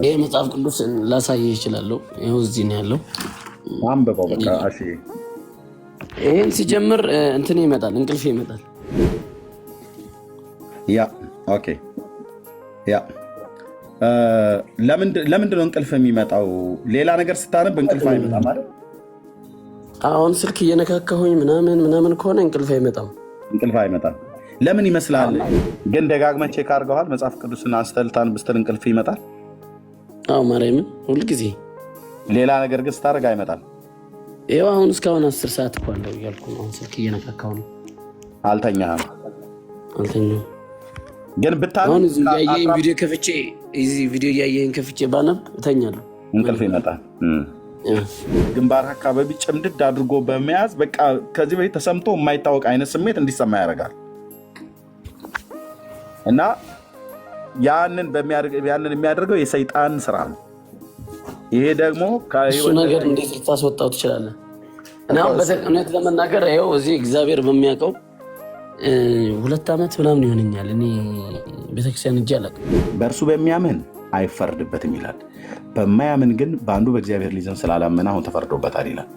ይሄ መጽሐፍ ቅዱስ ላሳየ ይችላል። ይሄው እዚህ ነው ያለው። አንብበው በቃ። እሺ ይሄን ሲጀምር እንትን ይመጣል፣ እንቅልፍ ይመጣል። ያ ኦኬ። ያ ለምንድን ነው እንቅልፍ የሚመጣው? ሌላ ነገር ስታነብ እንቅልፍ አይመጣም ማለት? አሁን ስልክ እየነካካሁኝ ምናምን ከሆነ እንቅልፍ አይመጣም። እንቅልፍ አይመጣም። ለምን ይመስላል? ግን ደጋግመህ ቼክ አድርገዋል? መጽሐፍ ቅዱስና አስተልታን ብስትል እንቅልፍ ይመጣል? አዎ ማርያምን፣ ሁልጊዜ። ሌላ ነገር ግን ስታደርግ አይመጣም። ይኸው አሁን እስካሁን 10 ሰዓት እኮ አለው እያልኩ ነው። አሁን ስልክ እየነካካሁ ነው። አልተኛህም? አልተኛሁም። ግን ብታነብ አሁን እዚህ እያየኸኝ ቪዲዮ እያየኸኝ ከፍቼ ባነብ እተኛለሁ። እንቅልፍ ይመጣል። ግንባር አካባቢ ጭምድድ አድርጎ በመያዝ በቃ ከዚህ በፊት ተሰምቶ የማይታወቅ አይነት ስሜት እንዲሰማ ያደርጋል። እና ያንን የሚያደርገው የሰይጣን ስራ ነው። ይሄ ደግሞ እሱ ነገር እንዴት ልታስወጣው ትችላለህ? እና በእውነት ለመናገር ይኸው እዚህ እግዚአብሔር በሚያውቀው 2 ዓመት ምናምን ይሆነኛል እኔ ቤተክርስቲያን እጅ አላውቅም። በእርሱ በሚያምን አይፈርድበትም ይላል። በማያምን ግን በአንዱ በእግዚአብሔር ሊዘን ስላላመነ አሁን ተፈርዶበታል ይላል።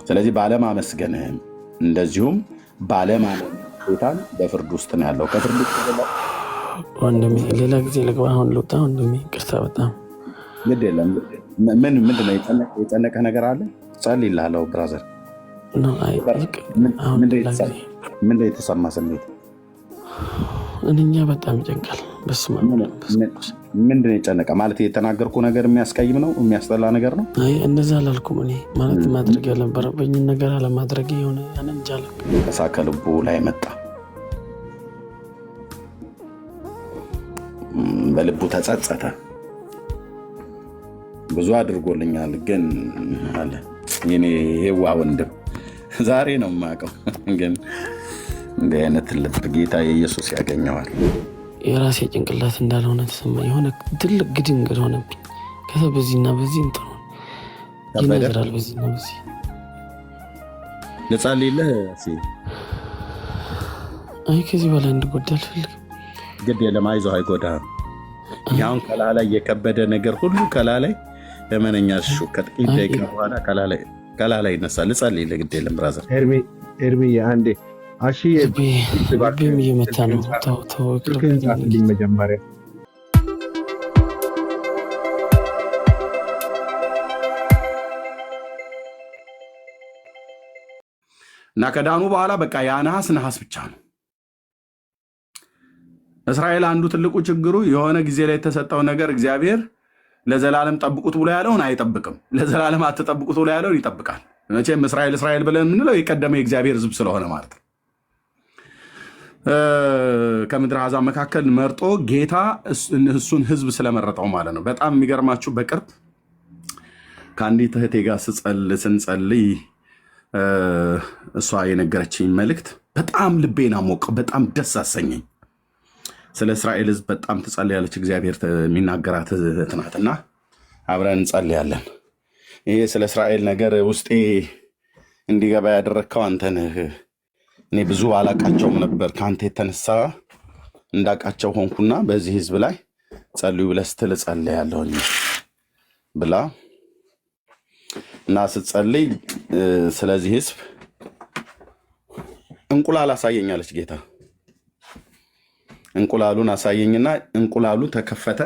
ስለዚህ ባለማመስገንህም እንደዚሁም ባለማመን ጌታን በፍርድ ውስጥ ነው ያለው። ከፍርድ ውስጥ ወንድሜ ሌላ ጊዜ ልግባ፣ አሁን ልውጣ ወንድሜ። ቅርታ በጣም ግድ የለም። ምንድን ነው የጨነቀ ነገር አለ? ጸልይልሃለሁ ብራዘር። ምንድን ነው የተሰማ ስሜት? እኛ በጣም ይጨንቃል። ምንድን ነው የጨነቀ ማለት? የተናገርኩ ነገር የሚያስቀይም ነው? የሚያስጠላ ነገር ነው? አይ እንደዛ አላልኩም። እኔ ማለት ማድረግ ያልነበረብኝን ነገር አለማድረግ የሆነ ያንንጃለ ከሳከ ልቡ ላይ መጣ። በልቡ ተጸጸተ። ብዙ አድርጎልኛል ግን አለ የኔ የዋህ ወንድም። ዛሬ ነው የማውቀው ግን እንዲህ አይነት ልብ ጌታ የኢየሱስ ያገኘዋል። የራሴ ጭንቅላት እንዳልሆነ ተሰማኝ። የሆነ ትልቅ ግድንግድ ሆነብኝ። ከዛ በዚህና በዚህ እንትን ይነዝራል። በዚህና በዚህ ልጸልይልህ። አይ ከዚህ በላይ እንድጎዳ አልፈልግም። ግድ የለም አይዞህ፣ አይጎዳህም። ያሁን ከላ ላይ የከበደ ነገር ሁሉ ከላ ላይ ለመነኛ ከጥቂት ደቂቃ በኋላ ከላ ላይ ይነሳል። ልጸልይልህ። ግድ የለም ብራዘር ኤርሚ አንዴ ልቤም እየመታ ነው። ጻፍልኝ መጀመሪያ። እና ከዳኑ በኋላ በቃ ያ ነሐስ ብቻ ነው። እስራኤል አንዱ ትልቁ ችግሩ የሆነ ጊዜ ላይ የተሰጠው ነገር እግዚአብሔር ለዘላለም ጠብቁት ብሎ ያለውን አይጠብቅም። ለዘላለም አትጠብቁት ብሎ ያለውን ይጠብቃል። መቼም እስራኤል ብለን የምንለው የቀደመ የእግዚአብሔር ሕዝብ ስለሆነ ማለት ነው። ከምድር አሕዛብ መካከል መርጦ ጌታ እሱን ሕዝብ ስለመረጠው ማለት ነው። በጣም የሚገርማችሁ በቅርብ ከአንዲት እህቴ ጋር ስንጸልይ እሷ የነገረችኝ መልእክት በጣም ልቤን አሞቀው፣ በጣም ደስ አሰኘኝ። ስለ እስራኤል ሕዝብ በጣም ትጸልያለች። እግዚአብሔር የሚናገራት እህት ናትና አብረን እንጸልያለን። ይሄ ስለ እስራኤል ነገር ውስጤ እንዲገባ ያደረግከው አንተ ነህ። እኔ ብዙ አላቃቸውም ነበር፣ ከአንተ የተነሳ እንዳቃቸው ሆንኩና በዚህ ህዝብ ላይ ጸልዩ ብለህ ስትል ጸልያለሁኝ ብላ እና ስትጸልይ ስለዚህ ህዝብ እንቁላል አሳየኛለች ጌታ። እንቁላሉን አሳየኝና እንቁላሉ ተከፈተ።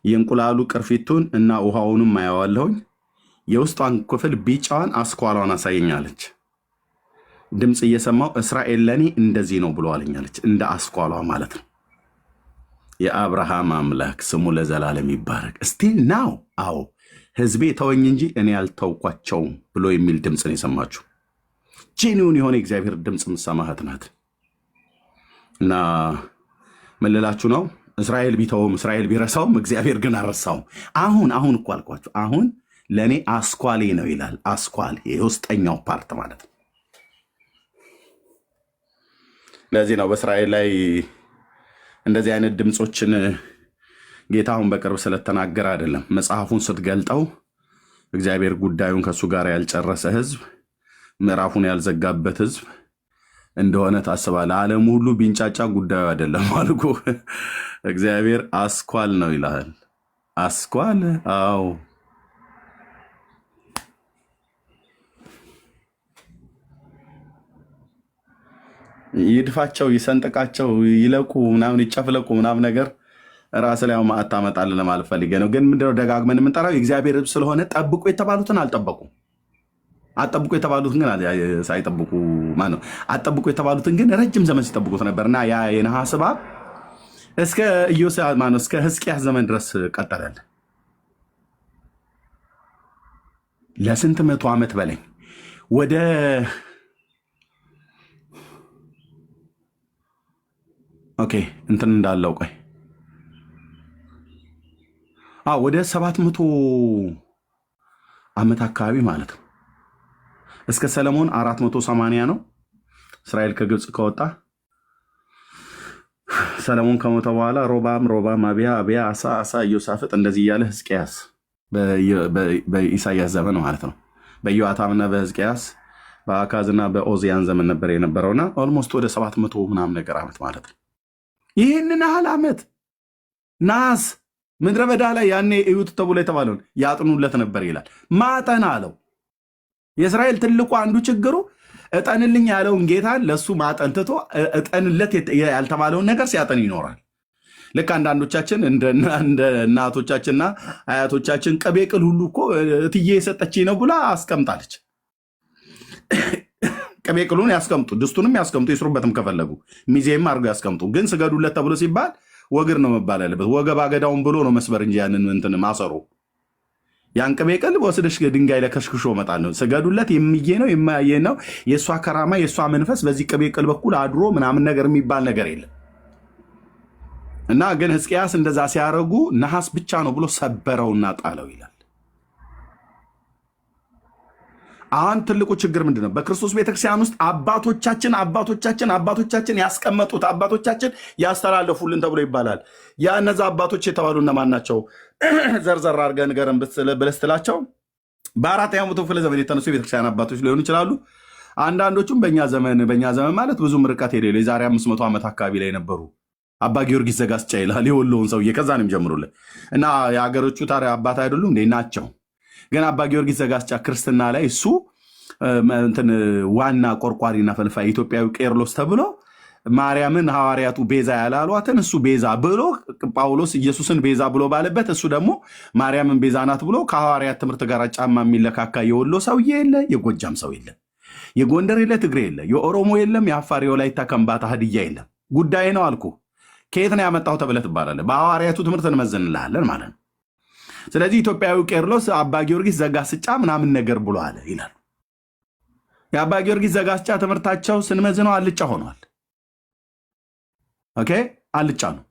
የእንቁላሉ ቅርፊቱን እና ውሃውንም አየዋለሁኝ። የውስጧን ክፍል ቢጫዋን አስኳሏን አሳየኛለች። ድምፅ እየሰማው እስራኤል ለኔ እንደዚህ ነው ብሎ አለኛለች። እንደ አስኳሏ ማለት ነው። የአብርሃም አምላክ ስሙ ለዘላለም ይባረክ። እስቲል ናው አዎ ህዝቤ ተወኝ እንጂ እኔ አልተውኳቸውም ብሎ የሚል ድምፅ ነው የሰማችሁ። ጄኒውን የሆነ እግዚአብሔር ድምፅ የምትሰማት ናት። እና ምን ልላችሁ ነው? እስራኤል ቢተውም እስራኤል ቢረሳውም እግዚአብሔር ግን አልረሳውም። አሁን እኮ አልኳችሁ። አሁን ለእኔ አስኳሌ ነው ይላል። አስኳል የውስጠኛው ፓርት ማለት ነው። ለዚህ ነው በእስራኤል ላይ እንደዚህ አይነት ድምፆችን ጌታ አሁን በቅርብ ስለተናገረ አይደለም። መጽሐፉን ስትገልጠው እግዚአብሔር ጉዳዩን ከእሱ ጋር ያልጨረሰ ህዝብ፣ ምዕራፉን ያልዘጋበት ህዝብ እንደሆነ ታስባለህ። ዓለም ሁሉ ቢንጫጫ ጉዳዩ አይደለም አልኩ። እግዚአብሔር አስኳል ነው ይላል። አስኳል አዎ ይድፋቸው ይሰንጠቃቸው ይለቁ ምናምን ይጨፍለቁ ምናምን ነገር ራስ ላይ ማዕት ታመጣለህ ለማለት ፈልጌ ነው። ግን ምንድነው ደጋግመን የምንጠራው የእግዚአብሔር ሕዝብ ስለሆነ ጠብቁ የተባሉትን አልጠበቁም። አጠብቁ የተባሉትን ግን ሳይጠብቁ ማነው አጠብቁ የተባሉትን ግን ረጅም ዘመን ሲጠብቁት ነበርና ያ የነሐስ እባብ እስከ ኢዮስያስ ማነው እስከ ሕዝቅያስ ዘመን ድረስ ቀጠለል። ለስንት መቶ ዓመት በላይ ወደ ኦኬ እንትን እንዳለው ቆይ ወደ 700 ዓመት አካባቢ ማለት ነው። እስከ ሰለሞን 480 ነው እስራኤል ከግብፅ ከወጣ። ሰለሞን ከሞተ በኋላ ሮባም አብያ አሳ ኢዮሳፍጥ እንደዚህ እያለ ሕዝቅያስ በኢሳያስ ዘመን ማለት ነው። በኢዮአታምና በሕዝቅያስ በአካዝና በኦዚያን ዘመን ነበር የነበረውና ኦልሞስት ወደ 700 ምናምን ነገር ዓመት ማለት ነው። ይህንን ያህል ዓመት ናስ ምድረ በዳ ላይ ያኔ እዩት ተብሎ የተባለውን ያጥኑለት ነበር ይላል። ማጠን አለው። የእስራኤል ትልቁ አንዱ ችግሩ እጠንልኝ ያለውን ጌታን ለሱ ማጠን ትቶ እጠንለት ያልተባለውን ነገር ሲያጠን ይኖራል። ልክ አንዳንዶቻችን እንደ እናቶቻችንና አያቶቻችን ቅቤ ቅል ሁሉ እኮ እትዬ የሰጠችኝ ነው ብላ አስቀምጣለች። ቅቤ ቅሉን ያስቀምጡ፣ ድስቱንም ያስቀምጡ፣ ይስሩበትም ከፈለጉ ሚዜም አድርገው ያስቀምጡ። ግን ስገዱለት ተብሎ ሲባል ወግር ነው መባል ያለበት። ወገብ አገዳውን ብሎ ነው መስበር እንጂ ያንን እንትን ማሰሩ ያን ቅቤ ቅል ወስደሽ ድንጋይ ለከሽክሾ መጣል ነው። ስገዱለት የሚዬ ነው የማያየ ነው። የእሷ ከራማ የእሷ መንፈስ በዚህ ቅቤ ቅል በኩል አድሮ ምናምን ነገር የሚባል ነገር የለም። እና ግን ሕዝቅያስ እንደዛ ሲያደርጉ ነሐስ ብቻ ነው ብሎ ሰበረውና ጣለው ይላል። አሁን ትልቁ ችግር ምንድን ነው? በክርስቶስ ቤተክርስቲያን ውስጥ አባቶቻችን ያስቀመጡት አባቶቻችን ያስተላለፉልን ተብሎ ይባላል። ያ እነዛ አባቶች የተባሉ እነማን ናቸው? ዘርዘር አድርገህ ንገረን ብለህ ስትላቸው በአራተኛው መቶ ክፍለ ዘመን የተነሱ የቤተክርስቲያን አባቶች ሊሆኑ ይችላሉ። አንዳንዶቹም በእኛ ዘመን ማለት ብዙም ርቀት የሌለው የዛሬ 500 ዓመት አካባቢ ላይ ነበሩ። አባ ጊዮርጊስ ዘጋስጫ ይላል የወሎውን ሰውዬ። ከዛ ነው የሚጀምሩልን እና የሀገሮቹ ታዲያ አባት አይደሉም እንዴ? ናቸው። ግን አባ ጊዮርጊስ ዘጋስጫ ክርስትና ላይ እሱ እንትን ዋና ቆርቋሪና ፈልፋይ ኢትዮጵያዊ ቄርሎስ ተብሎ ማርያምን ሐዋርያቱ ቤዛ ያላሏትን እሱ ቤዛ ብሎ ጳውሎስ ኢየሱስን ቤዛ ብሎ ባለበት እሱ ደግሞ ማርያምን ቤዛ ናት ብሎ ከሐዋርያት ትምህርት ጋር ጫማ የሚለካካ የወሎ ሰውዬ የለ፣ የጎጃም ሰው የለ፣ የጎንደር የለ፣ ትግሬ የለ፣ የኦሮሞ የለም፣ የአፋር የወላይታ ከምባታ ሀድያ የለም። ጉዳይ ነው አልኩ። ከየት ነው ያመጣው ተብለህ ትባላለህ። በሐዋርያቱ ትምህርት እንመዘንልሃለን ማለት ነው። ስለዚህ ኢትዮጵያዊ ቄርሎስ አባ ጊዮርጊስ ዘጋስጫ ምናምን ነገር ብሎ አለ ይላል። የአባ ጊዮርጊስ ዘጋስጫ ትምህርታቸው ስንመዝነው አልጫ ሆኗል። ኦኬ አልጫ ነው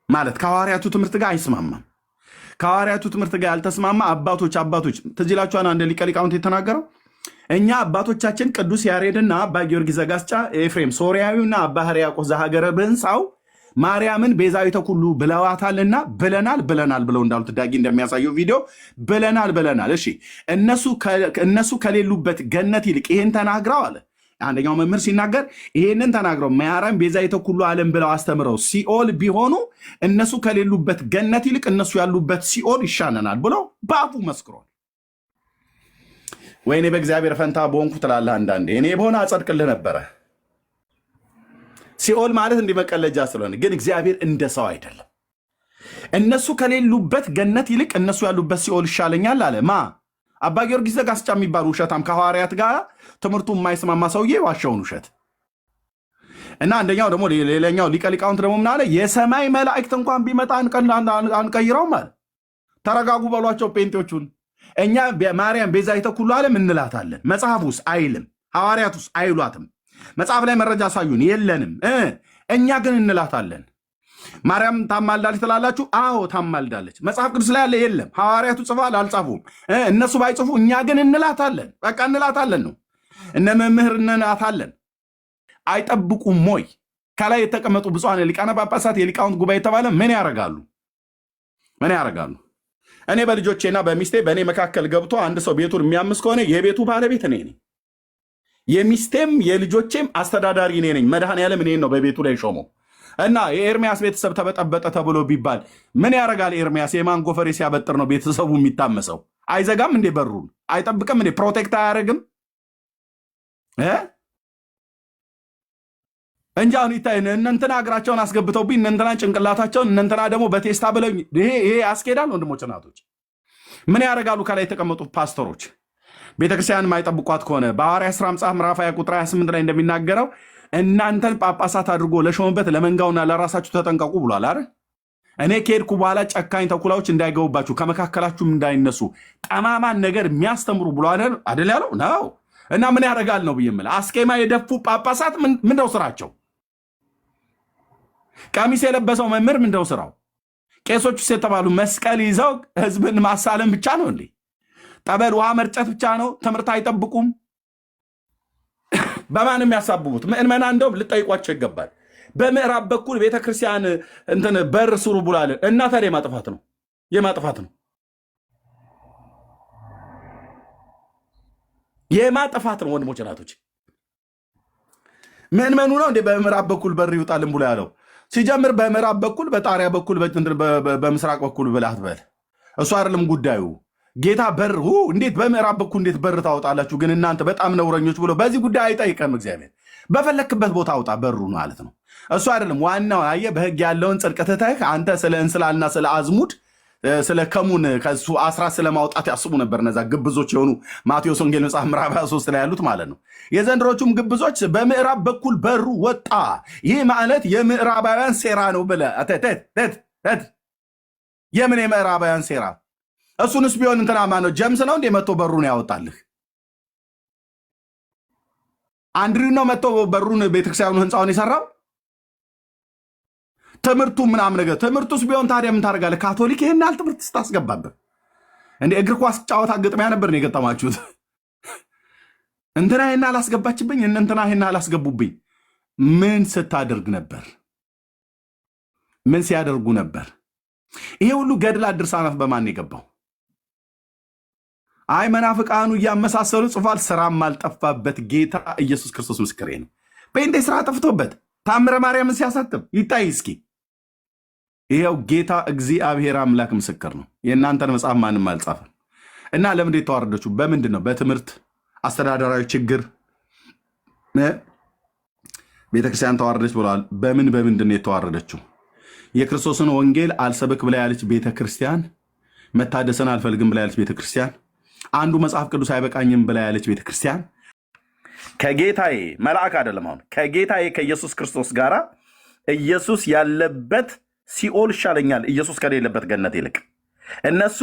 ማለት ከሐዋርያቱ ትምህርት ጋር አይስማማም። ከሐዋርያቱ ትምህርት ጋር ያልተስማማ አባቶች ትዝ ይላችኋል። አንድ ሊቀ ሊቃውንት የተናገረው እኛ አባቶቻችን ቅዱስ ያሬድና አባ ጊዮርጊስ ዘጋስጫ ኤፍሬም ሶርያዊና አባ ሕርያቆስ ዘሀገረ ብህንሳው ማርያምን ቤዛዊተ ኩሉ ብለዋታልና ብለናል ብለው እንዳሉት ዳጊ እንደሚያሳየው ቪዲዮ ብለናል። እሺ እነሱ ከሌሉበት ገነት ይልቅ ይሄን ተናግረው አለ አንደኛው መምህር ሲናገር ይሄንን ተናግረው ማርያም ቤዛዊተ ኩሉ ዓለም ብለው አስተምረው ሲኦል ቢሆኑ እነሱ ከሌሉበት ገነት ይልቅ እነሱ ያሉበት ሲኦል ይሻለናል ብሎ በአፉ መስክሯል። ወይኔ በእግዚአብሔር ፈንታ በሆንኩ ትላለህ አንዳንዴ። እኔ በሆነ አጸድቅልህ ነበረ። ሲኦል ማለት እንዲመቀለጃ ስለሆነ፣ ግን እግዚአብሔር እንደ ሰው አይደለም። እነሱ ከሌሉበት ገነት ይልቅ እነሱ ያሉበት ሲኦል ይሻለኛል አለ ማ አባ ጊዮርጊስ ዘጋስጫ የሚባሉ ውሸታም ከሐዋርያት ጋር ትምህርቱ የማይስማማ ሰውዬ ዋሻውን ውሸት እና አንደኛው ደግሞ ሌላኛው ሊቀ ሊቃውንት ደግሞ ምን አለ? የሰማይ መላእክት እንኳን ቢመጣ አንቀይረውም አለ። ተረጋጉ በሏቸው ጴንጤዎቹን። እኛ ማርያም ቤዛዊተ ኩሉ ዓለም እንላታለን። መጽሐፉስ አይልም፣ ሐዋርያቱስ አይሏትም። መጽሐፍ ላይ መረጃ ሳዩን የለንም። እኛ ግን እንላታለን። ማርያም ታማልዳለች ትላላችሁ? አዎ ታማልዳለች። መጽሐፍ ቅዱስ ላይ ያለ የለም። ሐዋርያቱ ጽፈዋል አልጻፉም? እነሱ ባይጽፉ እኛ ግን እንላታለን። በቃ እንላታለን ነው። እነ መምህር እንላታለን። አይጠብቁም ወይ? ከላይ የተቀመጡ ብፁዓን ሊቃነ ጳጳሳት የሊቃውንት ጉባኤ የተባለ ምን ያደርጋሉ? እኔ በልጆቼና በሚስቴ በእኔ መካከል ገብቶ አንድ ሰው ቤቱን የሚያምስ ከሆነ የቤቱ ባለቤት እኔ ነኝ። የሚስቴም የልጆቼም አስተዳዳሪ እኔ ነኝ። መድኃኔዓለም እኔን ነው በቤቱ ላይ ሾመው። እና የኤርሚያስ ቤተሰብ ተበጠበጠ ተብሎ ቢባል ምን ያደርጋል? ኤርሚያስ የማን ጎፈሬ ሲያበጥር ነው ቤተሰቡ የሚታመሰው? አይዘጋም እንዴ? በሩን አይጠብቅም እንዴ? ፕሮቴክት አያደርግም እንጂ አሁን ይታይ እነንትና እግራቸውን አስገብተውብኝ እነንትና ጭንቅላታቸውን እነንትና ደግሞ በቴስታ ብለው ይሄ ያስኬዳል? ወንድሞች እናቶች ምን ያደርጋሉ? ከላይ የተቀመጡት ፓስተሮች ቤተክርስቲያን የማይጠብቋት ከሆነ በሐዋርያት ሥራ መጽሐፍ ምዕራፍ 20 ቁጥር 28 ላይ እንደሚናገረው እናንተን ጳጳሳት አድርጎ ለሾመበት ለመንጋውና ለራሳችሁ ተጠንቀቁ ብሏል አይደል? እኔ ከሄድኩ በኋላ ጨካኝ ተኩላዎች እንዳይገቡባችሁ ከመካከላችሁም እንዳይነሱ ጠማማን ነገር የሚያስተምሩ ብሎ አይደል ያለው ነው። እና ምን ያደርጋል ነው ብዬ የምልህ አስኬማ የደፉ ጳጳሳት ምንድነው ስራቸው? ቀሚስ የለበሰው መምህር ምንድነው ስራው? ቄሶቹ የተባሉ መስቀል ይዘው ህዝብን ማሳለም ብቻ ነው እንዴ? ጠበል ውሃ መርጨት ብቻ ነው? ትምህርት አይጠብቁም? በማንም ያሳብቡት ምእመና እንደው ልጠይቋቸው ይገባል። በምዕራብ በኩል ቤተክርስቲያን እንትን በር ስሩ ብሏል እና ታዲያ የማጥፋት ነው ወንድሞች እናቶች። ምእመኑ ነው እንዴ በምዕራብ በኩል በር ይውጣልን ብሎ ያለው? ሲጀምር በምዕራብ በኩል በጣሪያ በኩል በምስራቅ በኩል ብላት በል እሱ አይደለም ጉዳዩ። ጌታ በር እንዴት በምዕራብ በኩል እንዴት በር ታወጣላችሁ ግን እናንተ በጣም ነውረኞች ብሎ በዚህ ጉዳይ አይጠይቀም እግዚአብሔር። በፈለክበት ቦታ አውጣ በሩ ማለት ነው። እሱ አይደለም ዋናው። አየህ በህግ ያለውን ጽድቅ ትተህ አንተ ስለ እንስላልና ስለ አዝሙድ ስለ ከሙን ከሱ አስራት ስለማውጣት ያስቡ ነበር እነዛ ግብዞች የሆኑ ማቴዎስ ወንጌል መጽሐፍ ምዕራፍ 23 ላይ ያሉት ማለት ነው። የዘንድሮቹም ግብዞች በምዕራብ በኩል በሩ ወጣ፣ ይህ ማለት የምዕራባውያን ሴራ ነው ብለህ የምን የምዕራባውያን ሴራ? እሱንስ ቢሆን እንትና ማነው ጀምስ ነው እንዴ መጥቶ በሩን ያወጣልህ? አንድሪው ነው መጥቶ በሩን ቤተክርስቲያኑ ህንፃውን የሰራው? ትምህርቱ ምናምን ነገር ትምህርቱስ ቢሆን ታዲያ ምን ታደርጋለህ? ካቶሊክ ይሄን ያህል ትምህርት ስታስገባበት እንደ እግር ኳስ ጨዋታ ግጥሚያ ነበር ነው የገጠማችሁት? እንትና ይሄን አላስገባችብኝ እንትና ይሄን አላስገቡብኝ። ምን ስታደርግ ነበር? ምን ሲያደርጉ ነበር? ይሄ ሁሉ ገድላት ድርሳናት በማን የገባው? አይ መናፍቃኑ እያመሳሰሉ ጽፏል። ስራም አልጠፋበት። ጌታ ኢየሱስ ክርስቶስ ምስክሬ ነው። በእንደ ስራ ጠፍቶበት ታምረ ማርያምን ሲያሳትም ይታይ እስኪ። ይሄው ጌታ እግዚአብሔር አምላክ ምስክር ነው። የእናንተን መጽሐፍ ማንም አልጻፈም። እና ለምን የተዋረደችው በምንድን ነው? በትምህርት አስተዳደራዊ ችግር ቤተክርስቲያን ተዋረደች ብለዋል። በምንድን ነው የተዋረደችው? የክርስቶስን ወንጌል አልሰብክ ብላ ያለች ቤተክርስቲያን፣ መታደስን አልፈልግም ብላ ያለች ቤተክርስቲያን፣ አንዱ መጽሐፍ ቅዱስ አይበቃኝም ብላ ያለች ቤተክርስቲያን ከጌታዬ መልአክ አይደለም አሁን ከጌታዬ ከኢየሱስ ክርስቶስ ጋር ኢየሱስ ያለበት ሲኦል ይሻለኛል ኢየሱስ ከሌለበት ገነት ይልቅ። እነሱ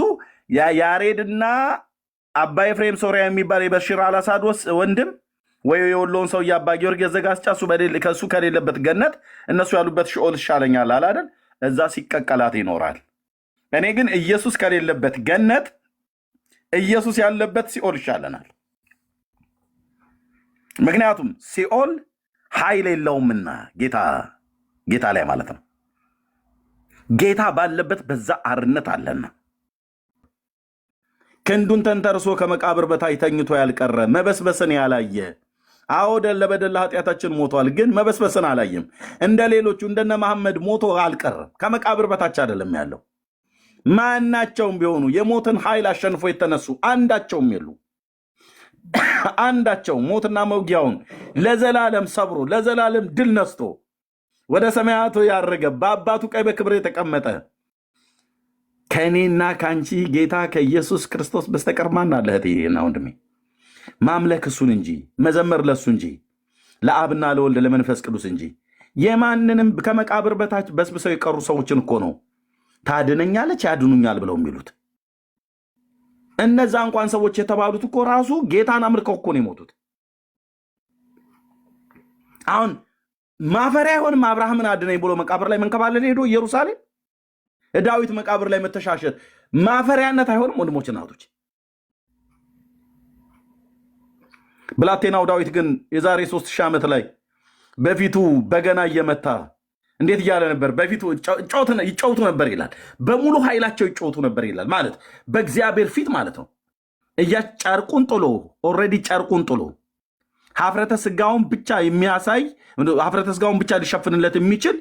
ያሬድና አባ ኤፍሬም ሶሪያ የሚባል የበሽር አልአሳድ ወንድም ወይ የወሎን ሰው የአባ ጊዮርጊስ ዘጋስጫ ከሱ ከሌለበት ገነት እነሱ ያሉበት ሲኦል ይሻለኛል አላደል? እዛ ሲቀቀላት ይኖራል። እኔ ግን ኢየሱስ ከሌለበት ገነት ኢየሱስ ያለበት ሲኦል ይሻለናል። ምክንያቱም ሲኦል ኃይል የለውምና ጌታ ላይ ማለት ነው። ጌታ ባለበት በዛ አርነት አለና ክንዱን ተንተርሶ ከመቃብር በታች ተኝቶ ያልቀረ መበስበስን ያላየ አዎ ለበደል ኃጢአታችን ሞቷል፣ ግን መበስበስን አላየም። እንደ ሌሎቹ እንደነ መሐመድ ሞቶ አልቀረም። ከመቃብር በታች አይደለም ያለው። ማናቸውም ቢሆኑ የሞትን ኃይል አሸንፎ የተነሱ አንዳቸውም የሉ። አንዳቸው ሞትና መውጊያውን ለዘላለም ሰብሮ ለዘላለም ድል ነስቶ ወደ ሰማያቱ ያረገ በአባቱ ቀኝ በክብር የተቀመጠ ከእኔና ከአንቺ ጌታ ከኢየሱስ ክርስቶስ በስተቀር ማን አለ? እህቴና ወንድሜ ማምለክ እሱን እንጂ መዘመር ለሱ እንጂ ለአብና ለወልድ ለመንፈስ ቅዱስ እንጂ የማንንም ከመቃብር በታች በስብሰው የቀሩ ሰዎችን እኮ ነው ታድነኛለች ያድኑኛል ብለው የሚሉት። እነዛ እንኳን ሰዎች የተባሉት እኮ ራሱ ጌታን አምልከው እኮ ነው የሞቱት። አሁን ማፈሪያ አይሆንም አብርሃምን አድነኝ ብሎ መቃብር ላይ መንከባለል ሄዶ ኢየሩሳሌም ዳዊት መቃብር ላይ መተሻሸት ማፈሪያነት አይሆንም? ወንድሞች እናቶች፣ ብላቴናው ዳዊት ግን የዛሬ 3000 ዓመት ላይ በፊቱ በገና እየመታ እንዴት እያለ ነበር? በፊቱ ይጫወቱ ነበር ይላል። በሙሉ ኃይላቸው ይጫወቱ ነበር ይላል። ማለት በእግዚአብሔር ፊት ማለት ነው። ጨርቁን ጥሎ ኦልሬዲ ጨርቁን ጥሎ ሀፍረተ ስጋውን ብቻ የሚያሳይ ሀፍረተ ስጋውን ብቻ ሊሸፍንለት የሚችል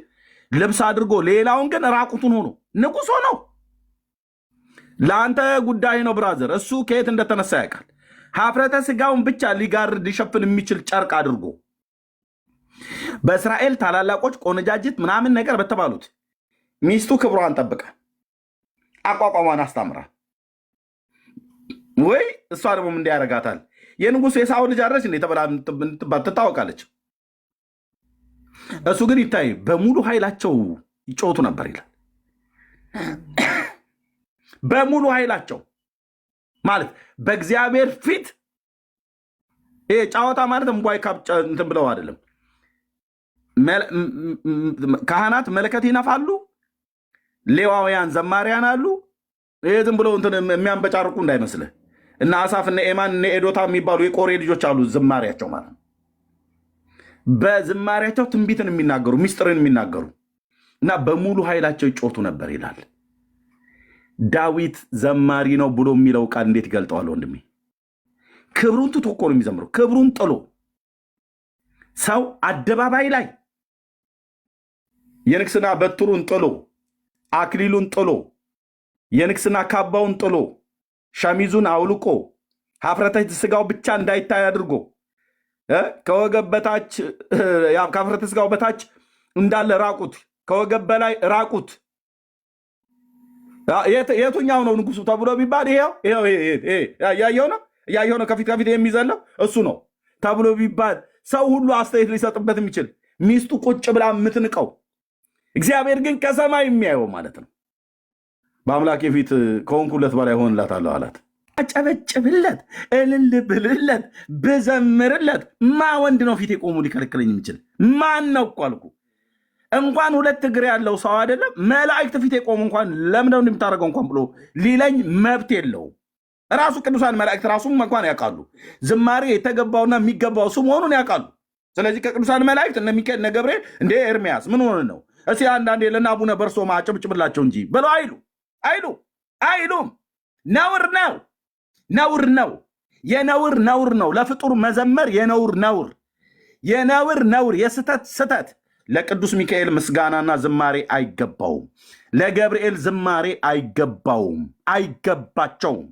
ልብስ አድርጎ ሌላውን ግን ራቁቱን ሆኖ ንጉሥ ሆነው ለአንተ ጉዳይ ነው ብራዘር። እሱ ከየት እንደተነሳ ያውቃል። ሀፍረተ ስጋውን ብቻ ሊጋርድ ሊሸፍን የሚችል ጨርቅ አድርጎ በእስራኤል ታላላቆች ቆነጃጅት ምናምን ነገር በተባሉት ሚስቱ ክብሯን ጠብቃ አቋቋሟን አስታምራ ወይ እሷ ደግሞ ምን ያደርጋታል? የንጉሥ የሳኦል ልጅ አድረች እንዴ ተብላ ትታወቃለች። እሱ ግን ይታይ በሙሉ ኃይላቸው ይጮቱ ነበር ይላል። በሙሉ ኃይላቸው ማለት በእግዚአብሔር ፊት ይሄ ጫወታ ማለት እንቧይ እንትን ብለው አይደለም። ካህናት መለከት ይነፋሉ፣ ሌዋውያን ዘማሪያን አሉ። ይሄ ዝም ብለው እንትን የሚያንበጫርቁ እንዳይመስልህ። እና አሳፍ እነ ኤማን እነ ኤዶታ የሚባሉ የቆሬ ልጆች አሉ። ዝማሪያቸው ማለት በዝማሪያቸው ትንቢትን የሚናገሩ ሚስጥርን የሚናገሩ እና በሙሉ ኃይላቸው ይጮቱ ነበር ይላል። ዳዊት ዘማሪ ነው ብሎ የሚለው ቃል እንዴት ይገልጠዋል ወንድሜ? ክብሩን ትቶ እኮ ነው የሚዘምረው። ክብሩን ጥሎ ሰው አደባባይ ላይ የንግስና በትሩን ጥሎ አክሊሉን ጥሎ የንግስና ካባውን ጥሎ ሸሚዙን አውልቆ ሀፍረተ ስጋው ብቻ እንዳይታይ አድርጎ ከወገብ በታች ከሀፍረተ ስጋው በታች እንዳለ ራቁት፣ ከወገብ በላይ ራቁት። የቱኛው ነው ንጉሱ ተብሎ ቢባል ይሄው ያየው ነው ከፊት ከፊት የሚዘለው እሱ ነው ተብሎ ቢባል ሰው ሁሉ አስተያየት ሊሰጥበት የሚችል ሚስቱ ቁጭ ብላ የምትንቀው እግዚአብሔር ግን ከሰማይ የሚያየው ማለት ነው። በአምላክ የፊት ከሆንኩለት በላይ ሆንላታለሁ አላት። አጨበጭብለት፣ እልል ብልለት፣ ብዘምርለት ማ ወንድ ነው ፊት የቆሙ ሊከለክለኝ የሚችል ማን ነው እኮ አልኩ። እንኳን ሁለት እግር ያለው ሰው አይደለም መላእክት ፊት የቆሙ እንኳን ለምንድነው እንደምታደርገው እንኳን ብሎ ሊለኝ መብት የለውም። ራሱ ቅዱሳን መላእክት ራሱም እንኳን ያውቃሉ ዝማሬ የተገባውና የሚገባው እሱ መሆኑን ያውቃሉ። ስለዚህ ከቅዱሳን መላእክት እነ ሚካኤል እነ ገብርኤል እንደ ኤርሚያስ ምን ሆነ ነው እስኪ አንዳንዴ ለእነ አቡነ በርሶማ አጨብጭብላቸው እንጂ ብለው አይሉም። ነውር ነው፣ ነውር ነው፣ የነውር ነውር ነው። ለፍጡር መዘመር የነውር ነውር፣ የስተት ስተት። ለቅዱስ ሚካኤል ምስጋናና ዝማሬ አይገባውም። ለገብርኤል ዝማሬ አይገባውም፣ አይገባቸውም።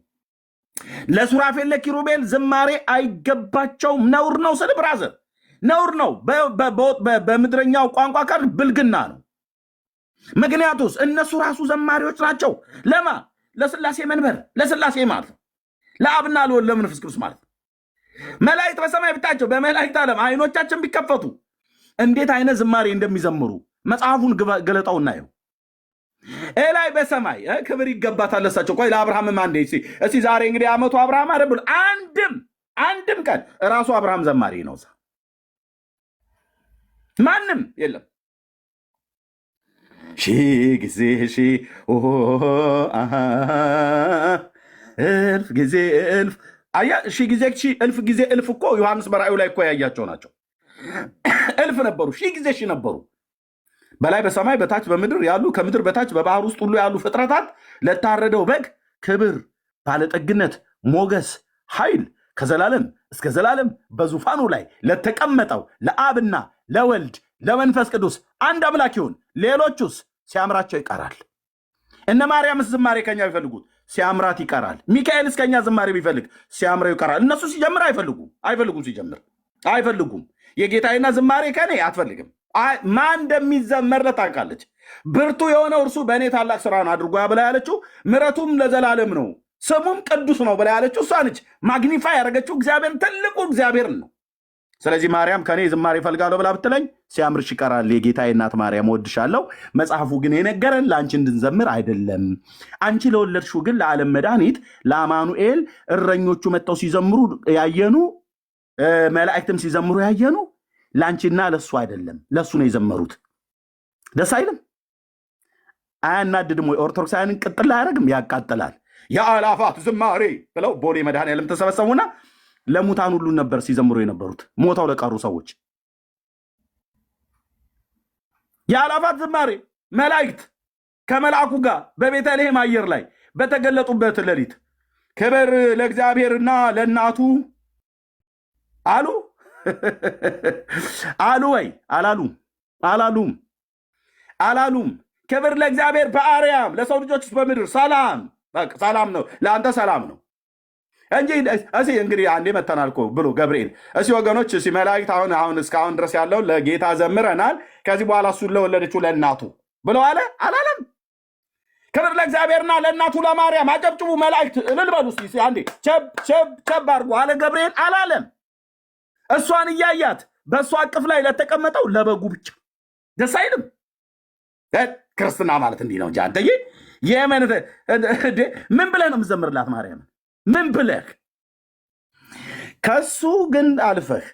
ለሱራፌል ለኪሩቤል ዝማሬ አይገባቸውም። ነውር ነው ስል ብራዘር ነውር ነው። በምድረኛው ቋንቋ ካል ብልግና ነው። ምክንያቱስ እነሱ ራሱ ዘማሪዎች ናቸው። ለማ ለስላሴ መንበር ለስላሴ ማለት ነው። ለአብና ለወልድ ለመንፈስ ቅዱስ ማለት ነው። መላእክት በሰማይ ብታቸው በመላእክት ዓለም አይኖቻችን ቢከፈቱ እንዴት አይነት ዝማሬ እንደሚዘምሩ መጽሐፉን ገለጣው እናየው። ላይ በሰማይ ክብር ይገባታል ለሳቸው። ቆይ ለአብርሃምም አንዴ እስቲ ዛሬ እንግዲህ ዓመቱ አብርሃም አይደል? አንድም ቀን ራሱ አብርሃም ዘማሪ ነው። ማንም የለም። ሺህ ጊዜ እልፍ ጊዜ እልፍ ሺህ ጊዜ እልፍ ጊዜ እልፍ እኮ ዮሐንስ በራእዩ ላይ እኮ ያያቸው ናቸው። እልፍ ነበሩ፣ ሺህ ጊዜ ሺህ ነበሩ። በላይ በሰማይ በታች በምድር ያሉ ከምድር በታች በባህር ውስጥ ሁሉ ያሉ ፍጥረታት ለታረደው በግ ክብር፣ ባለጠግነት፣ ሞገስ፣ ኃይል ከዘላለም እስከ ዘላለም በዙፋኑ ላይ ለተቀመጠው ለአብና ለወልድ ለመንፈስ ቅዱስ አንድ አምላክ ይሁን። ሌሎቹስ ሲያምራቸው ይቀራል። እነ ማርያምስ ዝማሬ ከኛ ቢፈልጉት ሲያምራት ይቀራል። ሚካኤልስ ከኛ ዝማሬ ቢፈልግ ሲያምረው ይቀራል። እነሱ ሲጀምር አይፈልጉም፣ ሲጀምር አይፈልጉም። የጌታዬና ዝማሬ ከኔ አትፈልግም። ማን እንደሚዘመርለት ታውቃለች። ብርቱ የሆነው እርሱ በእኔ ታላቅ ስራን አድርጎ ብላ ያለችው፣ ምሕረቱም ለዘላለም ነው፣ ስሙም ቅዱስ ነው ብላ ያለችው እሷ ነች። ማግኒፋይ ያደረገችው እግዚአብሔር ትልቁ እግዚአብሔር ነው። ስለዚህ ማርያም ከኔ ዝማሬ እፈልጋለሁ ብላ ብትለኝ ሲያምርሽ ይቀራል። የጌታዬ እናት ማርያም ወድሻለሁ። መጽሐፉ ግን የነገረን ለአንቺ እንድንዘምር አይደለም። አንቺ ለወለድሽው ግን ለዓለም መድኃኒት ለአማኑኤል እረኞቹ መጥተው ሲዘምሩ ያየኑ፣ መላእክትም ሲዘምሩ ያየኑ ለአንቺና ለእሱ አይደለም፣ ለእሱ ነው የዘመሩት። ደስ አይልም? አያናድድም ወይ? ኦርቶዶክሳውያንን ቅጥል አያደርግም? ያቃጥላል። የአላፋት ዝማሬ ብለው ቦሌ መድኃኔዓለም ተሰበሰቡና ለሙታን ሁሉ ነበር ሲዘምሩ የነበሩት፣ ሞተው ለቀሩ ሰዎች። የአላፋት ዝማሬ መላእክት ከመልአኩ ጋር በቤተልሔም አየር ላይ በተገለጡበት ሌሊት ክብር ለእግዚአብሔርና ለእናቱ አሉ ወይ? አላሉም። አላሉም። ክብር ለእግዚአብሔር በአርያም ለሰው ልጆች በምድር ሰላም። በቃ ሰላም ነው፣ ለአንተ ሰላም ነው እንጂ እንግዲህ አንዴ መተናል እኮ ብሎ ገብርኤል ወገኖች መላእክት አሁን እስካሁን ድረስ ያለው ለጌታ ዘምረናል፣ ከዚህ በኋላ እሱን ለወለደችው ለእናቱ ብሎ አላለም። ክብር ለእግዚአብሔርና ለእናቱ ለማርያም አጨብጭቡ መላእክት እልል በሉ እስኪ አንዴ ቸብ አድርጎ አለ ገብርኤል አላለም። እሷን እያያት በእሷ አቅፍ ላይ ለተቀመጠው ለበጉ ብቻ ደስ አይልም? ክርስትና ማለት እንዲህ ነው እንጂ አንተዬ ምን ብለህ ነው የምዘምርላት ማርያምን? ምን ብለህ? ከሱ ግን አልፈህ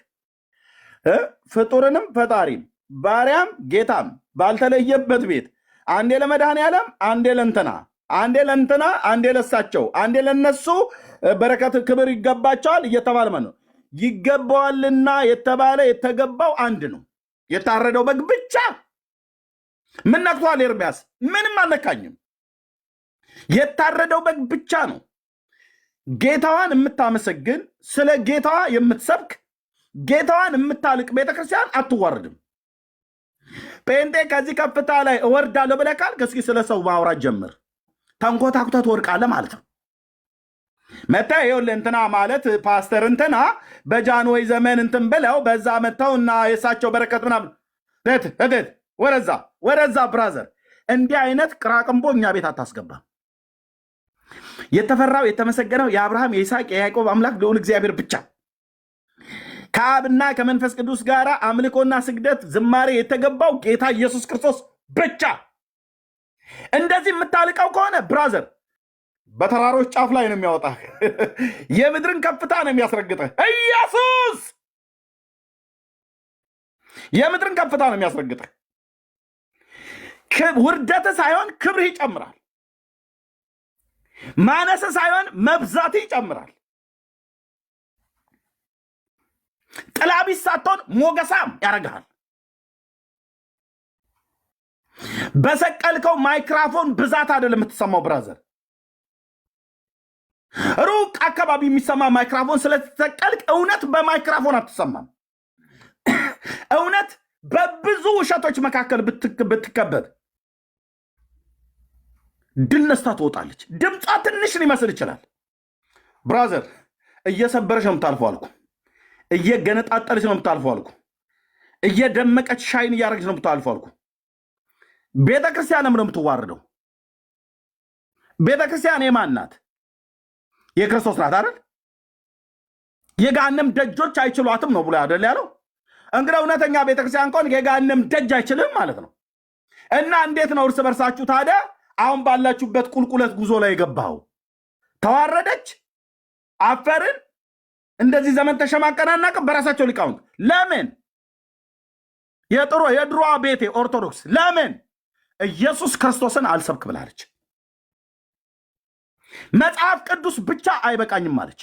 ፍጡርንም ፈጣሪም ባሪያም ጌታም ባልተለየበት ቤት አንዴ ለመድኃኔዓለም አንዴ ለእንትና አንዴ ለእንትና አንዴ ለሳቸው አንዴ ለነሱ በረከት ክብር ይገባቸዋል እየተባለ ነው። ይገባዋልና የተባለ የተገባው አንድ ነው፣ የታረደው በግ ብቻ። ምን ነክቷል ኤርምያስ? ምንም አልነካኝም። የታረደው በግ ብቻ ነው። ጌታዋን የምታመሰግን ስለ ጌታዋ የምትሰብክ ጌታዋን የምታልቅ ቤተክርስቲያን አትዋረድም። ጴንጤ ከዚህ ከፍታ ላይ እወርዳለሁ ብለህ ካልክ እስኪ ስለ ሰው ማውራት ጀምር። ተንኮታኩተህ ትወድቃለህ ማለት ነው። መተህ ይኸውልህ እንትና ማለት ፓስተር እንትና በጃንሆይ ዘመን እንትን ብለው በዛ መጥተው እና የእሳቸው በረከት ምናምን ወደዛ ብራዘር፣ እንዲህ አይነት ቅራቅንቦ እኛ ቤት አታስገባም። የተፈራው የተመሰገነው የአብርሃም የይስሐቅ የያዕቆብ አምላክ ልዑል እግዚአብሔር ብቻ ከአብና ከመንፈስ ቅዱስ ጋር አምልኮና ስግደት ዝማሬ የተገባው ጌታ ኢየሱስ ክርስቶስ ብቻ። እንደዚህ የምታልቀው ከሆነ ብራዘር በተራሮች ጫፍ ላይ ነው የሚያወጣህ። የምድርን ከፍታ ነው የሚያስረግጥህ። ኢየሱስ የምድርን ከፍታ ነው የሚያስረግጥህ። ውርደትህ ሳይሆን ክብርህ ይጨምራል። ማነስህ ሳይሆን መብዛትህ ይጨምራል። ጥላቢስ ሳትሆን ሞገሳም ያደርግሃል። በሰቀልከው ማይክራፎን ብዛት አይደለም የምትሰማው ብራዘር። ሩቅ አካባቢ የሚሰማ ማይክራፎን ስለተሰቀልክ እውነት በማይክራፎን አትሰማም። እውነት በብዙ ውሸቶች መካከል ብትከበብ ድል ነስታ ትወጣለች። ድምጿ ትንሽ ሊመስል ይችላል ብራዘር። እየሰበረች ነው የምታልፈው አልኩ። እየገነጣጠለች ነው የምታልፈው አልኩ። እየደመቀች ሻይን እያደረገች ነው የምታልፈው አልኩ። ቤተክርስቲያንም ነው የምትዋርደው። ቤተክርስቲያን የማን ናት? የክርስቶስ ናት አይደል? የገሃነም ደጆች አይችሏትም ነው ብሎ አይደል ያለው? እንግዲህ እውነተኛ ቤተክርስቲያን እንኳን የገሃነም ደጅ አይችልም ማለት ነው። እና እንዴት ነው እርስ በርሳችሁ ታዲያ አሁን ባላችሁበት ቁልቁለት ጉዞ ላይ የገባው? ተዋረደች፣ አፈርን። እንደዚህ ዘመን ተሸማቀናና በራሳቸው ሊቃውንት ለምን የድሮዋ ቤቴ ኦርቶዶክስ ለምን ኢየሱስ ክርስቶስን አልሰብክ ብላለች? መጽሐፍ ቅዱስ ብቻ አይበቃኝም አለች።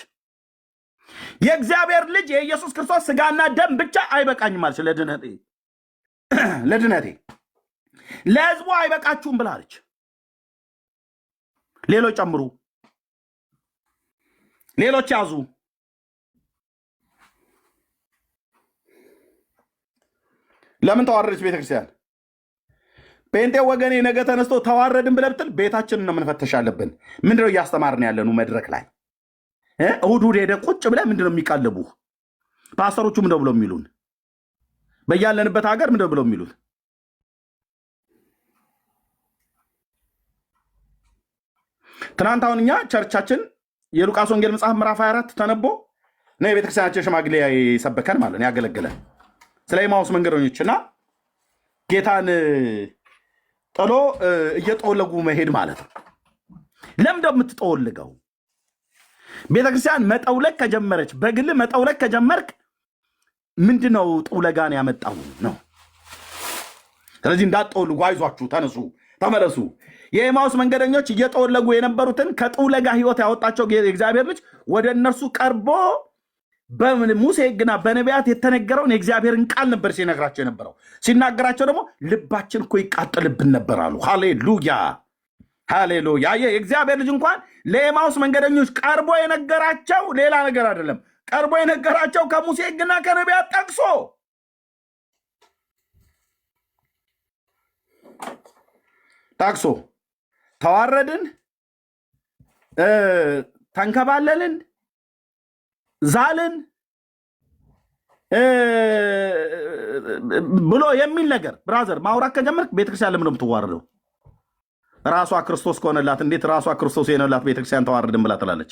የእግዚአብሔር ልጅ የኢየሱስ ክርስቶስ ስጋና ደም ብቻ አይበቃኝም አለች። ለድነቴ ለህዝቡ አይበቃችሁም ብላለች። ሌሎች ጨምሩ፣ ሌሎች ያዙ። ለምን ተዋረደች ቤተክርስቲያን? ጴንጤ ወገኔ ነገ ተነስቶ ተዋረድን ብለህ ብትል ቤታችንን ነው መፈተሽ አለብን። ምንድነው እያስተማርን ያለኑ መድረክ ላይ? እሑድ ሄደ ቁጭ ብለህ ምንድነው የሚቃለቡ? ፓስተሮቹ ምንድነው ብለው የሚሉን? በያለንበት ሀገር ምንድነው ብለው የሚሉት? ትናንት አሁን እኛ ቸርቻችን የሉቃስ ወንጌል መጽሐፍ ምዕራፍ 24 ተነቦ ነው የቤተክርስቲያናችን ሽማግሌ ሰበከን ማለት ነው፣ ያገለግለን ስለ ኤማሁስ መንገደኞችና ጌታን ጥሎ እየጠወለጉ መሄድ ማለት ነው። ለምን የምትጠወልገው? ቤተክርስቲያን መጠውለግ ከጀመረች፣ በግል መጠውለግ ከጀመርክ ምንድነው ጠውለጋን ያመጣው ነው? ስለዚህ እንዳትጠወልጉ፣ አይዟችሁ፣ ተነሱ፣ ተመለሱ። የኤማሁስ መንገደኞች እየጠወለጉ የነበሩትን ከጠውለጋ ህይወት ያወጣቸው የእግዚአብሔር ልጅ ወደ እነርሱ ቀርቦ በሙሴ ሕግና በነቢያት የተነገረውን የእግዚአብሔርን ቃል ነበር ሲነግራቸው የነበረው። ሲናገራቸው ደግሞ ልባችን እኮ ይቃጠልብን ነበር አሉ። ሃሌሉያ ሃሌሉያ። የእግዚአብሔር ልጅ እንኳን ለኤማሁስ መንገደኞች ቀርቦ የነገራቸው ሌላ ነገር አይደለም። ቀርቦ የነገራቸው ከሙሴ ሕግና ከነቢያት ጠቅሶ ታክሶ ተዋረድን፣ ተንከባለልን፣ ዛልን ብሎ የሚል ነገር ብራዘር ማውራት ከጀመርክ ቤተክርስቲያን ለምን ነው የምትዋረደው? ራሷ ክርስቶስ ከሆነላት እንዴት ራሷ ክርስቶስ የሆነላት ቤተክርስቲያን ተዋረድን ብላ ትላለች?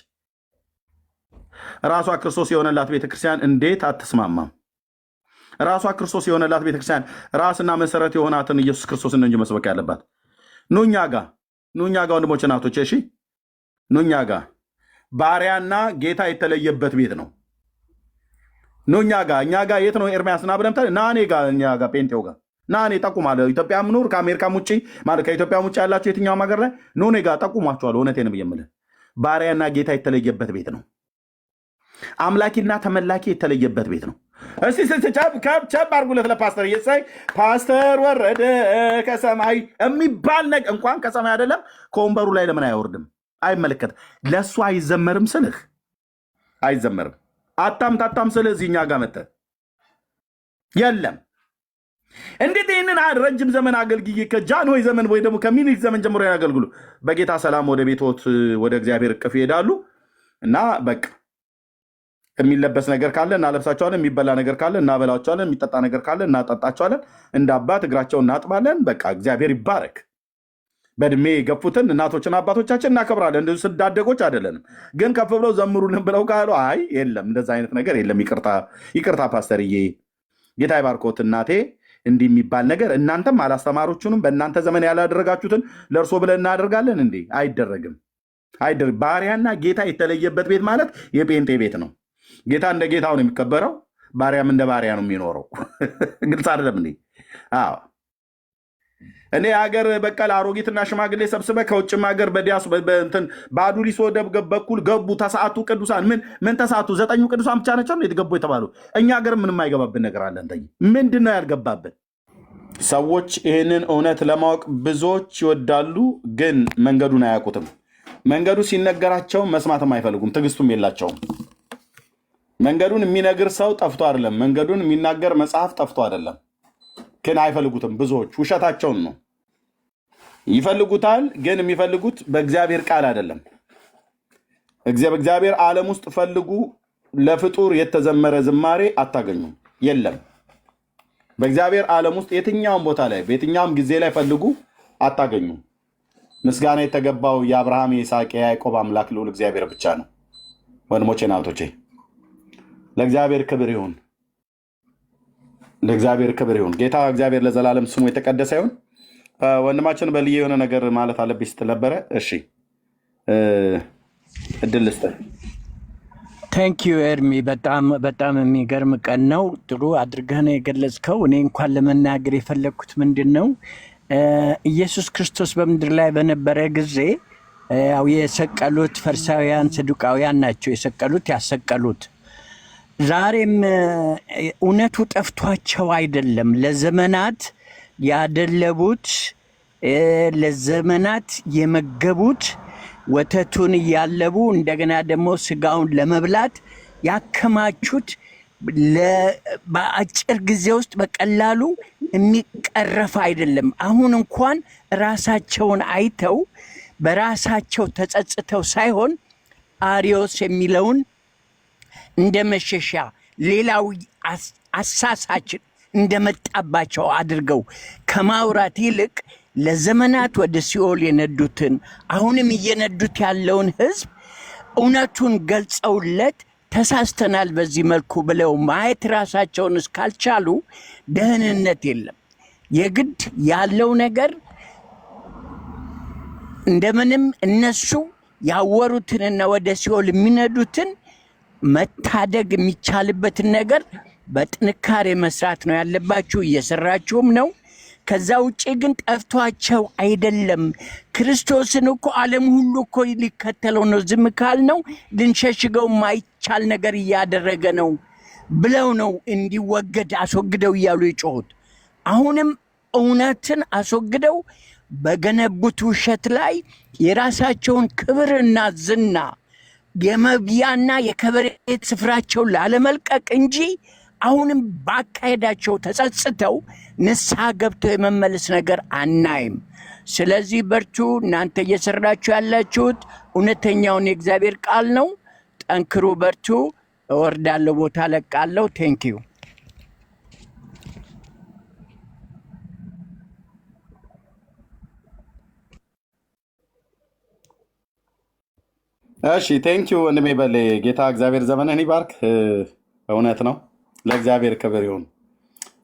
ራሷ ክርስቶስ የሆነላት ቤተክርስቲያን እንዴት አትስማማም? ራሷ ክርስቶስ የሆነላት ቤተክርስቲያን ራስና መሰረት የሆናትን ኢየሱስ ክርስቶስን እንጂ መስበክ ያለባት። ኑኛ ጋ ወንድሞች እናቶች፣ እሺ ኑኛ ጋ ባሪያና ጌታ የተለየበት ቤት ነው። ኑኛ ጋ የት ነው ኤርሚያስ? ና ብለምታ ናኔ ጋ እኛ ጋ ጴንጤው ጋ ናኔ ጠቁማለሁ። ኢትዮጵያ ምኑር ከአሜሪካም ውጭ ማለት ከኢትዮጵያም ውጭ ያላችሁ የትኛውም ሀገር ላይ ኖኔ ጋ ጠቁሟቸዋለሁ። እውነቴን ብዬምልህ ባሪያና ጌታ የተለየበት ቤት ነው። አምላኪና ተመላኪ የተለየበት ቤት ነው። እስቲ ቸብ አድርጉለት ለፓስተር እየሳይ ፓስተር ወረደ ከሰማይ የሚባል ነገር እንኳን ከሰማይ አይደለም ከወንበሩ ላይ ለምን አይወርድም? አይመለከት ለእሱ አይዘመርም ስልህ አይዘመርም። አታም ስልህ እዚህኛ ጋር መጥተህ የለም። እንዴት ይህንን ረጅም ዘመን አገልግዬ ከጃንሆይ ዘመን ወይ ደግሞ ከሚኒሊክ ዘመን ጀምሮ ያገልግሉ በጌታ ሰላም ወደ ቤቶት ወደ እግዚአብሔር እቅፍ ይሄዳሉ እና በቃ የሚለበስ ነገር ካለ እናለብሳቸዋለን፣ የሚበላ ነገር ካለ እናበላቸዋለን፣ የሚጠጣ ነገር ካለ እናጠጣቸዋለን፣ እንደ አባት እግራቸውን እናጥባለን። በቃ እግዚአብሔር ይባረክ። በእድሜ የገፉትን እናቶችን አባቶቻችን እናከብራለን። እንደዚህ ስዳደጎች አይደለንም። ግን ከፍ ብለው ዘምሩልን ብለው ካሉ አይ የለም እንደዛ አይነት ነገር የለም። ይቅርታ ፓስተርዬ፣ ጌታ ይባርኮት እናቴ። እንዲህ የሚባል ነገር እናንተም አላስተማሮቹንም በእናንተ ዘመን ያላደረጋችሁትን ለእርሶ ብለን እናደርጋለን እንዴ? አይደረግም። ባሪያና ጌታ የተለየበት ቤት ማለት የጴንጤ ቤት ነው። ጌታ እንደ ጌታው ነው የሚከበረው፣ ባሪያም እንደ ባሪያ ነው የሚኖረው። ግልጽ አይደለም እንዴ? አዎ። እኔ ሀገር በቀል አሮጊትና ሽማግሌ ሰብስበ ከውጭም ሀገር በዲያሱ በአዱሊስ ወደብ በኩል ገቡ ተሰዓቱ ቅዱሳን። ምን ተሰዓቱ? 9 ቅዱሳን ብቻ ናቸው የተገቡ የተባሉ። እኛ ሀገር ምንም አይገባብን ነገር አለ። ምንድን ነው ያልገባብን? ሰዎች ይህንን እውነት ለማወቅ ብዙዎች ይወዳሉ፣ ግን መንገዱን አያውቁትም። መንገዱ ሲነገራቸው መስማትም አይፈልጉም፣ ትዕግስቱም የላቸውም። መንገዱን የሚነግር ሰው ጠፍቶ አይደለም፣ መንገዱን የሚናገር መጽሐፍ ጠፍቶ አይደለም፣ ግን አይፈልጉትም። ብዙዎች ውሸታቸውን ነው ይፈልጉታል፣ ግን የሚፈልጉት በእግዚአብሔር ቃል አይደለም። በእግዚአብሔር ዓለም ውስጥ ፈልጉ፣ ለፍጡር የተዘመረ ዝማሬ አታገኙም፣ የለም። በእግዚአብሔር ዓለም ውስጥ የትኛውም ቦታ ላይ በየትኛውም ጊዜ ላይ ፈልጉ፣ አታገኙም። ምስጋና የተገባው የአብርሃም የይስሐቅ የያዕቆብ አምላክ ልዑል እግዚአብሔር ብቻ ነው። ወንድሞቼ ናቶቼ ለእግዚአብሔር ክብር ይሁን፣ ለእግዚአብሔር ክብር ይሁን። ጌታ እግዚአብሔር ለዘላለም ስሙ የተቀደሰ ይሁን። ወንድማችን በልዬ የሆነ ነገር ማለት አለብኝ ስትል ነበረ። እሺ እድል ልስጥህ። ታንኪዩ ኤርሚ፣ በጣም የሚገርም ቀን ነው። ጥሩ አድርገህ ነው የገለጽከው። እኔ እንኳን ለመናገር የፈለግኩት ምንድን ነው ኢየሱስ ክርስቶስ በምድር ላይ በነበረ ጊዜ ያው የሰቀሉት ፈሪሳውያን ሰዱቃውያን ናቸው የሰቀሉት ያሰቀሉት። ዛሬም እውነቱ ጠፍቷቸው አይደለም። ለዘመናት ያደለቡት፣ ለዘመናት የመገቡት፣ ወተቱን እያለቡ እንደገና ደግሞ ስጋውን ለመብላት ያከማቹት በአጭር ጊዜ ውስጥ በቀላሉ የሚቀረፍ አይደለም። አሁን እንኳን ራሳቸውን አይተው በራሳቸው ተጸጽተው ሳይሆን አሪዮስ የሚለውን እንደ መሸሻ ሌላው አሳሳችን እንደመጣባቸው አድርገው ከማውራት ይልቅ ለዘመናት ወደ ሲኦል የነዱትን አሁንም እየነዱት ያለውን ሕዝብ እውነቱን ገልጸውለት ተሳስተናል በዚህ መልኩ ብለው ማየት ራሳቸውን እስካልቻሉ ደህንነት የለም። የግድ ያለው ነገር እንደምንም እነሱ ያወሩትንና ወደ ሲኦል የሚነዱትን መታደግ የሚቻልበትን ነገር በጥንካሬ መስራት ነው ያለባችሁ። እየሰራችሁም ነው። ከዛ ውጪ ግን ጠፍቷቸው አይደለም። ክርስቶስን እኮ ዓለም ሁሉ እኮ ሊከተለው ነው። ዝም ካል ነው ልንሸሽገው ማይቻል ነገር እያደረገ ነው ብለው ነው እንዲወገድ አስወግደው እያሉ የጮሁት። አሁንም እውነትን አስወግደው በገነቡት ውሸት ላይ የራሳቸውን ክብርና ዝና የመብያና የከበሬት ስፍራቸው ላለመልቀቅ እንጂ አሁንም ባካሄዳቸው ተጸጽተው ንስሐ ገብተው የመመለስ ነገር አናይም። ስለዚህ በርቱ። እናንተ እየሰራችሁ ያላችሁት እውነተኛውን የእግዚአብሔር ቃል ነው። ጠንክሩ፣ በርቱ። እወርዳለሁ፣ ቦታ ለቃለሁ። ቴንኪዩ። እሺ ቴንኪዩ ወንድሜ በሌ። ጌታ እግዚአብሔር ዘመንህን ይባርክ። እውነት ነው። ለእግዚአብሔር ክብር ይሁን።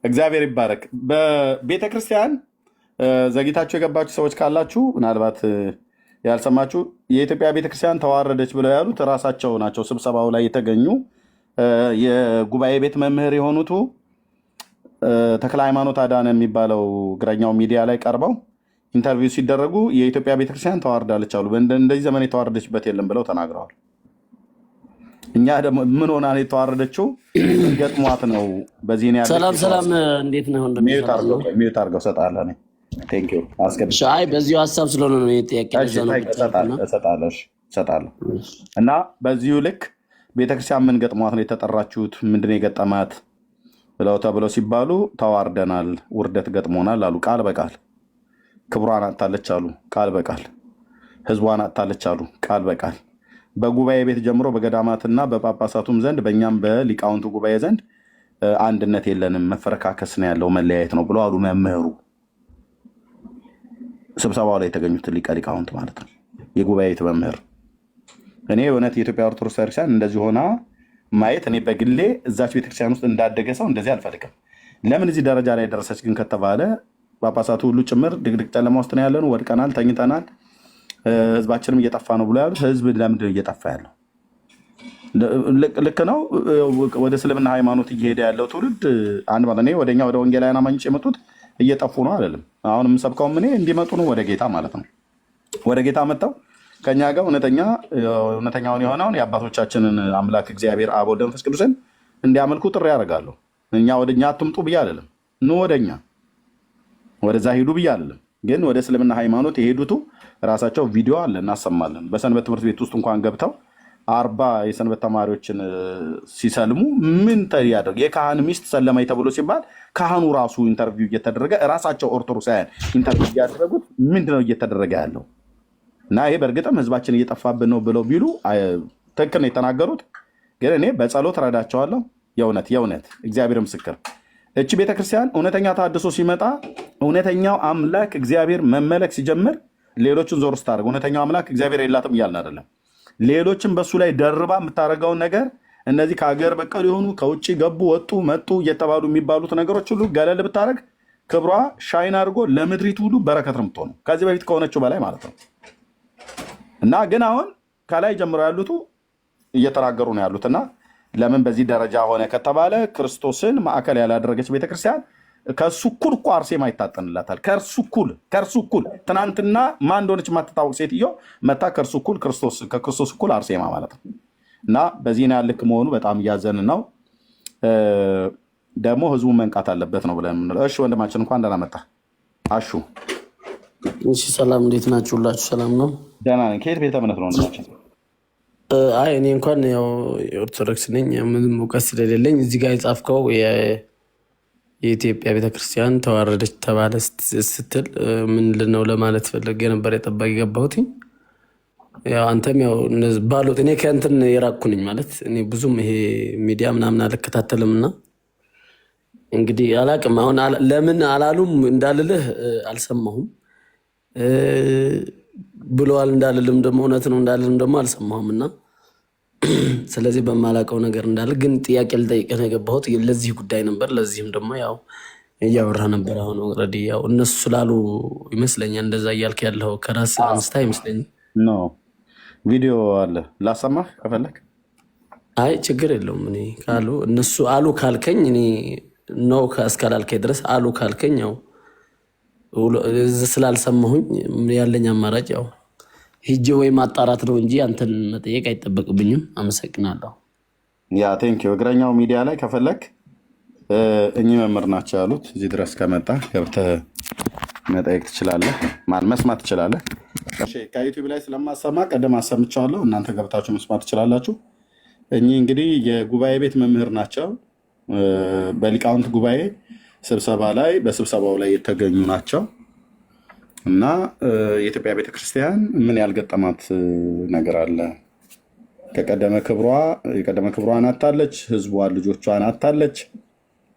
እግዚአብሔር ይባረክ። በቤተ ክርስቲያን ዘግይታችሁ የገባችሁ ሰዎች ካላችሁ ምናልባት ያልሰማችሁ የኢትዮጵያ ቤተክርስቲያን ተዋረደች ብለው ያሉት ራሳቸው ናቸው። ስብሰባው ላይ የተገኙ የጉባኤ ቤት መምህር የሆኑቱ ተክለ ሃይማኖት አዳነ የሚባለው እግረኛው ሚዲያ ላይ ቀርበው ኢንተርቪው ሲደረጉ የኢትዮጵያ ቤተክርስቲያን ተዋርዳለች አሉ። እንደዚህ ዘመን የተዋረደችበት የለም ብለው ተናግረዋል። እኛ ደግሞ ምን ሆና ነው የተዋረደችው? ገጥሟት ነው። በዚህ ነው ያለው። ሰላም ሰላም፣ እንዴት ነው? ሚዩት አድርገው እሰጥሃለሁ። እኔ ቴንኪው አስገብቼ አይ በዚሁ ሀሳብ ስለሆነ ነው ጥያቄ እሰጥሃለሁ። እና በዚሁ ልክ ቤተክርስቲያን ምን ገጥሟት ነው የተጠራችሁት? ምንድን ነው የገጠማት ብለው ተብለው ሲባሉ ተዋርደናል፣ ውርደት ገጥሞናል አሉ። ቃል በቃል ክብሯን አጥታለች አሉ። ቃል በቃል ህዝቧን አጥታለች አሉ። ቃል በቃል በጉባኤ ቤት ጀምሮ በገዳማትና በጳጳሳቱም ዘንድ በእኛም በሊቃውንቱ ጉባኤ ዘንድ አንድነት የለንም፣ መፈረካከስ ነው ያለው፣ መለያየት ነው ብሎ አሉ መምህሩ። ስብሰባው ላይ የተገኙት ሊቀ ሊቃውንት ማለት ነው፣ የጉባኤ ቤት መምህር። እኔ እውነት የኢትዮጵያ ኦርቶዶክስ ቤተክርስቲያን እንደዚህ ሆና ማየት እኔ በግሌ እዛች ቤተክርስቲያን ውስጥ እንዳደገ ሰው እንደዚህ አልፈልግም። ለምን እዚህ ደረጃ ላይ ደረሰች ግን ከተባለ ጳጳሳቱ ሁሉ ጭምር ድቅድቅ ጨለማ ውስጥ ነው ያለነው፣ ወድቀናል፣ ተኝተናል፣ ህዝባችንም እየጠፋ ነው ብሎ ያሉት። ህዝብ ለምንድን እየጠፋ ያለው? ልክ ነው። ወደ እስልምና ሃይማኖት እየሄደ ያለው ትውልድ አንድ ማለት እኔ ወደኛ ወደ ወንጌላውያን አማኞች የመጡት እየጠፉ ነው አይደለም። አሁን የምሰብከውም እኔ እንዲመጡ ነው ወደ ጌታ ማለት ነው። ወደ ጌታ መጥተው ከኛ ጋር እውነተኛውን የሆነውን የአባቶቻችንን አምላክ እግዚአብሔር አብ ወልድ መንፈስ ቅዱስን እንዲያመልኩ ጥሪ ያደርጋለሁ። እኛ ወደኛ አትምጡ ብዬ አይደለም፣ ኑ ወደኛ ወደዛ ሂዱ ብዬ አይደለም። ግን ወደ እስልምና ሃይማኖት የሄዱቱ ራሳቸው ቪዲዮ አለ እናሰማለን። በሰንበት ትምህርት ቤት ውስጥ እንኳን ገብተው 40 የሰንበት ተማሪዎችን ሲሰልሙ ምን ያደርግ የካህን ሚስት ሰለማይ ተብሎ ሲባል ካህኑ ራሱ ኢንተርቪው እየተደረገ ራሳቸው ኦርቶዶክሳውያን ኢንተርቪው እያደረጉት ምንድነው እየተደረገ ያለው? እና ይሄ በእርግጥም ህዝባችን እየጠፋብን ነው ብለው ቢሉ ትክክል ነው የተናገሩት። ግን እኔ በጸሎት ረዳቸዋለሁ። የእውነት እግዚአብሔር ምስክር፣ እቺ ቤተክርስቲያን እውነተኛ ታድሶ ሲመጣ እውነተኛው አምላክ እግዚአብሔር መመለክ ሲጀምር ሌሎችን ዞር ስታደርግ እውነተኛው አምላክ እግዚአብሔር የላትም እያልን አይደለም። ሌሎችን በሱ ላይ ደርባ የምታደርገውን ነገር እነዚህ ከሀገር በቀል የሆኑ ከውጭ ገቡ ወጡ መጡ እየተባሉ የሚባሉት ነገሮች ሁሉ ገለል ብታደርግ ክብሯ ሻይን አድርጎ ለምድሪቱ ሁሉ በረከት ነው የምትሆነው፣ ከዚህ በፊት ከሆነችው በላይ ማለት ነው። እና ግን አሁን ከላይ ጀምሮ ያሉት እየተናገሩ ነው ያሉትና ለምን በዚህ ደረጃ ሆነ ከተባለ ክርስቶስን ማዕከል ያላደረገች ቤተክርስቲያን ከእርሱ እኩል እኮ አርሴማ ይታጠንላታል። ከእርሱ እኩል ትናንትና ማን እንደሆነች የማትታወቅ ሴትዮ መታ ከክርስቶስ እኩል አርሴማ ማለት ነው። እና በዚህ ነው ልክ መሆኑ በጣም እያዘን ነው። ደግሞ ህዝቡ መንቃት አለበት ነው ብለን የምንለው። እሺ ወንድማችን እንኳን ደህና መጣ አሹ። እሺ ሰላም፣ እንዴት ናችሁ? ሁላችሁ ሰላም ነው? ደህና ነኝ። ከየት ቤተ እምነት ነው ወንድማችን? አይ እኔ እንኳን ያው የኦርቶዶክስ ነኝ። ምንም እውቀት ስለሌለኝ እዚህ ጋር የጻፍከው የኢትዮጵያ ቤተክርስቲያን ተዋረደች ተባለ ስትል ምን ልነው ለማለት ፈለግ የነበር የጠባቂ ገባሁት። ያው አንተም ያው ባሉት እኔ ከእንትን የራቅኩ ነኝ ማለት እኔ ብዙም ይሄ ሚዲያ ምናምን አልከታተልም እና እንግዲህ አላቅም። አሁን ለምን አላሉም እንዳልልህ አልሰማሁም ብለዋል እንዳልልም ደግሞ እውነት ነው እንዳልልም ደግሞ አልሰማሁም እና ስለዚህ በማላውቀው ነገር እንዳለ ግን ጥያቄ ልጠይቅህ ነው የገባሁት። ለዚህ ጉዳይ ነበር። ለዚህም ደግሞ ያው እያወራ ነበር። አሁን ኦልሬዲ ያው እነሱ ስላሉ ይመስለኛል እንደዛ እያልክ ያለው ከራስ አንስታ ይመስለኛል። ኖ ቪዲዮ አለ ላሰማህ ከፈለክ። አይ ችግር የለውም። እኔ ካሉ እነሱ አሉ ካልከኝ እኔ ነው እስካላልከኝ ድረስ አሉ ካልከኝ ያው ስላልሰማሁኝ ያለኝ አማራጭ ያው ሂጄ ወይ ማጣራት ነው እንጂ አንተን መጠየቅ አይጠበቅብኝም። አመሰግናለሁ። ያ ቴንኪው። እግረኛው ሚዲያ ላይ ከፈለክ እኚህ መምህር ናቸው ያሉት። እዚህ ድረስ ከመጣ ገብተህ መጠየቅ ትችላለህ፣ መስማት ትችላለህ። ከዩቲዩብ ላይ ስለማሰማ ቀደም አሰምቻለሁ። እናንተ ገብታችሁ መስማት ትችላላችሁ። እኚህ እንግዲህ የጉባኤ ቤት መምህር ናቸው። በሊቃውንት ጉባኤ ስብሰባ ላይ በስብሰባው ላይ የተገኙ ናቸው። እና የኢትዮጵያ ቤተክርስቲያን ምን ያልገጠማት ነገር አለ? የቀደመ ክብሯን አታለች፣ ህዝቧን ልጆቿን አታለች።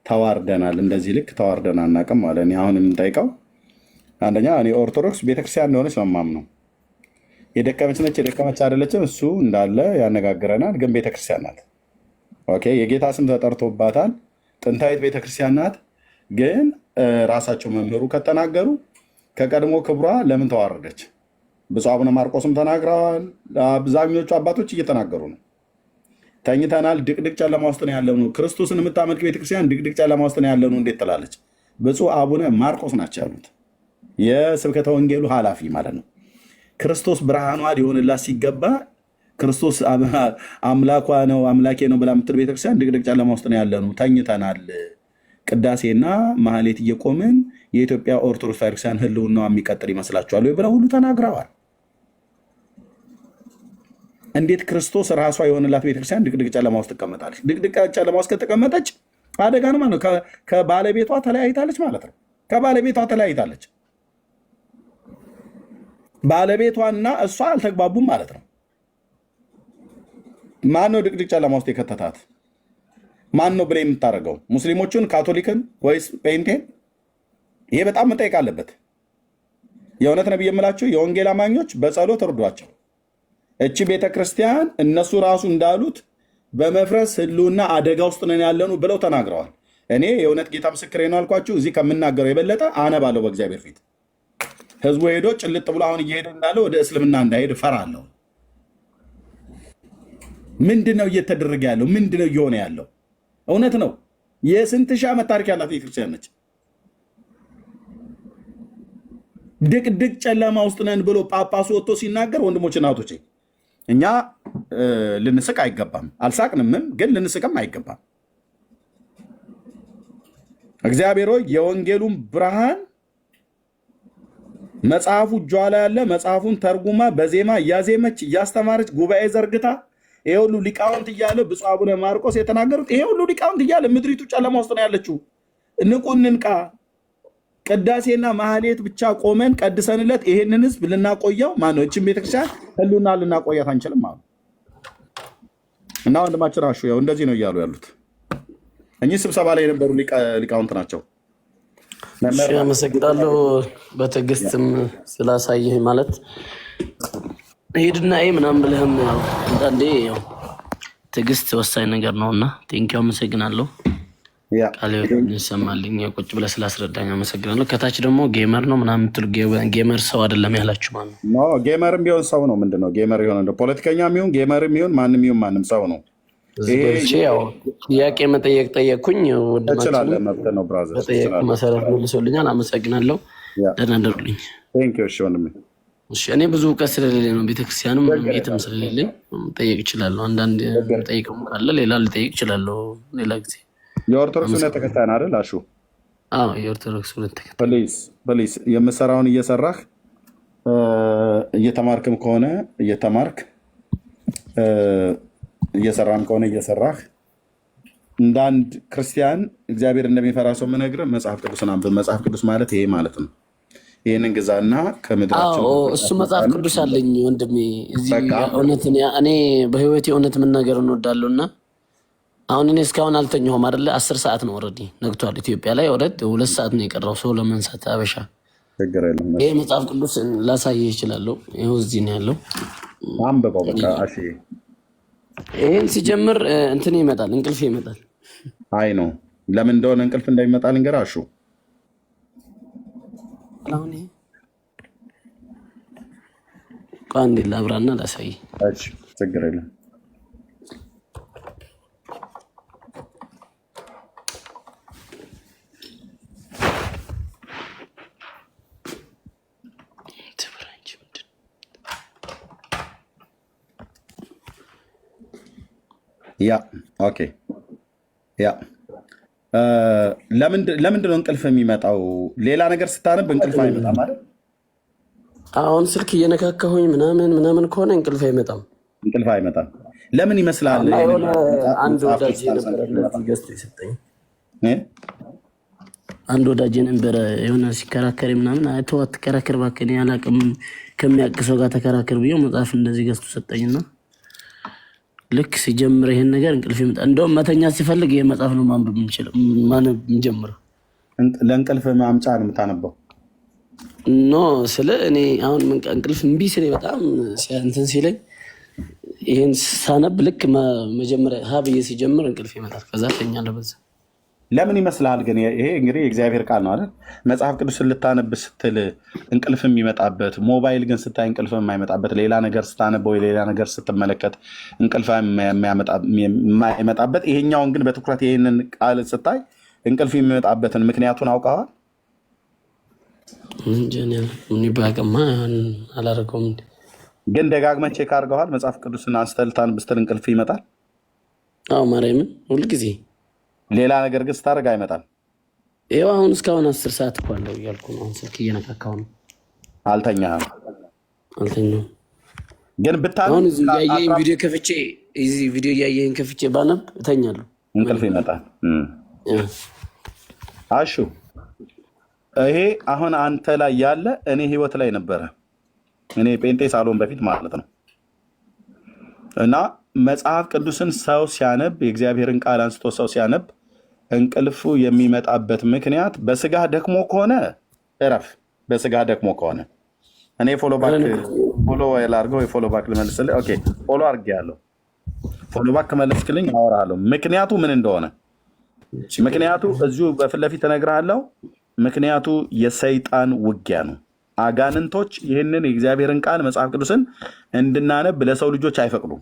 ተዋርደናል። እንደዚህ ልክ ተዋርደን አናውቅም አለ። እኔ አሁን የምንጠይቀው አንደኛ እኔ ኦርቶዶክስ ቤተክርስቲያን እንደሆነች መማም ነው። የደከመች ነች የደከመች አይደለችም እሱ እንዳለ ያነጋግረናል። ግን ቤተክርስቲያን ናት። ኦኬ፣ የጌታ ስም ተጠርቶባታል። ጥንታዊት ቤተክርስቲያን ናት። ግን ራሳቸው መምህሩ ከተናገሩ ከቀድሞ ክብሯ ለምን ተዋረደች? ብፁዕ አቡነ ማርቆስም ተናግረዋል። አብዛኞቹ አባቶች እየተናገሩ ነው። ተኝተናል፣ ድቅድቅ ጨለማ ውስጥ ነው ያለነው። ክርስቶስን የምታመልክ ቤተክርስቲያን ድቅድቅ ጨለማ ውስጥ ነው ያለነው እንዴት ትላለች? ብፁዕ አቡነ ማርቆስ ናቸው ያሉት፣ የስብከተ ወንጌሉ ኃላፊ ማለት ነው። ክርስቶስ ብርሃኗ ሊሆንላት ሲገባ ክርስቶስ አምላኳ ነው አምላኬ ነው ብላ የምትል ቤተክርስቲያን ድቅድቅ ጨለማ ውስጥ ነው ያለነው፣ ተኝተናል፣ ቅዳሴና ማህሌት እየቆምን የኢትዮጵያ ኦርቶዶክስ ቤተክርስቲያን ህልውናዋ የሚቀጥል ይመስላችኋል ወይ ብለው ሁሉ ተናግረዋል። እንዴት ክርስቶስ ራሷ የሆነላት ቤተክርስቲያን ድቅድቅ ጨለማ ውስጥ ትቀመጣለች? ድቅድቅ ጨለማ ውስጥ ከተቀመጠች አደጋ ነው ማለት ነው። ከባለቤቷ ተለያይታለች ማለት ነው። ከባለቤቷ ተለያይታለች። ባለቤቷና እሷ አልተግባቡም ማለት ነው። ማን ነው ድቅድቅ ጨለማ ውስጥ የከተታት? ማን ነው ብለ የምታደርገው? ሙስሊሞቹን፣ ካቶሊክን ወይስ ጴንቴን? ይሄ በጣም መጠየቅ አለበት። የእውነት ነብይ የምላችሁ የወንጌል አማኞች በጸሎት እርዷቸው። እቺ ቤተክርስቲያን እነሱ ራሱ እንዳሉት በመፍረስ ህልውና አደጋ ውስጥ ነን ያለኑ ብለው ተናግረዋል። እኔ የእውነት ጌታ ምስክሬ ነው አልኳችሁ። እዚህ ከምናገረው የበለጠ አነባለሁ በእግዚአብሔር ፊት። ህዝቡ ሄዶ ጭልጥ ብሎ አሁን እየሄደ እንዳለ ወደ እስልምና እንዳይሄድ እፈራለሁ። ምንድነው እየተደረገ ያለው? ምንድነው እየሆነ ያለው? እውነት ነው። የስንት ሺህ ዓመት ታሪክ ያላት ቤተክርስቲያን ነች። ድቅድቅ ጨለማ ውስጥ ነን ብሎ ጳጳሱ ወጥቶ ሲናገር ወንድሞች እናቶቼ እኛ ልንስቅ አይገባም። አልሳቅንምም፣ ግን ልንስቅም አይገባም። እግዚአብሔር ሆይ የወንጌሉን ብርሃን መጽሐፉ እጇ ላይ ያለ መጽሐፉን ተርጉማ በዜማ እያዜመች እያስተማረች ጉባኤ ዘርግታ ይሄ ሁሉ ሊቃውንት እያለ ብፁዕ አቡነ ማርቆስ የተናገሩት ይሄ ሁሉ ሊቃውንት እያለ ምድሪቱ ጨለማ ውስጥ ነው ያለችው። ንቁ፣ እንንቃ። ቅዳሴና ማህሌት ብቻ ቆመን ቀድሰንለት ይሄንን ህዝብ ልናቆየው ማነው? እችን ቤተክርስቲያን ህሉና ልናቆያት አንችልም አሉ እና ወንድማችን አሹ ያው እንደዚህ ነው እያሉ ያሉት። እኚህ ስብሰባ ላይ የነበሩ ሊቃውንት ናቸው። አመሰግናለሁ በትዕግስትም ስላሳየህ። ማለት ሄድና ምናምን ብለህም አንዳንዴ ትዕግስት ወሳኝ ነገር ነውና ቴንኪው አመሰግናለሁ። ቃል ይሰማልኝ ቁጭ ብለህ ስላስረዳኝ አመሰግናለሁ። ከታች ደግሞ ጌመር ነው ምናምን የምትሉ ጌመር ሰው አይደለም ያላችሁ ማለት ነው። ጌመርም ቢሆን ሰው ነው። ምንድነው ጌመር የሆነ ፖለቲከኛም ይሁን ጌመርም ይሁን ማንም ሰው ነው። ጥያቄ መጠየቅ ጠየቅኩኝ። ትችላለህ፣ መብት ነው ብራዘር። በጠየቅ መሰረት መልሶልኛል። አመሰግናለሁ። ደህና ደሩልኝ። እኔ ብዙ እውቀት ስለሌለኝ ነው ቤተክርስቲያንም ቤትም ስለሌለኝ ጠየቅ እችላለሁ። አንዳንድ ጠይቅም ካለ ሌላ ልጠይቅ እችላለሁ ሌላ ጊዜ። የኦርቶዶክስ እምነት ተከታይ ነህ አይደል አሹ? አዎ የኦርቶዶክስ እምነት ተከታይ። ፕሊዝ የምሰራውን እየሰራህ እየተማርክም ከሆነ እየተማርክ እየሰራም ከሆነ እየሰራህ እንደ አንድ ክርስቲያን እግዚአብሔር እንደሚፈራ ሰው የምነግርህ መጽሐፍ ቅዱስን አንብብ። መጽሐፍ ቅዱስ ማለት ይሄ ማለት ነው። ይህንን ግዛና ከምድራችን እሱ መጽሐፍ ቅዱስ አለኝ ወንድሜ። እኔ በህይወቴ እውነት መናገር እንወዳለሁ እና አሁን እኔ እስካሁን አልተኛሁም አይደለ? 10 ሰዓት ነው ኦልሬዲ ነግቷል። ኢትዮጵያ ላይ ኦልሬዲ 2 ሰዓት ነው የቀረው ሰው ለመንሳት አበሻ። ይሄ መጽሐፍ ቅዱስ ላሳየህ እችላለሁ። ይኸው እዚህ ነው ያለው። አንብበው በቃ። እሺ ይሄን ሲጀምር እንትን ይመጣል፣ እንቅልፍ ይመጣል። አይ ነው ለምን እንደሆነ እንቅልፍ እንደሚመጣ ልንገርህ አሹ። አሁን ቃንዲ ላብራና ላሳይ። እሺ ችግር የለም። ያ ኦኬ። ያ ለምንድን ነው እንቅልፍ የሚመጣው? ሌላ ነገር ስታነብ እንቅልፍ አይመጣም ማለት? አሁን ስልክ እየነካካሁኝ ምናምን ከሆነ እንቅልፍ አይመጣም። እንቅልፍ አይመጣም ለምን ይመስላል? አንድ ወዳጅ የነበረ ገዝቶ የሰጠኝ አንድ ወዳጅ ነበረ የሆነ ሲከራከር ምናምን አይተው አትከራከር እባክህ እኔ አላቅም ከሚያቅሰው ጋር ተከራከር ብዬ መጽሐፍ እንደዚህ ገዝቶ ሰጠኝና ልክ ሲጀምር ይሄን ነገር እንቅልፍ ይመጣ እንደውም መተኛ ሲፈልግ ይሄ መጽሐፍ ነው ማንበብ የምንችለው ማንበብ የምንጀምረው ለእንቅልፍ ማምጫ ነው የምታነበው ኖ ስለ እኔ አሁን እንቅልፍ እምቢ ስለኝ በጣም እንትን ሲለኝ ይሄን ሳነብ ልክ መጀመሪያ ሀብዬ ሲጀምር እንቅልፍ ይመጣል ከዛ ተኛለሁ በዛ ለምን ይመስላል ግን ይሄ እንግዲህ የእግዚአብሔር ቃል ነው አይደል መጽሐፍ ቅዱስን ልታነብ ስትል እንቅልፍ የሚመጣበት ሞባይል ግን ስታይ እንቅልፍ የማይመጣበት ሌላ ነገር ስታነበው ሌላ ነገር ስትመለከት እንቅልፍ የማይመጣበት ይሄኛውን ግን በትኩረት ይሄንን ቃል ስታይ እንቅልፍ የሚመጣበትን ምክንያቱን አውቀዋል ምን ባቀማ አላረገውም ግን ደጋግመህ ቼክ አድርገዋል መጽሐፍ ቅዱስን አንስተህ ልታነብ ስትል እንቅልፍ ይመጣል አዎ ማርያምን ሁልጊዜ ሌላ ነገር ግን ስታደርግ አይመጣም ይኸው አሁን እስካሁን 10 ሰዓት እኮ አለው እያልኩ ነው አሁን ስልክ እየነካካሁ ነው አልተኛም ግን ብታነብ አሁን እዚህ ያየኸኝ ቪዲዮ ከፍቼ እዚህ ቪዲዮ ያየኸኝ ከፍቼ ባነብ እተኛለሁ እንቅልፍ ይመጣል አሹ ይሄ አሁን አንተ ላይ ያለ እኔ ህይወት ላይ ነበረ እኔ ጴንጤ ሳሎን በፊት ማለት ነው እና መጽሐፍ ቅዱስን ሰው ሲያነብ የእግዚአብሔርን ቃል አንስቶ ሰው ሲያነብ እንቅልፉ የሚመጣበት ምክንያት በስጋ ደክሞ ከሆነ እረፍ በስጋ ደክሞ ከሆነ እኔ ፎሎ ያላርገው የፎሎ ባክ ልመልስልህ ኦኬ ፎሎ አድርጌያለሁ ፎሎ ባክ መልስልኝ አወራለሁ ምክንያቱ ምን እንደሆነ ምክንያቱ እዚሁ በፊት ለፊት ተነግራለሁ ምክንያቱ የሰይጣን ውጊያ ነው አጋንንቶች ይህንን የእግዚአብሔርን ቃል መጽሐፍ ቅዱስን እንድናነብ ለሰው ልጆች አይፈቅዱም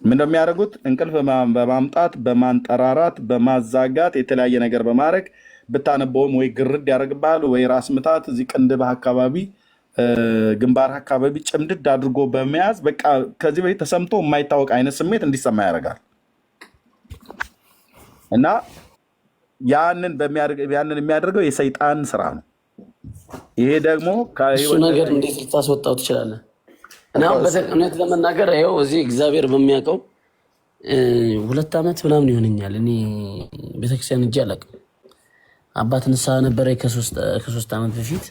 ምን እንደሚያደርጉት እንቅልፍ በማምጣት በማንጠራራት በማዛጋት የተለያየ ነገር በማድረግ ብታነበውም ወይ ግርድ ያደርግብሃል ወይ ራስ ምታት እዚህ ቅንድብህ አካባቢ ግንባር አካባቢ ጭምድድ አድርጎ በመያዝ በቃ ከዚህ በፊት ተሰምቶ የማይታወቅ አይነት ስሜት እንዲሰማ ያደርጋል እና ያንን የሚያደርገው የሰይጣን ስራ ነው ይሄ ደግሞ እሱ ነገር እንዴት ልታስወጣው ትችላለህ እና በእውነት ለመናገር ይኸው እዚህ እግዚአብሔር በሚያውቀው 2 ዓመት ምናምን ይሆነኛል እኔ ቤተክርስቲያን እጅ አላውቅም አባት ንስሐ ነበረ ከ3 ዓመት በፊት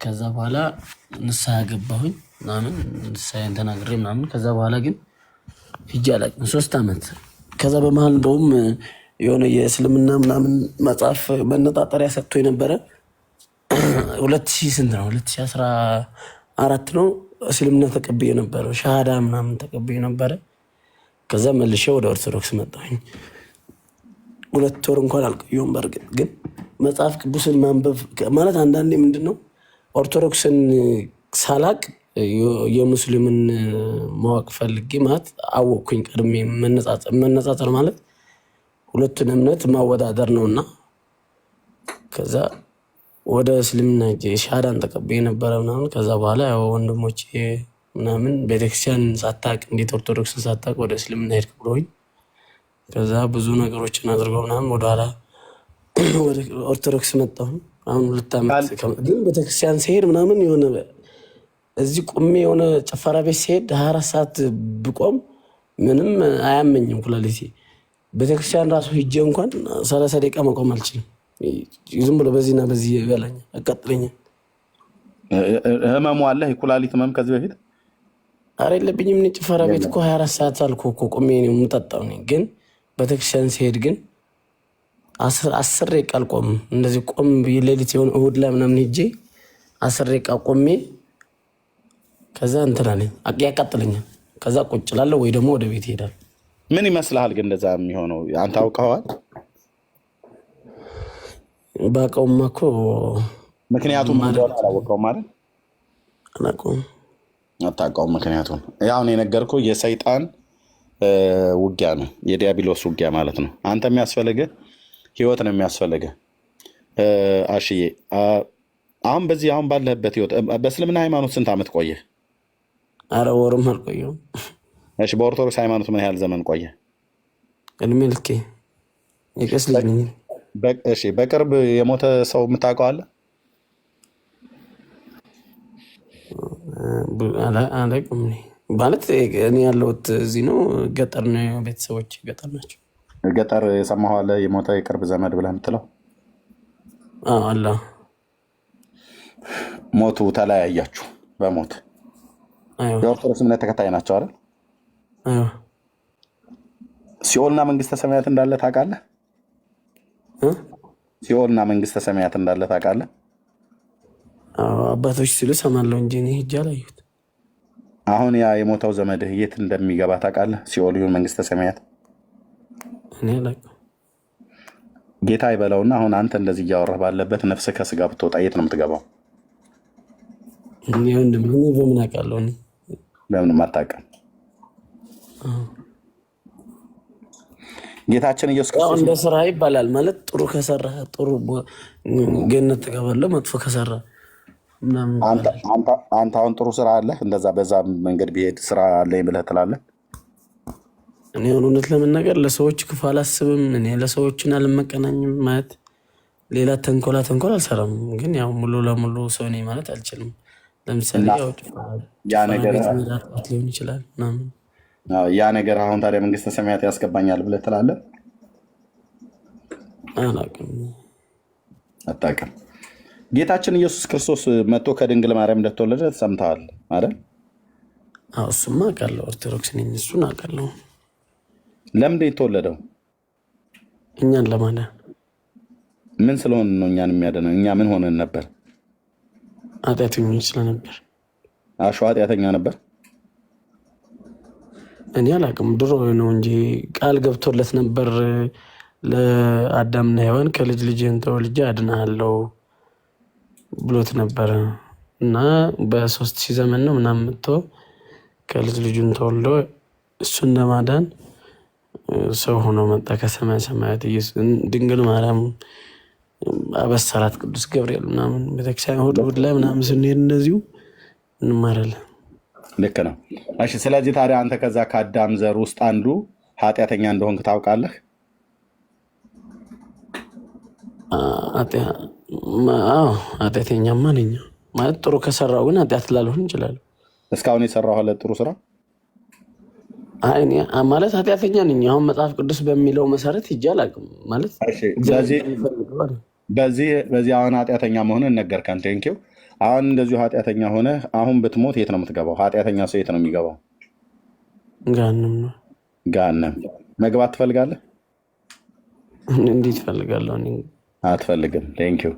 ከዛ በኋላ ንስሐ ገባሁኝ ምናምን ንስሐን ተናግሬ ምናምን ከዛ በኋላ ግን ሂጅ አላውቅም 3 ዓመት ከዛ በመሃል እንደውም የሆነ የእስልምና ምናምን መጽሐፍ መነጣጠሪያ ሰጥቶ የነበረ 2000 ስንት ነው 2014 ነው እስልምና ተቀብዬ ነበረ ሻሃዳ ምናምን ተቀብዬ ነበረ ከዛ መልሼ ወደ ኦርቶዶክስ መጣሁኝ 2 ወር እንኳን አልቆየሁም በርግጥ ግን መጽሐፍ ቅዱስን ማንበብ ማለት አንዳንዴ ምንድነው ኦርቶዶክስን ሳላቅ የሙስሊምን ማወቅ ፈልጌ ማለት አወቅኩኝ ቀድሜ መነጻጸር ማለት ሁለቱን እምነት ማወዳደር ነውና ከዛ ወደ እስልምና ሻሃዳን ተቀብዬ ነበረ ምናምን ከዛ በኋላ ያው ወንድሞቼ ምናምን ቤተክርስቲያን ሳታቅ እንዴት ኦርቶዶክስን ሳታቅ ወደ እስልምና ሄድክ ብሎኝ ከዛ ብዙ ነገሮችን አድርገው ምናምን ወደኋላ ወደ ኦርቶዶክስ መጣሁ አሁን 2 ዓመት ግን ቤተክርስቲያን ሲሄድ ምናምን የሆነ እዚህ ቁሜ የሆነ ጭፈራ ቤት ሲሄድ 24 ሰዓት ብቆም ምንም አያመኝም ኩላሊቴ ቤተክርስቲያን ራሱ ሂጄ እንኳን 30 ደቂቃ መቆም አልችልም ዝም ብሎ በዚህና በዚህ ይበላኝ አቃጥለኛል ህመሙ አለ የኩላሊት ህመም ከዚህ በፊት አረ የለብኝም እኔ ጭፈራ ቤት እኮ 24 ሰዓት አልኩ እኮ ቆሜ ነው የምጠጣው ነኝ ግን ቤተክርስቲያን ሲሄድ ግን 10 ደቂቃ አልቆምም እንደዚህ ቆም ሌሊት የሆነ እሑድ ላይ ምናምን ሂጄ 10 ደቂቃ ቆሜ ከዛ እንትና ነኝ ያቃጥለኛል ከዛ ቁጭ እላለሁ ወይ ደግሞ ወደ ቤት እሄዳለሁ ምን ይመስልሃል ግን እንደዛ የሚሆነው አንተ አውቀዋል ባቀውማ እኮ ምክንያቱም እንደሆነ አላወቀውም ማለት አላውቀውም አታውቀውም ምክንያቱም ያው ነው የነገርኩህ የሰይጣን ውጊያ ነው የዲያብሎስ ውጊያ ማለት ነው አንተ የሚያስፈልግህ ህይወት ነው የሚያስፈልግህ አሽዬ አሁን በዚህ አሁን ባለህበት ህይወት በእስልምና ሃይማኖት ስንት ዓመት ቆየህ አረ ወርም አልቆየሁም እሺ በኦርቶዶክስ ሃይማኖት ምን ያህል ዘመን ቆየህ እድሜ ልኬ የቄስ ልጅ ነኝ እሺ በቅርብ የሞተ ሰው የምታውቀው አለ አላውቅም ማለት እኔ ያለሁት እዚህ ነው ገጠር ነው ቤተሰቦች ገጠር ናቸው ገጠር የሰማኸው አለ የሞተ የቅርብ ዘመድ ብለህ የምትለው አላ ሞቱ፣ ተለያያችሁ በሞት የኦርቶዶክስ እምነት ተከታይ ናቸው አይደል? ሲኦልና መንግስተ ሰማያት እንዳለ ታውቃለህ? ሲኦልና መንግስተ ሰማያት እንዳለ ታውቃለህ? አባቶች ሲሉ ሰማለሁ እንጂ እኔ ሄጄ አላየሁት። አሁን ያ የሞተው ዘመድህ የት እንደሚገባ ታውቃለህ? ሲኦል ይሁን መንግስተ ሰማያት እኔ አላውቅም። ጌታ ይበለውና አሁን አንተ እንደዚህ እያወራህ ባለበት ነፍስህ ከስጋ ብትወጣ የት ነው የምትገባው? እኔ በምን አውቃለሁ? በምንም አታውቅም። ጌታችን ኢየሱስ ክርስቶስ እንደ ስራ ይባላል ማለት ጥሩ ከሰራ ጥሩ ገነት ትገባለህ፣ መጥፎ ከሰራ አንተ አሁን ጥሩ ስራ አለህ፣ እንደዛ በዛ መንገድ ቢሄድ ስራ አለኝ ብለህ ትላለህ? እኔ እውነት ለመናገር ለሰዎች ክፉ አላስብም። እኔ ለሰዎችን አልመቀናኝም ማለት ሌላ ተንኮል አልሰራም። ግን ያው ሙሉ ለሙሉ ሰው ነኝ ማለት አልችልም። ለምሳሌ ያ ነገር ሊሆን ይችላል ምናምን ያ ነገር አሁን ታዲያ መንግስተ ሰማያት ያስገባኛል ብለህ ትላለህ? አላውቅም። አታውቅም። ጌታችን ኢየሱስ ክርስቶስ መጥቶ ከድንግል ማርያም እንደተወለደ ሰምተሃል አይደል? እሱማ አውቃለሁ። ኦርቶዶክስ ነኝ፣ እሱን አውቃለሁ። ለምንድን የተወለደው? እኛን ለማዳን። ምን ስለሆነ ነው እኛን የሚያድነው? እኛ ምን ሆነን ነበር? ኃጢአተኞች ስለነበር። አሸዋ ኃጢአተኛ ነበር? እኔ አላውቅም። ድሮ ነው እንጂ ቃል ገብቶለት ነበር ለአዳምና ሔዋን ከልጅ ልጅህን ተወልጄ አድንሃለሁ ብሎት ነበረ እና በ3000 ዘመን ነው ምናምን መጥቶ ከልጅ ልጁን ተወልዶ እሱን ለማዳን ሰው ሆኖ መጣ ከሰማይ ሰማያት። ድንግል ማርያም አበሰራት ቅዱስ ገብርኤል ምናምን ቤተክርስቲያን እሑድ ላይ ምናምን ስንሄድ እንደዚሁ እንማራለን። ልክ ነው። እሺ፣ ስለዚህ ታዲያ አንተ ከዛ ከአዳም ዘር ውስጥ አንዱ ኃጢአተኛ እንደሆንክ ታውቃለህ? ኃጢአተኛማ ነኝ ማለት ጥሩ ከሰራው ግን ኃጢአት ላልሆን ይችላል። እስካሁን የሰራው ጥሩ ስራ ማለት ኃጢአተኛ ነኝ። አሁን መጽሐፍ ቅዱስ በሚለው መሰረት ሂጄ አላውቅም ማለት በዚህ አሁን ኃጢአተኛ መሆንን ነገርከን። ቴንኪው። አሁን እንደዚሁ ኃጢአተኛ ሆነ አሁን ብትሞት የት ነው የምትገባው? ኃጢአተኛ ሰው የት ነው የሚገባው? ገሃነም ነው። ገሃነም መግባት ትፈልጋለህ? እንዴት እፈልጋለሁ? አትፈልግም። ቴንኪው።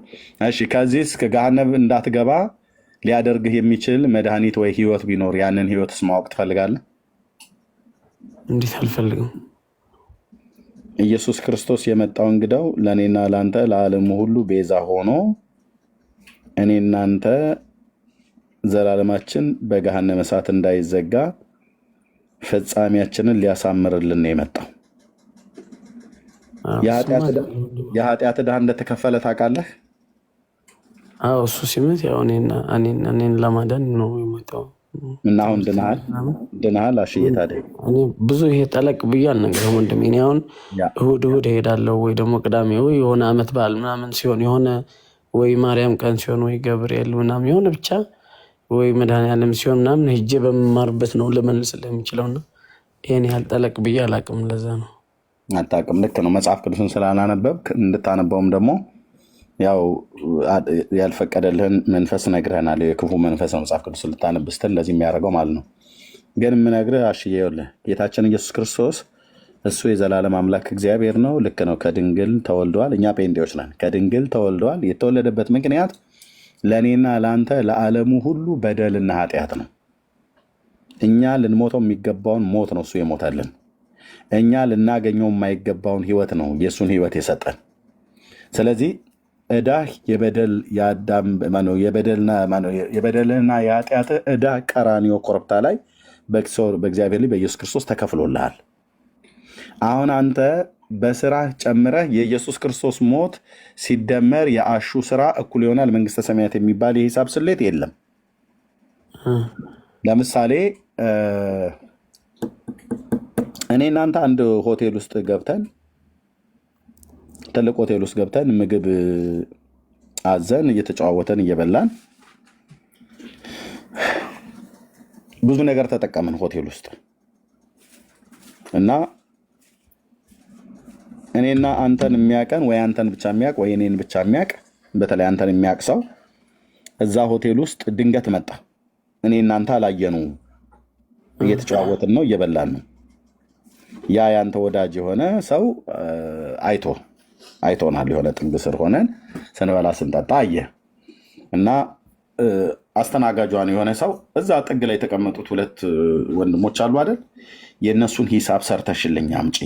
እሺ፣ ከዚህ እስከ ገሃነም እንዳትገባ ሊያደርግህ የሚችል መድኃኒት ወይ ህይወት ቢኖር ያንን ህይወትስ ማወቅ ትፈልጋለህ? እንዴት አልፈልግም? ኢየሱስ ክርስቶስ የመጣው እንግዳው ለእኔና ለአንተ ለዓለሙ ሁሉ ቤዛ ሆኖ እኔ እናንተ ዘላለማችን በገሃነመ እሳት እንዳይዘጋ ፍጻሜያችንን ሊያሳምርልን የመጣው የኃጢአት ዕዳ እንደተከፈለ ታውቃለህ? እሱ ሲመት ያው እኔን ለማዳን ነው የመጣው እና አሁን ድናሃል። አሽዬ ታዲያ እኔ ብዙ ይሄ ጠለቅ ብዬ አልነገርም ወንድሜ። እኔ አሁን እሑድ እሄዳለሁ ወይ ደግሞ ቅዳሜ ወይ የሆነ ዓመት በዓል ምናምን ሲሆን የሆነ ወይ ማርያም ቀን ሲሆን ወይ ገብርኤል ምናምን የሆነ ብቻ ወይ መድኃኒዓለም ሲሆን ምናምን ሄጄ በመማርበት ነው ልመልስልህ የሚችለውና ይሄን ያህል ጠለቅ ብዬ አላውቅም። ለዛ ነው አታውቅም። ልክ ነው። መጽሐፍ ቅዱስን ስላላነበብክ እንድታነበውም ደግሞ ያው ያልፈቀደልህን መንፈስ ነግረህናል። የክፉ መንፈስ ነው መጽሐፍ ቅዱስ ልታነብ ስትል እንደዚህ የሚያደርገው ማለት ነው። ግን የምነግርህ አሽዬ ይኸውልህ ጌታችን ኢየሱስ ክርስቶስ እሱ የዘላለም አምላክ እግዚአብሔር ነው። ልክ ነው። ከድንግል ተወልደዋል። እኛ ጴንጤዎች ነን። ከድንግል ተወልደዋል። የተወለደበት ምክንያት ለእኔና ለአንተ ለዓለሙ ሁሉ በደልና ኃጢአት ነው። እኛ ልንሞተው የሚገባውን ሞት ነው እሱ የሞተልን። እኛ ልናገኘው የማይገባውን ህይወት ነው የእሱን ህይወት የሰጠን። ስለዚህ ዕዳ የበደልና የኃጢአት ዕዳ ቀራንዮ ኮረብታ ላይ በእግዚአብሔር ላይ በኢየሱስ ክርስቶስ ተከፍሎልሃል። አሁን አንተ በስራ ጨምረህ የኢየሱስ ክርስቶስ ሞት ሲደመር የአሹ ስራ እኩል ይሆናል መንግስተ ሰማያት የሚባል የሂሳብ ስሌት የለም። ለምሳሌ እኔ እናንተ አንድ ሆቴል ውስጥ ገብተን ትልቅ ሆቴል ውስጥ ገብተን ምግብ አዘን እየተጨዋወተን እየበላን ብዙ ነገር ተጠቀምን ሆቴል ውስጥ እና እኔና አንተን የሚያቀን ወይ አንተን ብቻ የሚያቅ ወይ እኔን ብቻ የሚያቅ በተለይ አንተን የሚያቅ ሰው እዛ ሆቴል ውስጥ ድንገት መጣ። እኔ እናንተ አላየኑ፣ እየተጨዋወትን ነው፣ እየበላን ነው። ያ ያንተ ወዳጅ የሆነ ሰው አይቶናል። የሆነ ጥግ ስር ሆነን ስንበላ ስንጠጣ አየ እና አስተናጋጇን የሆነ ሰው እዛ ጥግ ላይ የተቀመጡት 2 ወንድሞች አሉ አይደል? የእነሱን ሂሳብ ሰርተሽልኝ አምጪ፣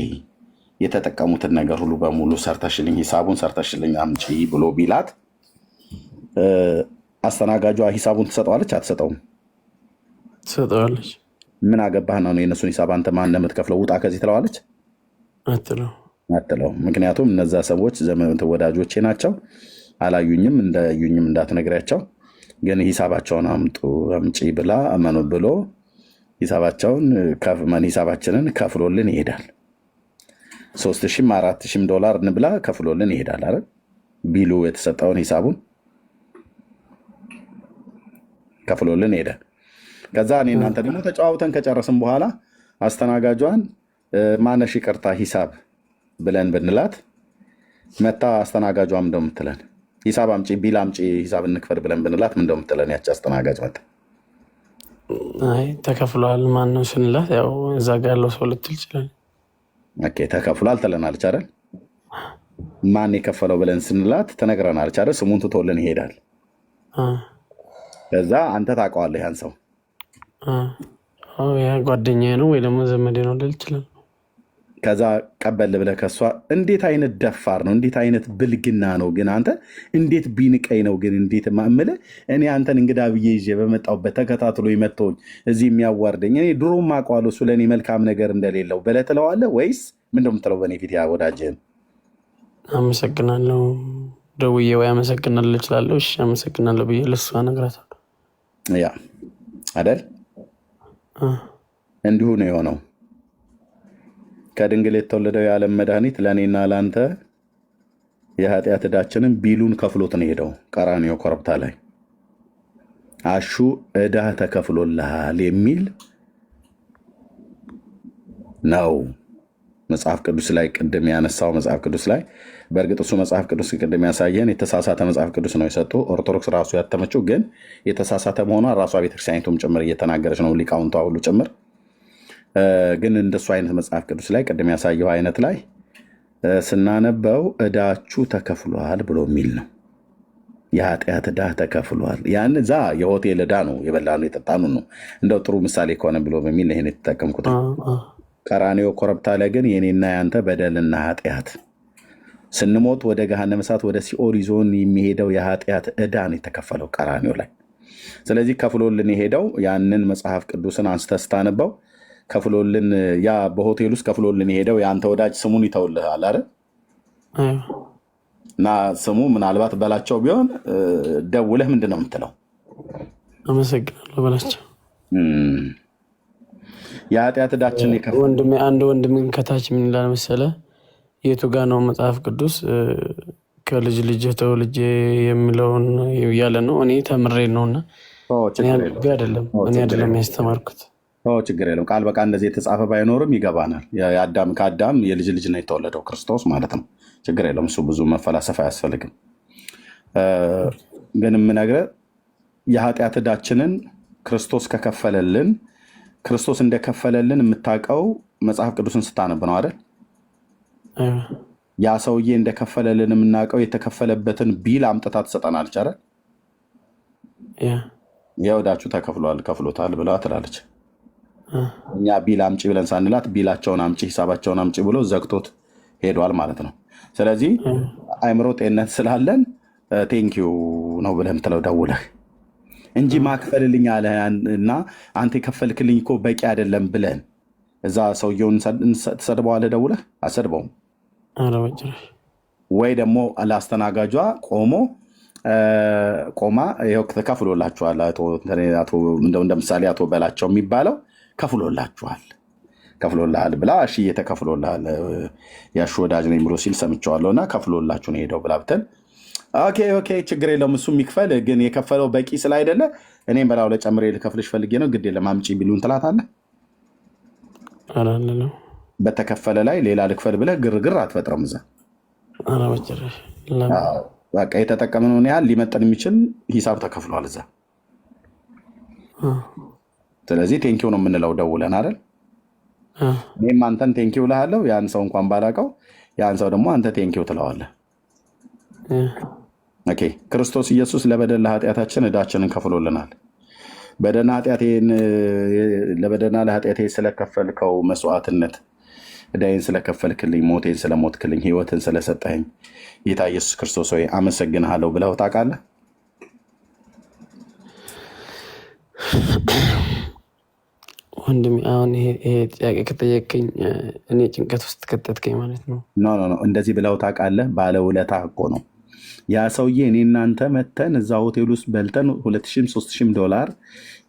የተጠቀሙትን ነገር ሁሉ በሙሉ ሰርተሽልኝ፣ ሂሳቡን ሰርተሽልኝ አምጪ ብሎ ቢላት አስተናጋጇ ሂሳቡን ትሰጠዋለች? አትሰጠውም? ትሰጠዋለች። ምን አገባህ ነው የእነሱን ሂሳብ አንተ ማን እንደምትከፍለው ውጣ ከዚህ ትለዋለች? አትለው። ምክንያቱም እነዛ ሰዎች ወዳጆቼ ናቸው፣ አላዩኝም፣ እንዳዩኝም እንዳትነግሪያቸው፣ ግን ሂሳባቸውን አምጪ ብላ እመኑ ብሎ ሂሳባችንን ከፍሎልን ይሄዳል። $3,000 $4,000 እንብላ ከፍሎልን ይሄዳል አይደል? ቢሉ የተሰጠውን ሂሳቡን ከፍሎልን ሄደ። ከዛ እኔ እናንተ ደግሞ ተጨዋውተን ከጨረስን በኋላ አስተናጋጇን ማነሽ ይቅርታ ሂሳብ ብለን ብንላት መታ አስተናጋጇም እንደምትለን ሂሳብ አምጪ ቢል አምጪ ሂሳብ እንክፈል ብለን ብንላት ምን እንደምትለን ያቺ አስተናጋጅ መጣ አይ ተከፍሏል ማን ነው ስንላት ያው እዛ ጋር ያለው ሰው ልትል ይችላል። ኦኬ ተከፍሏል ትለናለች አይደል? ማን የከፈለው ብለን ስንላት ተነግረናለች አይደል? ስሙን ትቶልን ይሄዳል። ከዛ አንተ ታውቀዋለህ ያን ሰው ያ ጓደኛዬ ነው ወይ ደግሞ ዘመዴ ነው ልል ይችላል። ከዛ ቀበል ብለህ ከሷ እንዴት አይነት ደፋር ነው፣ እንዴት አይነት ብልግና ነው ግን አንተ እንዴት ቢንቀኝ ነው ግን እንዴት ማምለ እኔ አንተን እንግዳ ብዬ ይዤ በመጣሁበት ተከታትሎ ይመጣኝ እዚህ የሚያዋርደኝ እኔ ድሮም አውቀዋለሁ እሱ ለእኔ መልካም ነገር እንደሌለው ብለህ ትለዋለህ ወይስ ምንድን ነው የምትለው? በእኔ ፊት ያ ወዳጅህን አመሰግናለሁ ደውዬ ወይ አመሰግናለሁ እችላለሁ። እሺ አመሰግናለሁ ብዬ ለእሷ እነግራታለሁ። ያ አይደል? እንዲሁ ነው የሆነው። ከድንግል የተወለደው የዓለም መድኃኒት ለእኔና ለአንተ የኃጢአት ዕዳችንን ቢሉን ከፍሎት ነው ሄደው ቀራንዮ ኮረብታ ላይ አሹ ዕዳህ ተከፍሎልሃል የሚል ነው መጽሐፍ ቅዱስ ላይ ቅድም ያነሳው መጽሐፍ ቅዱስ ላይ። በእርግጥ እሱ መጽሐፍ ቅዱስ ቅድም ያሳየን የተሳሳተ መጽሐፍ ቅዱስ ነው የሰጡ ኦርቶዶክስ ራሱ ያተመችው፣ ግን የተሳሳተ መሆኗ ራሷ ቤተክርስቲያኒቱም ጭምር እየተናገረች ነው፣ ሊቃውንቷ ሁሉ ጭምር። ግን እንደሱ አይነት መጽሐፍ ቅዱስ ላይ ቅድም ያሳየው አይነት ላይ ስናነበው ዕዳችሁ ተከፍሏል ብሎ የሚል ነው። የኃጢአት ዕዳ ተከፍሏል። ያን ዛ የሆቴል ዕዳ ነው የበላኑ የጠጣኑ ነው። እንደው ጥሩ ምሳሌ ከሆነ ብሎ በሚል ይሄን የተጠቀምኩት። ቀራንዮ ኮረብታ ላይ ግን የኔና ያንተ በደልና ኃጢአት ስንሞት ወደ ገሃነመ እሳት ወደ ሲኦል ይዞን የሚሄደው የኃጢአት ዕዳ ነው የተከፈለው ቀራንዮ ላይ። ስለዚህ ከፍሎልን የሄደው ያንን መጽሐፍ ቅዱስን አንስተህ ስታነበው ከፍሎልን ያ በሆቴል ውስጥ ከፍሎልን የሄደው የአንተ ወዳጅ ስሙን ይተውልሃል አይደል? እና ስሙ ምናልባት በላቸው ቢሆን ደውለህ ምንድን ነው የምትለው? አመሰግናለሁ በላቸው። የኃጢአት ዕዳችን ወንድሜ አንድ ወንድም ከታች ምን ይላል መሰለህ? የቱ ጋ ነው መጽሐፍ ቅዱስ ከልጅ ልጅ ተወልጄ የሚለውን እያለ ነው። እኔ ተምሬ ነውና እኔ አይደለም ያስተማርኩት። ችግር የለውም። ቃል በቃል እንደዚህ የተጻፈ ባይኖርም ይገባናል። ከአዳም የልጅ ልጅ ነው የተወለደው ክርስቶስ ማለት ነው። ችግር የለውም። እሱ ብዙ መፈላሰፍ አያስፈልግም። ግን የምነግርህ የኃጢአት ዕዳችንን ክርስቶስ ከከፈለልን ክርስቶስ እንደከፈለልን የምታውቀው መጽሐፍ ቅዱስን ስታነብ ነው አይደል? ያ ሰውዬ እንደከፈለልን የምናውቀው የተከፈለበትን ቢል አምጥታ ትሰጠናለች አይደል? የዕዳችሁ ተከፍሏል ከፍሎታል ብላ ትላለች። እኛ ቢል አምጪ ብለን ሳንላት ቢላቸውን አምጪ ሂሳባቸውን አምጪ ብሎ ዘግቶት ሄዷል ማለት ነው። ስለዚህ አእምሮ ጤንነት ስላለን ቴንኪዩ ነው ብለህ የምትለው ደውለህ እንጂ ማክፈልልኝ አለ እና አንተ የከፈልክልኝ እኮ በቂ አይደለም ብለን እዛ ሰውየውን ትሰድበዋለህ። ደውለህ አሰድበውም ወይ ደግሞ ለአስተናጋጇ ቆማ ይኸው ተከፍሎላችኋል፣ እንደ ምሳሌ አቶ በላቸው የሚባለው ከፍሎልሃል ብላ እሺ ተከፍሎልሃል ያሹ ወዳጅ ነኝ ብሎ ሲል ሰምቼዋለሁ እና ከፍሎላችሁ ነው ሄደው ብላ ብትል ኦኬ ችግር የለውም እሱ የሚክፈል ግን የከፈለው በቂ ስላይደለ እኔም በላው ለጨምሬ ልከፍልሽ ፈልጌ ነው ግድ የለም አምጪ ቢሉን ትላታለህ። በተከፈለ ላይ ሌላ ልክፈል ብለህ ግርግር አትፈጥረም እዛ። ኧረ በጭራሽ በቃ የተጠቀምነውን ያህል ሊመጠን የሚችል ሂሳብ ተከፍሏል እዛ። ስለዚህ ቴንኪው ነው የምንለው ደውለን አይደል? እኔም አንተን ቴንኪው እልሃለሁ። ያን ሰው እንኳን ባላውቀው ያን ሰው ደግሞ አንተ ቴንኪው ትለዋለህ። ኦኬ። ክርስቶስ ኢየሱስ ለበደል ለኃጢአታችን ዕዳችንን ከፍሎልናል። ለበደልና ለኃጢአቴ ስለከፈልከው መስዋዕትነት ዕዳዬን ስለከፈልክልኝ፣ ሞቴን ስለሞትክልኝ፣ ህይወትን ስለሰጠኝ ጌታ ኢየሱስ ክርስቶስ ሆይ አመሰግንሃለሁ ብለው ታውቃለህ? ወንድሜ አሁን ይሄ ጥያቄ ከጠየቀኝ እኔ ጭንቀት ውስጥ ከተትከኝ ማለት ነው። ኖ እንደዚህ ብለው ታውቃለህ? ባለውለታ እኮ ነው ያ ሰውዬ። እኔ እናንተ መተን እዛ ሆቴል ውስጥ በልተን $2,000-3,000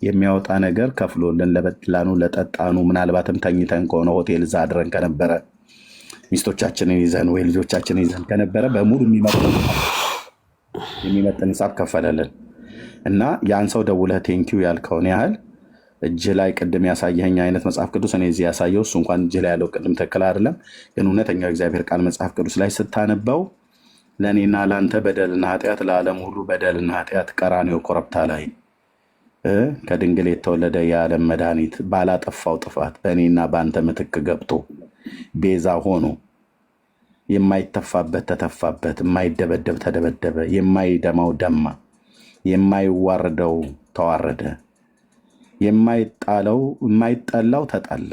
የሚያወጣ ነገር ከፍሎልን ለበላኑ ለጠጣኑ፣ ምናልባትም ተኝተን ከሆነ ሆቴል እዛ አድረን ከነበረ ሚስቶቻችንን ይዘን ወይ ልጆቻችንን ይዘን ከነበረ በሙሉ የሚመጥን ሂሳብ ከፈለልን እና ያን ሰው ደውለህ ቴንኪው ያልከውን ያህል እጅ ላይ ቅድም ያሳየኸኝ አይነት መጽሐፍ ቅዱስ እኔ እዚህ ያሳየው እሱ እንኳን እጅ ላይ ያለው ቅድም ትክክል አይደለም፣ ግን እውነተኛው እግዚአብሔር ቃል መጽሐፍ ቅዱስ ላይ ስታነበው ለእኔና ለአንተ በደልና ኃጢአት ለዓለም ሁሉ በደልና ኃጢአት ቀራንዮ ኮረብታ ላይ ከድንግል የተወለደ የዓለም መድኃኒት ባላጠፋው ጥፋት በእኔና በአንተ ምትክ ገብቶ ቤዛ ሆኖ የማይተፋበት ተተፋበት፣ የማይደበደብ ተደበደበ፣ የማይደማው ደማ፣ የማይዋረደው ተዋረደ፣ የማይጠላው ተጠላ፣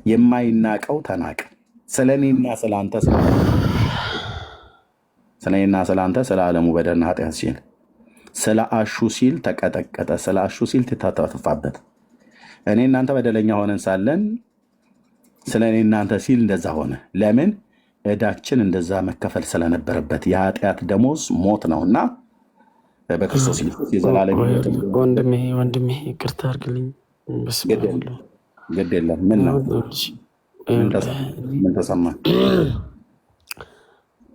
የማይናቀው ተናቀ። ስለኔና ስለአንተ ስለ ዓለሙ በደልና ኃጢአት ሲል ስለ አሹ ሲል ተቀጠቀጠ፣ ስለ አሹ ሲል ተተፋበት። እኔ እናንተ በደለኛ ሆነን ሳለን ስለ እኔ እናንተ ሲል እንደዛ ሆነ። ለምን? ዕዳችን እንደዛ መከፈል ስለነበረበት። የኃጢአት ደሞዝ ሞት ነውና በክርስቶስ የዘላለም ወንድሜ ይቅርታ አድርግልኝ። ግድ የለም። ምን ነው ምን ተሰማ?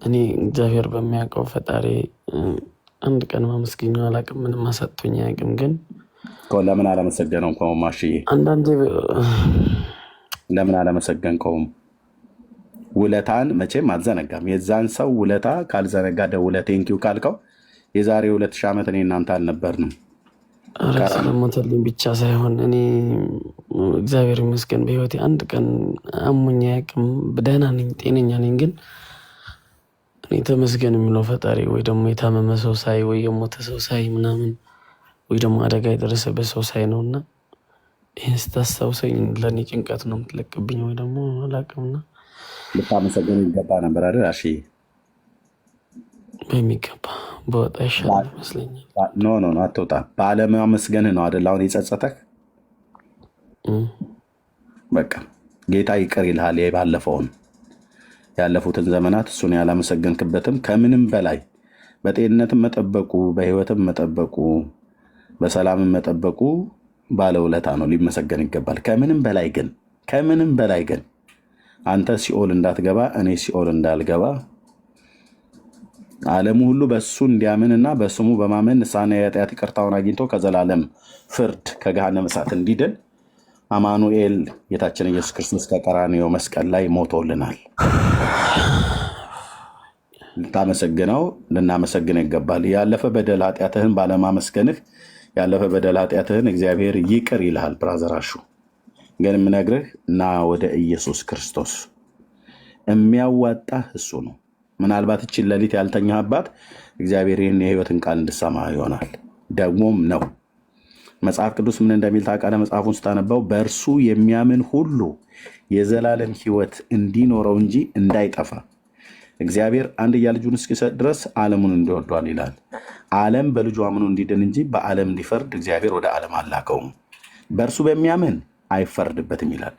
እኔ እግዚአብሔር በሚያውቀው ፈጣሪ አንድ ቀን ማመስገኛው አላውቅም፣ ምንም አሳጥቶኝ አያውቅም። ግን ለምን አላመሰገነው? ማሽዬ አንዳንዴ ለምን አላመሰገንከውም? ውለታን መቼም አትዘነጋም። የዛን ሰው ውለታ ካልዘነጋ ደውለህ ቴንኪው ካልከው የዛሬ 2000 ዓመት እኔ እናንተ አልነበርንም። ኧረ ስለሞተልኝ ብቻ ሳይሆን እኔ እግዚአብሔር ይመስገን በህይወቴ አንድ ቀን አሞኝ አያውቅም። ደህና ነኝ፣ ጤነኛ ነኝ። ግን እኔ ተመስገን የሚለው ፈጣሪ ወይ ደግሞ የታመመ ሰው ሳይ ወይ የሞተ ሰው ሳይ ምናምን ወይ ደግሞ አደጋ የደረሰበት ሰው ሳይ ነው። እና ይህን ስታስታውሰኝ ለእኔ ጭንቀት ነው የምትለቅብኝ ወይ ደግሞ አላውቅምና ልታመሰገን ይገባ ነበር አይደል? እሺ በሚገባ በወጣ ይሻላል ይመስለኛል። ኖ አትወጣ። ባለማመስገንህ ነው አይደል አሁን የጸጸተህ? በቃ ጌታ ይቅር ይልሃል። ባለፈውን ያለፉትን ዘመናት እሱን ያላመሰገንክበትም ከምንም በላይ በጤንነትም መጠበቁ፣ በህይወትም መጠበቁ፣ በሰላምም መጠበቁ ባለውለታ ነው፣ ሊመሰገን ይገባል። ከምንም በላይ ግን አንተ ሲኦል እንዳትገባ እኔ ሲኦል እንዳልገባ ዓለሙ ሁሉ በእሱ እንዲያምንና በስሙ በማመን ንስሐና የኃጢአት ይቅርታውን አግኝቶ ከዘላለም ፍርድ ከገሃነመ እሳት እንዲድን አማኑኤል ጌታችን ኢየሱስ ክርስቶስ ከቀራንዮ መስቀል ላይ ሞቶልናል። ልናመሰግነው ይገባል። ያለፈ በደል ኃጢአትህን ባለማመስገንህ ያለፈ በደል ኃጢአትህን እግዚአብሔር ይቅር ይልሃል። ብራዘራሹ ግን የምነግርህ ና ወደ ኢየሱስ ክርስቶስ። የሚያዋጣህ እሱ ነው። ምናልባት እችን ሌሊት ያልተኛህባት እግዚአብሔር ይህን የህይወትን ቃል እንድሰማ ይሆናል። ደግሞም ነው መጽሐፍ ቅዱስ ምን እንደሚል ታውቃለህ? መጽሐፉን ስታነባው በእርሱ የሚያምን ሁሉ የዘላለም ህይወት እንዲኖረው እንጂ እንዳይጠፋ እግዚአብሔር አንድያ ልጁን እስኪሰጥ ድረስ ዓለሙን እንዲወዷል ይላል። ዓለም በልጁ አምኖ እንዲድን እንጂ በዓለም እንዲፈርድ እግዚአብሔር ወደ ዓለም አላከውም። በእርሱ በሚያምን አይፈርድበትም ይላል።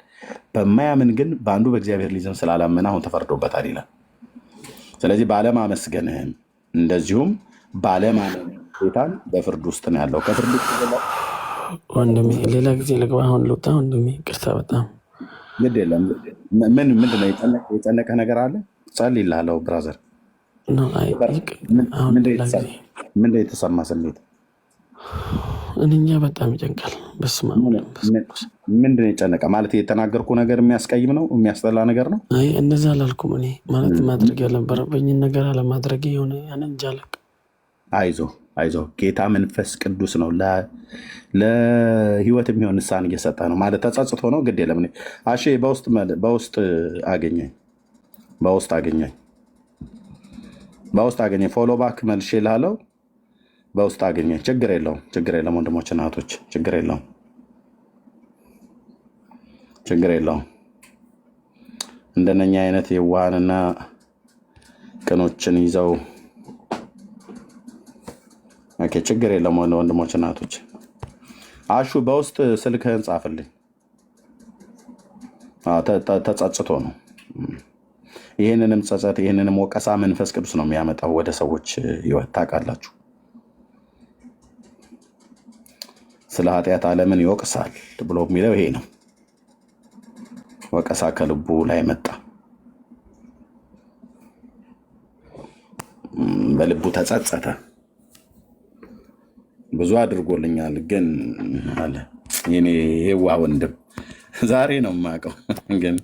በማያምን ግን በአንዱ በእግዚአብሔር ልጅ ስላላመነ አሁን ተፈርዶበታል ይላል። ስለዚህ ባለማመስገንህም እንደዚሁም ባለማመን ጌታን በፍርድ ውስጥ ነው ያለው። ከፍርድ ወንድሜ ሌላ ጊዜ ልግባ፣ አሁን ልውጣ ወንድሜ። ይቅርታ በጣም ግድ የለም። ምንድን ነው የጨነቀህ ነገር አለ? ጸልይልሃለሁ ብራዘር። ምንድን የተሰማ ስሜት? እኛ በጣም ይጨንቃል። በስመ አብ ምንድን ነው የጨነቀ ማለት? የተናገርኩ ነገር የሚያስቀይም ነው የሚያስጠላ ነገር ነው? አይ እነዛ አላልኩም። እኔ ማለት ማድረግ ያልነበረብኝን ነገር አለማድረግ የሆነ ያንን ጃለቅ። አይዞ ጌታ መንፈስ ቅዱስ ነው ለህይወት የሚሆን ንስሐን እየሰጠ ነው ማለት ተጸጽቶ ነው። ግድ የለም አሼ በውስጥ አገኘኝ ፎሎ ባክ መልሼ እልሃለሁ። በውስጥ አገኘኝ። ችግር የለውም ወንድሞች እናቶች፣ ችግር የለውም። እንደነኛ አይነት የዋሃንና ቅኖችን ይዘው ኦኬ፣ ችግር የለም ወንድሞች እናቶች። አሹ በውስጥ ስልክህን ጻፍልኝ። ተጸጽቶ ነው። ይህንንም ጸጸት ይህንንም ወቀሳ መንፈስ ቅዱስ ነው የሚያመጣው ወደ ሰዎች ህይወት። ታውቃላችሁ፣ ስለ ኃጢአት ዓለምን ይወቅሳል ብሎ የሚለው ይሄ ነው። ወቀሳ ከልቡ ላይ መጣ፣ በልቡ ተጸጸተ። ብዙ አድርጎልኛል ግን አለ የኔ የዋህ ወንድም። ዛሬ ነው የማውቀው ግን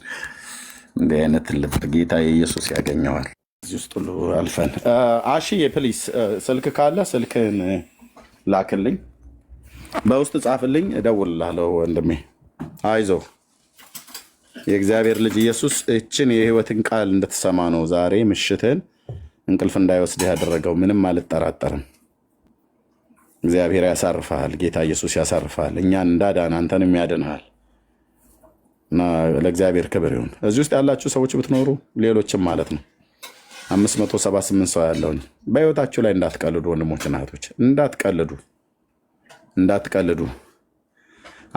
እንዲህ አይነት ልብ ጌታ ኢየሱስ ያገኘዋል። እዚህ ውስጥ ሁሉ አልፈን አሺዬ ፕሊስ ስልክ ካለ ስልክህን ላክልኝ፣ በውስጥ ጻፍልኝ፣ እደውልልሃለሁ ወንድሜ። አይዞህ የእግዚአብሔር ልጅ ኢየሱስ እችን የህይወትን ቃል እንድትሰማ ነው ዛሬ ምሽትን እንቅልፍ እንዳይወስድህ ያደረገው። ምንም አልጠራጠርም። እግዚአብሔር ያሳርፈሃል። ጌታ ኢየሱስ ያሳርፈሃል። እኛን እንዳዳን አንተንም ያድንሃል። እና ለእግዚአብሔር ክብር ይሁን። እዚህ ውስጥ ያላችሁ ሰዎች ብትኖሩ ሌሎችም ማለት ነው 578 ሰው ያለውን በህይወታችሁ ላይ እንዳትቀልዱ ወንድሞችና እህቶች፣ እንዳትቀልዱ።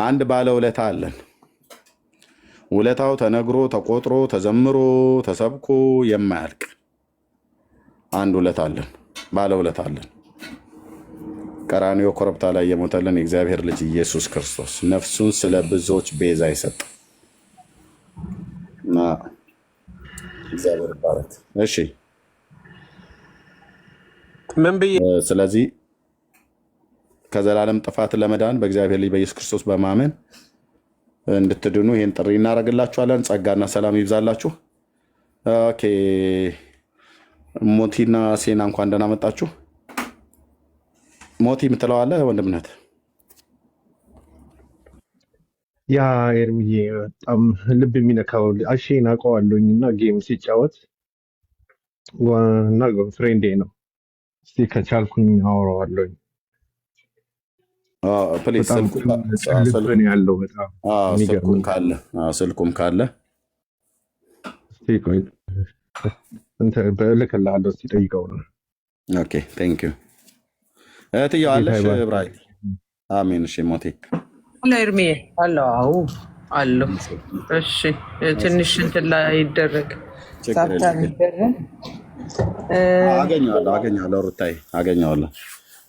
አንድ ባለ ውለታ አለን። ውለታው ተነግሮ ተቆጥሮ ተዘምሮ ተሰብኮ የማያልቅ አንድ ውለታ አለን። ባለ ውለታ አለን። ቀራንዮ ኮረብታ ላይ የሞተልን የእግዚአብሔር ልጅ ኢየሱስ ክርስቶስ ነፍሱን ስለ ብዙዎች ቤዛ ይሰጥ እና እግዚአብሔር ይባረክ። እሺ ምን ብዬ ስለዚህ ከዘላለም ጥፋት ለመዳን በእግዚአብሔር ልጅ በኢየሱስ ክርስቶስ በማመን እንድትድኑ ይህን ጥሪ እናደርግላችኋለን። ጸጋና ሰላም ይብዛላችሁ። ኦኬ ሞቲና ሴና እንኳን ደህና መጣችሁ። ሞቲ የምትለዋለህ ወንድምነት? ያ ኤርሚዬ በጣም ልብ የሚነካው አሼን አውቀዋለሁኝ እና ጌም ሲጫወት እና ፍሬንዴ ነው። እስቲ ከቻልኩኝ አወራዋለሁኝ። ፕሊዝ ልብን ያለው በጣም ስልኩም ካለ እልክልሃለሁ። እስቲ ጠይቀው ነው። ኦኬ ቴንክ ዩ እህትዬው አለሽ ብራይ? አሜን። እሺ ሞቴ ኤርሚ አለው? አዎ አለው። እሺ ትንሽ እንትን ላይ ይደረግ አገኘዋለሁ። ሩታይ አገኘዋለሁ።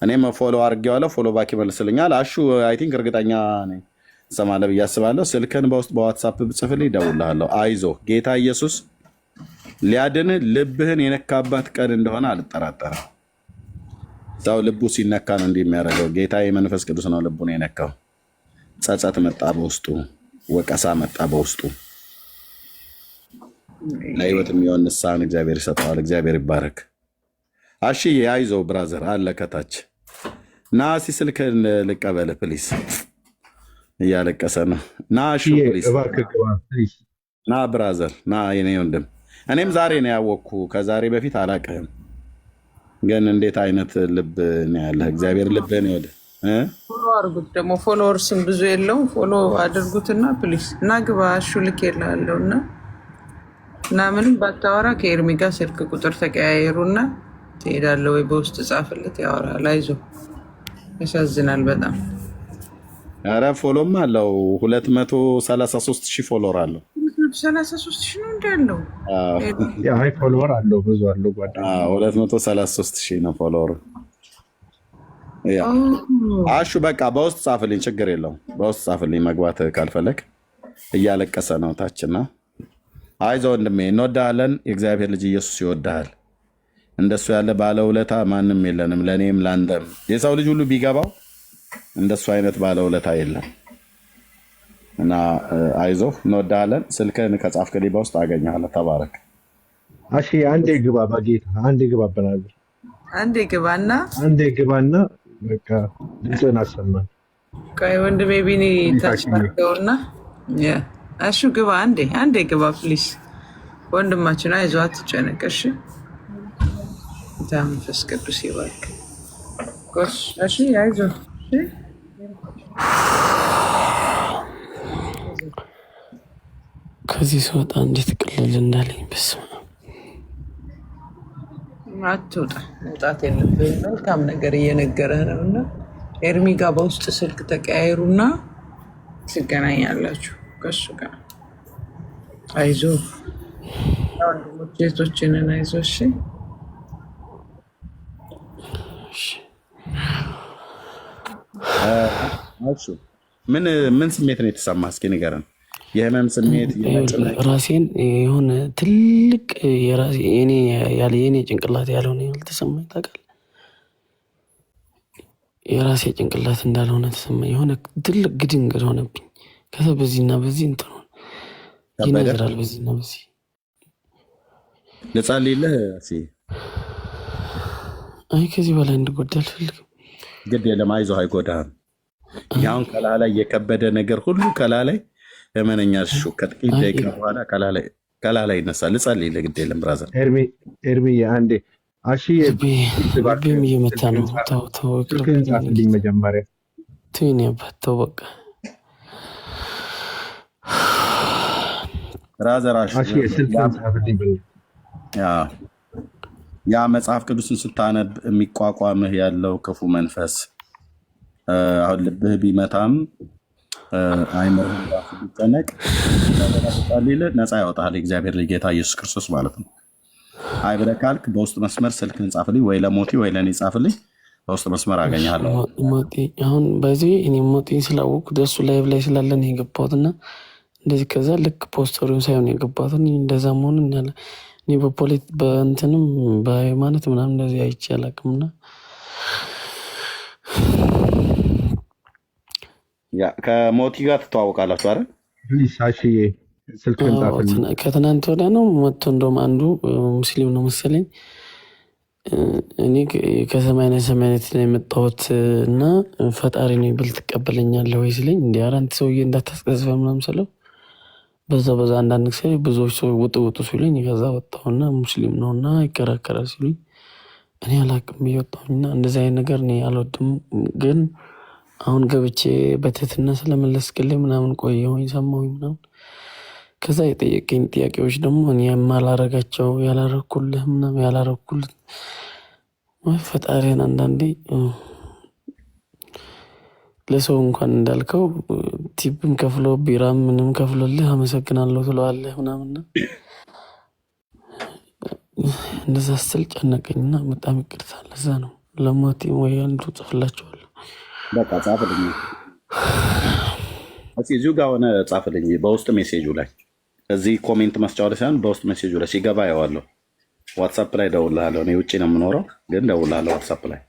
እኔም ፎሎ አድርጌዋለሁ። ፎሎ ባክ ይመልስልኛል። አሹ አይ ቲንክ እርግጠኛ ነኝ እሰማለሁ ብዬ አስባለሁ። ስልክን በውስጥ በዋትሳፕ ብጽፍልኝ እደውልልሃለሁ። አይዞህ ጌታ ኢየሱስ ሊያድን ልብህን የነካባት ቀን እንደሆነ አልጠራጠርም። ሰው ልቡ ሲነካ ነው እንዲህ የሚያደርገው። ጌታ የመንፈስ ቅዱስ ነው ልቡን የነካው። ጸጸት መጣ በውስጡ፣ ወቀሳ መጣ በውስጡ። ለህይወት የሚሆን ንስሐን እግዚአብሔር ይሰጠዋል። እግዚአብሔር ይባረክ። አሺ አይዞህ ብራዘር አለ ከታች ና። እስኪ ስልክህን ልቀበል ፕሊስ። እያለቀሰ ነው። ና አሹ ፕሊስ ና ብራዘር ና የኔ ወንድም። እኔም ዛሬ ነው ያወቅኩ፣ ከዛሬ በፊት አላውቅህም። ግን እንዴት አይነት ልብ ነው ያለህ! እግዚአብሔር ልብህን ይወድ። ፎሎ አድርጉት ደግሞ ፎሎወርስም ብዙ የለውም። ፎሎ አድርጉትና ፕሊስ እና ግባ። አሹ ልክ የላለሁ እና ምንም ባታወራ ከኤርሚ ጋር ስልክ ቁጥር ተቀያየሩና ትሄዳለህ ወይ በውስጥ ጻፍለት፣ ያወራል። አይዞህ። ያሳዝናል በጣም። ኧረ ፎሎም አለው 233,000 ፎሎወር አለው። 233,000 ነው እንዳለው። አይ ፎሎወር አለው ብዙ አለው። 233,000 ነው ፎሎወር። አሹ በቃ በውስጥ ጻፍልኝ፣ ችግር የለውም። በውስጥ ጻፍልኝ መግባት ካልፈለግ። እያለቀሰ ነው ታችና። አይዞህ ወንድሜ እንወዳለን። የእግዚአብሔር ልጅ ኢየሱስ ይወዳሃል። እንደሱ ያለ ባለውለታ ማንም የለንም፣ ለእኔም ለአንተም። የሰው ልጅ ሁሉ ቢገባው እንደሱ አይነት ባለውለታ የለም። እና አይዞህ እንወዳለን። ስልክህን ከጻፍክልኝ በውስጥ አገኘሃለሁ። ተባረክ። እሺ አንዴ ግባ፣ በጌታ አንዴ ግባ፣ በናዝር አንዴ ግባና በቃ ድምፅህን አሰማን። ቆይ ወንድሜ ቢኒ ታስባርገውና እሺ ግባ፣ አንዴ ግባ ፕሊስ። ወንድማችን አይዞህ፣ አትጨነቅ። እሺ መንፈስ ቅዱስ ይባርክ። እሺ አይዞህ። ከዚህ ስወጣ እንዴት ቅልል እንዳለኝ በስመ አብ። አትውጣ፣ መውጣት የለብህም። መልካም ነገር እየነገረህ ነው። እና ኤርሚ ጋር በውስጥ ስልክ ተቀያየሩና ትገናኛላችሁ ከሱ ጋር። አይዞህ ወንድሞች እህቶችንን አይዞህ። እሺ ምን ስሜት ነው የተሰማህ? እስኪ ንገረን። የህመም ስሜት? ራሴን የሆነ ትልቅ የኔ ጭንቅላት ያልሆነ ያልተሰማኝ ታውቃለህ። የራሴ ጭንቅላት እንዳልሆነ ተሰማኝ። የሆነ ትልቅ ግድንግድ ሆነብኝ። ከዛ በዚህና በዚህ እንትን ይነዝራል። በዚህና በዚህ ልጸልይልህ? አይ ከዚህ በላይ እንድጎዳ አልፈልግም። ግድ የለም አይዞህ፣ አይጎዳህም። ያሁን ከላህ ላይ የከበደ ነገር ሁሉ ከላህ ላይ እመነኛ። ከጥቂት ደቂቃ በኋላ ከላህ ላይ ይነሳል። ልጸልይልህ? ግድ የለም ብራዘር። ኤርሚ አንዴ ልቤም እየመታ ነው። ተው መጀመሪያ ትይን ያባተው በቃ ብራዘር። ያ መጽሐፍ ቅዱስን ስታነብ የሚቋቋምህ ያለው ክፉ መንፈስ አሁን ልብህ ቢመታም አይምርህም ራሱ ቢጨነቅ ነፃ ያወጣል። እግዚአብሔር ልጅ ጌታ ኢየሱስ ክርስቶስ ማለት ነው። አይ ብለህ ካልክ በውስጥ መስመር ስልክህን ጻፍልኝ፣ ወይ ለሞቲ ወይ ለእኔ ጻፍልኝ። በውስጥ መስመር አገኘሃለሁ። አሁን በዚህ እኔ ሞቲን ስላወቅኩ ደሱ ላይቭ ላይ ስላለን የገባሁትና እንደዚህ ከዛ ልክ ፖስተሩን ሳይሆን የገባሁትን እንደዛ መሆኑን ያለ እኔ በእንትንም በሃይማኖት ምናምን እንደዚህ አይቼ አላውቅምና ከሞቲ ጋር ትተዋወቃላችሁ አይደል? ከትናንት ወዲያ ነው መጥቶ እንደውም አንዱ ሙስሊም ነው መሰለኝ። እኔ ከሰማይነት ነው የመጣሁት እና ፈጣሪ ነው ብል ትቀበለኛለህ ወይ ሲለኝ እንዲ አራንት ሰውዬ እንዳታስቀዝፈ ምናምን ስለው በዛ አንዳንድ ጊዜ ብዙዎች ሰው ውጡ ሲሉኝ ከዛ ወጣሁና ሙስሊም ነው እና ይከራከራል ሲሉኝ እኔ አላቅም እየወጣሁኝና እንደዚህ አይነት ነገር እኔ አልወድም። ግን አሁን ገብቼ በትህትና ስለመለስክልኝ ምናምን ቆየሁኝ ሰማሁኝ ምናምን። ከዛ የጠየቀኝ ጥያቄዎች ደግሞ እኔ የማላረጋቸው ያላረኩልህ ምናምን ያላረኩልህ ፈጣሪን አንዳንዴ ለሰው እንኳን እንዳልከው ቲፕም ከፍሎ ቢራም ምንም ከፍሎልህ አመሰግናለሁ ትለዋለህ ምናምንና እንደዛ ስትል ጨነቀኝና በጣም ይቅርታ። ለዛ ነው ለሞቲ ወይ አንዱ ጽፍላቸዋለሁ። በቃ ጻፍልኝ እዚሁ ጋር ሆነ ጻፍልኝ በውስጥ ሜሴጁ ላይ እዚህ ኮሜንት መስጫው ላይ ሳይሆን በውስጥ ሜሴጁ ላይ ሲገባ ያዋለሁ። ዋትሳፕ ላይ ደውልሃለሁ። እኔ ውጭ ነው የምኖረው ግን ደውልሃለሁ ዋትሳፕ ላይ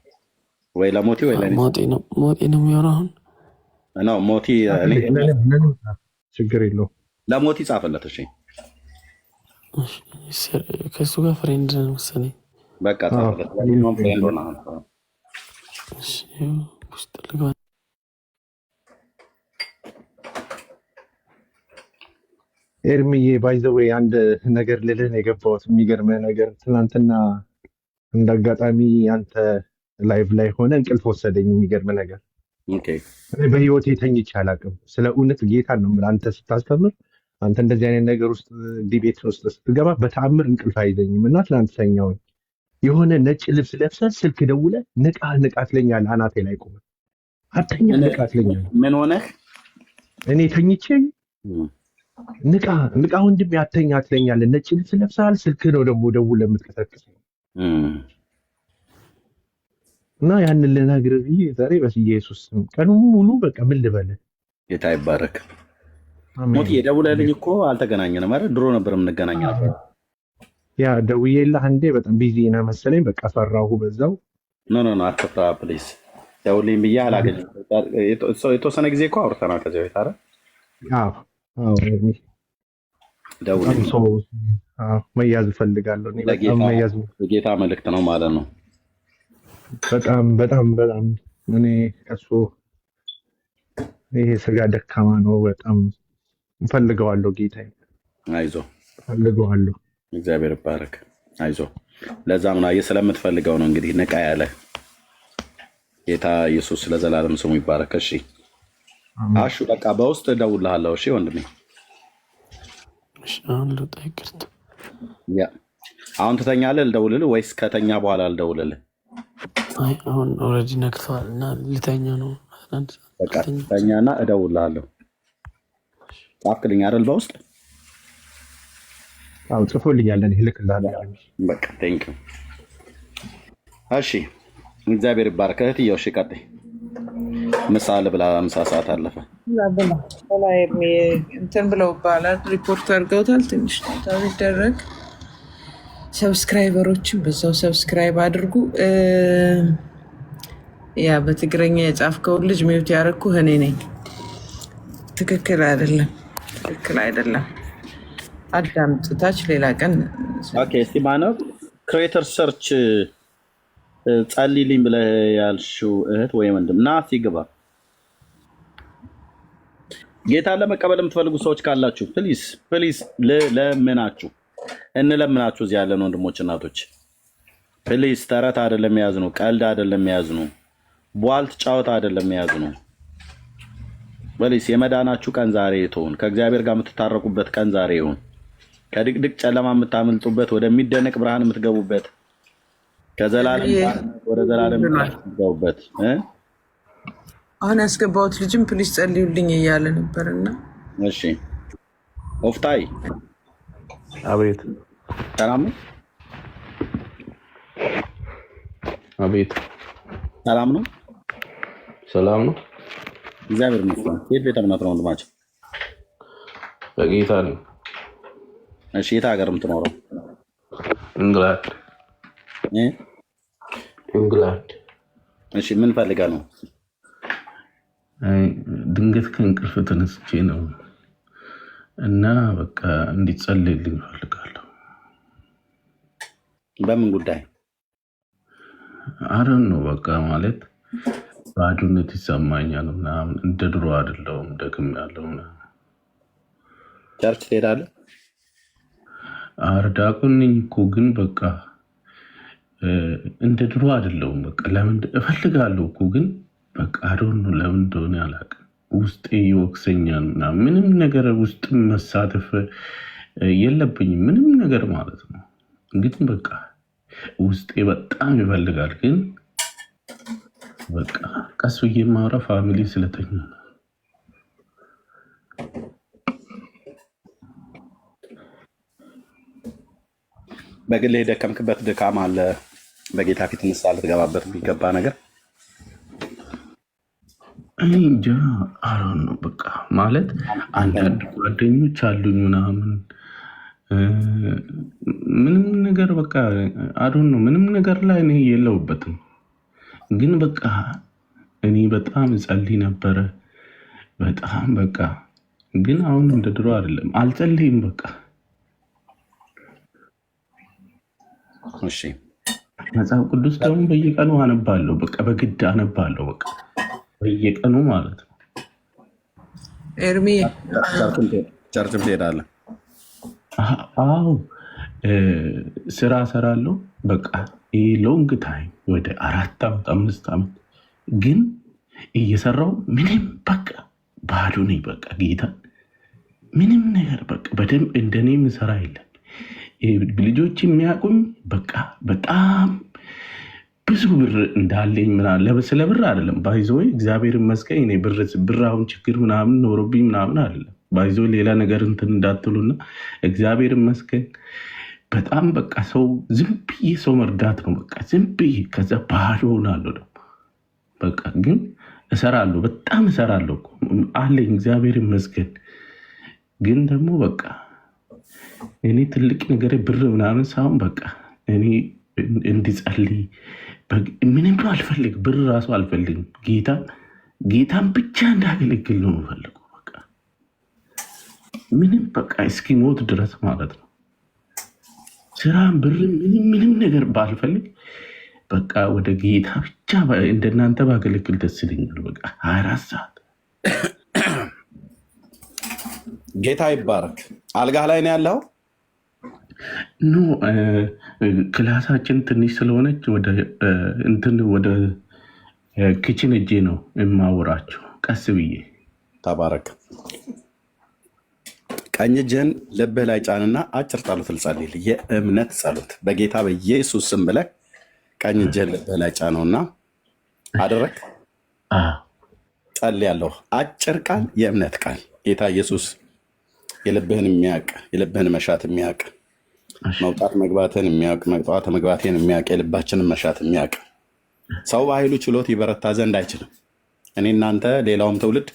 ወይ ለሞቲ ወይ ለኔ። ሞቲ ነው የሚያወራው አሁን ነው ሞቲ። ችግር የለውም ለሞቲ ጻፈለት። እሺ ከሱ ጋር ፍሬንድ ነው መሰለኝ። በቃ ጻፈለት። ለምን ፍሬንድ ሆነ? እሺ ውስጥ ልግባ። ኤርሚዬ ባይዘወይ አንድ ነገር ልልህ የገባሁት የሚገርምህ ነገር ትናንትና እንዳጋጣሚ አንተ ላይቭ ላይ ሆነ እንቅልፍ ወሰደኝ። የሚገርምህ ነገር በህይወቴ ተኝቼ አላውቅም። ስለ እውነት ጌታ ነው የምልህ። አንተ ስታስተምር አንተ እንደዚህ አይነት ነገር ውስጥ ዲቤት ውስጥ ስትገባ በተአምር እንቅልፍ አይዘኝም እና ትናንት ተኛሁኝ። የሆነ ነጭ ልብስ ለብሰህ ስልክ ደውለህ ንቃ ትለኛለህ። አናቴ ላይ ቆመህ አተኛ ንቃ ትለኛለህ። ምን ሆነህ? እኔ ተኝቼ ንቃ ወንድሜ አተኛ ትለኛለህ። ነጭ ልብስ ለብሰሃል፣ ስልክ ነው ደግሞ ደውለህ የምትቀሰቅሰው እና ያንን ልነግርህ ብዬ ዛሬ በኢየሱስ ስም ቀኑን ሙሉ በቃ ምን ልበልህ። ጌታ ይባረክ። ሞት የደውለልኝ እኮ አልተገናኘንም አይደል? ድሮ ነበር የምንገናኝ ነበር። ያ ደውዬልህ አንዴ በጣም ቢዚ ነህ መሰለኝ። በቃ ፈራሁ በዛው። ኖ አትፍራ ፕሊዝ። ደውልኝ ብዬ አላገኘም። የተወሰነ ጊዜ እኮ አውርተናል ከዚህ በፊት አይደል? አዎ አዎ፣ ኤርሚ በጣም ደውልኝ። ሰው መያዝ እፈልጋለሁ። እኔ በጣም መያዝ የጌታ መልእክት ነው ማለት ነው። በጣም በጣም በጣም እኔ እሱ ይሄ ስጋ ደካማ ነው። በጣም እፈልገዋለሁ። ጌታዬ አይዞ፣ እፈልገዋለሁ። እግዚአብሔር ይባረክ። አይዞ። ለዛም ነው ስለምትፈልገው ነው እንግዲህ ንቃ ያለ። ጌታ ኢየሱስ ለዘላለም ስሙ ይባረክ። እሺ አሹ፣ በቃ በውስጥ እደውልልሃለሁ። እሺ ወንድሜ። ያ አሁን ትተኛለህ? ልደውልልህ ወይስ ከተኛ በኋላ ልደውልልህ? አሁን ኦልሬዲ ነግተዋል እና ልተኛ ነው። በቃ ተኛና እደውልልሃለሁ። ጻፍክልኝ አይደል? በውስጥ አዎ ጽፎልኛል። እኔ እልክልሃለሁ። በቃ ቴንክ ዩ። እሺ እግዚአብሔር ይባረክ። እህትዬው እሺ ቀጥይ። ምሳ ልብላ፣ ምሳ ሰዓት አለፈ። እንትን ብለው ባላል ሪፖርት አድርገውታል። ትንሽ ቢደረግ ሰብስክራይበሮችን በዛው ሰብስክራይብ አድርጉ። ያ በትግረኛ የጻፍከውን ልጅ ሚውት ያደረግኩህ እኔ ነኝ። ትክክል አይደለም፣ ትክክል አይደለም። አዳምጥ። ታች ሌላ ቀን እስቲ ማነው ክሬተር ሰርች ጸልይልኝ ብለህ ያልሽው እህት ወይ ወንድም ና እስቲ ግባ። ጌታን ለመቀበል የምትፈልጉ ሰዎች ካላችሁ ፕሊዝ ፕሊዝ ለምናችሁ እንለምናችሁ። እዚህ ያለን ወንድሞች እናቶች ፕሊዝ፣ ተረት አይደለም የያዝኑ፣ ቀልድ አይደለም የያዝኑ፣ ቧልት ጫወታ አይደለም የያዝኑ። ፕሊዝ የመዳናችሁ ቀን ዛሬ ይሁን። ከእግዚአብሔር ጋር የምትታረቁበት ቀን ዛሬ ይሁን። ከድቅድቅ ጨለማ የምታመልጡበት፣ ወደሚደነቅ ብርሃን የምትገቡበት፣ ከዘላለም ወደ ዘላለም የምትገቡበት። አሁን ያስገባሁት ልጅም ፕሊዝ ጸልዩልኝ እያለ ነበርና፣ እሺ ኦፍታይ አቤት። ሰላም ነው? አቤት። ሰላም ነው? ሰላም ነው። እግዚአብሔር ይመስገን። የት ቤተ እምነት ነው ወንድማችን? በጌታ ነው። እሺ የት ሀገር የምትኖረው? እንግላንድ። እንግላንድ። እሺ ምን ፈልገህ ነው? ድንገት ከእንቅልፍ ተነስቼ ነው እና በቃ እንዲጸልይልኝ እፈልጋለሁ። በምን ጉዳይ? አረን ነው በቃ ማለት ባዶነት ይሰማኛል ምናምን፣ እንደ ድሮ አይደለሁም፣ ደግም ያለው ምናምን። ቸርች ትሄዳለህ? ኧረ ዲያቆን ነኝ እኮ ግን በቃ እንደ ድሮ አይደለሁም። በቃ ለምን እፈልጋለሁ እኮ ግን በቃ አዶን ነው ለምን እንደሆነ አላውቅም። ውስጤ ይወቅሰኛል ምናምን። ምንም ነገር ውስጥ መሳተፍ የለብኝም ምንም ነገር ማለት ነው። እንግዲህ በቃ ውስጤ በጣም ይፈልጋል። ግን በቃ ቀስ ብዬ የማወራ ፋሚሊ ስለተኛ ነው። በግል የደከምክበት ድካም አለ። በጌታ ፊት ንስሐ ልትገባበት የሚገባ ነገር እንጃ አሮን ነው በቃ ማለት አንዳንድ ጓደኞች አሉኝ ምናምን ምንም ነገር በቃ አሮን ነው ምንም ነገር ላይ እኔ የለውበትም። ግን በቃ እኔ በጣም እጸልይ ነበረ በጣም በቃ ግን አሁን እንደ ድሮ አይደለም፣ አልጸልይም በቃ። እሺ መጽሐፍ ቅዱስ ደግሞ በየቀኑ አነባለሁ በቃ በግድ አነባለሁ በቃ በየቀኑ ማለት ነው። ኤርሚ ቸርችም ትሄዳለህ? አዎ ስራ እሰራለሁ በቃ ይህ ሎንግ ታይም ወደ 4 ዓመት 5 ዓመት ግን እየሰራው ምንም በቃ ባዶ ነኝ በቃ ጌታ ምንም ነገር በቃ በደንብ እንደኔ ምሰራ የለም። ልጆች የሚያውቁኝ በቃ በጣም ብዙ ብር እንዳለኝ ምናምን ስለ ብር አይደለም ባይዘወይ እግዚአብሔር ይመስገን። እኔ ብር አሁን ችግር ምናምን ኖሮብኝ ምናምን አይደለም ባይዘወይ ሌላ ነገር እንትን እንዳትሉና እግዚአብሔር ይመስገን። በጣም በቃ ሰው ዝም ብዬ ሰው መርዳት ነው በቃ ዝም ብዬ ከዛ ባዶ ሆናለሁ ደግሞ በቃ ግን እሰራለሁ በጣም እሰራለሁ አለኝ እግዚአብሔር ይመስገን። ግን ደግሞ በቃ እኔ ትልቅ ነገር ብር ምናምን ሳይሆን በቃ እኔ እንዲጸልይ ምንም አልፈልግ፣ ብር ራሱ አልፈልግም። ጌታን ብቻ እንዳገለግል ነው የምፈልገው። በቃ ምንም በቃ እስኪሞት ድረስ ማለት ነው። ስራም ብር ምንም ነገር ባልፈልግ በቃ ወደ ጌታ ብቻ እንደናንተ ባገለግል ደስ ይለኛል። በቃ 24 ሰዓት። ጌታ ይባረክ። አልጋህ ላይ ነው ያለው? ኖ ክላሳችን ትንሽ ስለሆነች ወደ ኪችን እጄ ነው የማወራቸው ቀስ ብዬ። ተባረክ። ቀኝ እጅህን ልብህ ላይ ጫንና አጭር ጸሎት ልጸልይልህ። የእምነት ጸሎት በጌታ በኢየሱስ ስም ብለህ ቀኝ እጅህን ልብህ ላይ ጫነውና አደረግ። ጸልያለሁ። አጭር ቃል፣ የእምነት ቃል። ጌታ ኢየሱስ የልብህን የሚያውቅ የልብህን መሻት የሚያውቅ መውጣት መግባትን የሚያውቅ መውጣት መግባትን የሚያውቅ የልባችንን መሻት የሚያውቅ ሰው በኃይሉ ችሎት ይበረታ ዘንድ አይችልም። እኔ እናንተ ሌላውም ትውልድ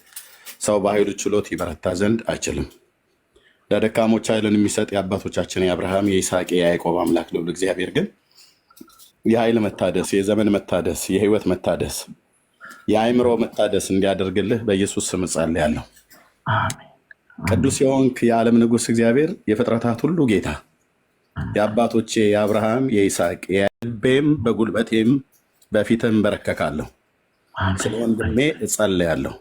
ሰው በኃይሉ ችሎት ይበረታ ዘንድ አይችልም። ለደካሞች ኃይልን የሚሰጥ የአባቶቻችን የአብርሃም የይስሐቅ የያዕቆብ አምላክ ልዑል እግዚአብሔር ግን የኃይል መታደስ፣ የዘመን መታደስ፣ የህይወት መታደስ፣ የአእምሮ መታደስ እንዲያደርግልህ በኢየሱስ ስም ጸልያለሁ። ቅዱስ የሆንክ የዓለም ንጉሥ እግዚአብሔር፣ የፍጥረታት ሁሉ ጌታ፣ የአባቶቼ የአብርሃም የይስሐቅ የልቤም በጉልበቴም በፊትህ እንበረከካለሁ። ስለ ወንድሜ እጸልያለሁ።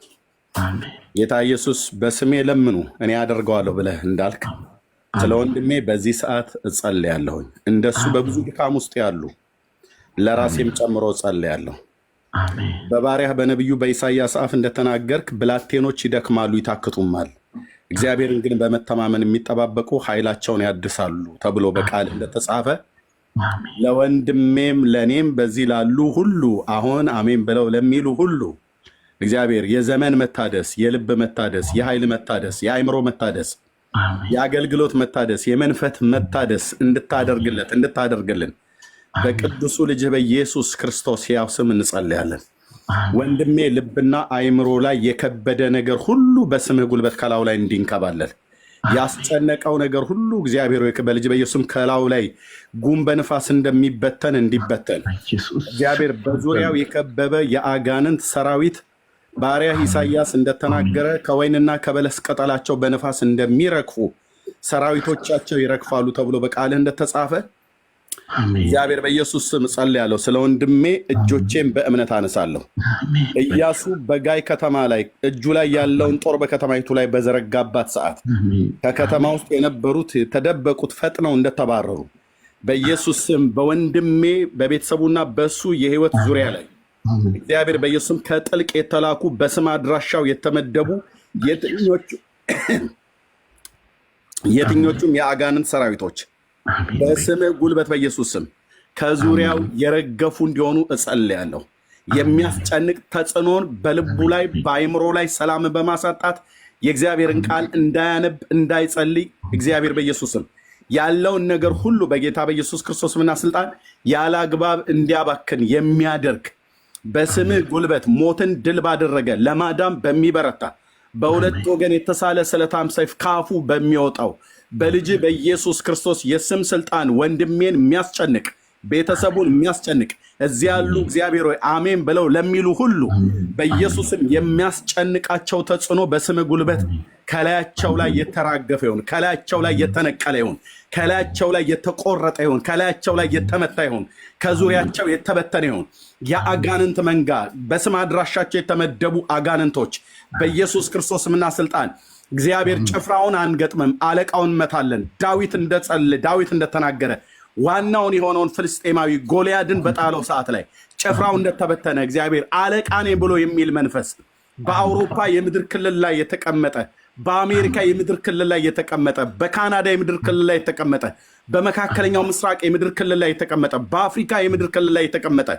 ጌታ ኢየሱስ በስሜ ለምኑ እኔ አደርገዋለሁ ብለህ እንዳልክ ስለ ወንድሜ በዚህ ሰዓት እጸልያለሁኝ። እንደሱ በብዙ ድካም ውስጥ ያሉ ለራሴም ጨምሮ እጸልያለሁ። በባሪያህ በነቢዩ በኢሳይያስ አፍ እንደተናገርክ ብላቴኖች ይደክማሉ ይታክቱማል፣ እግዚአብሔርን ግን በመተማመን የሚጠባበቁ ኃይላቸውን ያድሳሉ ተብሎ በቃል እንደተጻፈ ለወንድሜም ለእኔም በዚህ ላሉ ሁሉ አሁን አሜን ብለው ለሚሉ ሁሉ እግዚአብሔር የዘመን መታደስ፣ የልብ መታደስ፣ የኃይል መታደስ፣ የአእምሮ መታደስ፣ የአገልግሎት መታደስ፣ የመንፈስ መታደስ እንድታደርግልን በቅዱሱ ልጅህ በኢየሱስ ክርስቶስ ሕያው ስም እንጸልያለን። ወንድሜ ልብና አእምሮ ላይ የከበደ ነገር ሁሉ በስምህ ጉልበት ከላዩ ላይ እንዲንከባለል ያስጨነቀው ነገር ሁሉ እግዚአብሔር በልጅ በኢየሱስም ከላዩ ላይ ጉም በንፋስ እንደሚበተን እንዲበተን እግዚአብሔር በዙሪያው የከበበ የአጋንንት ሰራዊት ባሪያህ ኢሳይያስ እንደተናገረ ከወይንና ከበለስ ቅጠላቸው በንፋስ እንደሚረግፉ ሰራዊቶቻቸው ይረግፋሉ ተብሎ በቃልህ እንደተጻፈ እግዚአብሔር በኢየሱስ ስም ጸልያለሁ። ስለ ወንድሜ እጆቼን በእምነት አነሳለሁ። ኢያሱ በጋይ ከተማ ላይ እጁ ላይ ያለውን ጦር በከተማይቱ ላይ በዘረጋባት ሰዓት ከከተማ ውስጥ የነበሩት የተደበቁት ፈጥነው እንደተባረሩ በኢየሱስ ስም በወንድሜ በቤተሰቡና በሱ የህይወት ዙሪያ ላይ እግዚአብሔር በኢየሱስ ስም ከጥልቅ የተላኩ በስም አድራሻው የተመደቡ የትኞቹም የአጋንንት ሰራዊቶች በስምህ ጉልበት በኢየሱስ ስም ከዙሪያው የረገፉ እንዲሆኑ እጸልያለሁ። የሚያስጨንቅ ተጽዕኖን በልቡ ላይ በአእምሮ ላይ ሰላም በማሳጣት የእግዚአብሔርን ቃል እንዳያነብ እንዳይጸልይ እግዚአብሔር በኢየሱስ ስም ያለውን ነገር ሁሉ በጌታ በኢየሱስ ክርስቶስ ስምና ስልጣን ያለ አግባብ እንዲያባክን የሚያደርግ በስምህ ጉልበት ሞትን ድል ባደረገ ለማዳም በሚበረታ በሁለት ወገን የተሳለ ስለታም ሰይፍ ካፉ በሚወጣው በልጅ በኢየሱስ ክርስቶስ የስም ስልጣን ወንድሜን የሚያስጨንቅ ቤተሰቡን የሚያስጨንቅ እዚያ ያሉ እግዚአብሔር ሆይ አሜን ብለው ለሚሉ ሁሉ በኢየሱስም የሚያስጨንቃቸው ተጽዕኖ በስም ጉልበት ከላያቸው ላይ የተራገፈ ይሁን፣ ከላያቸው ላይ የተነቀለ ይሁን፣ ከላያቸው ላይ የተቆረጠ ይሁን፣ ከላያቸው ላይ የተመታ ይሁን፣ ከዙሪያቸው የተበተነ ይሁን። የአጋንንት መንጋ በስም አድራሻቸው የተመደቡ አጋንንቶች በኢየሱስ ክርስቶስ ስምና ስልጣን እግዚአብሔር ጭፍራውን አንገጥምም፣ አለቃውን እንመታለን። ዳዊት እንደተናገረ ዋናውን የሆነውን ፍልስጤማዊ ጎልያድን በጣለው ሰዓት ላይ ጭፍራው እንደተበተነ እግዚአብሔር አለቃ ነኝ ብሎ የሚል መንፈስ በአውሮፓ የምድር ክልል ላይ የተቀመጠ፣ በአሜሪካ የምድር ክልል ላይ የተቀመጠ፣ በካናዳ የምድር ክልል ላይ የተቀመጠ፣ በመካከለኛው ምስራቅ የምድር ክልል ላይ የተቀመጠ፣ በአፍሪካ የምድር ክልል ላይ የተቀመጠ፣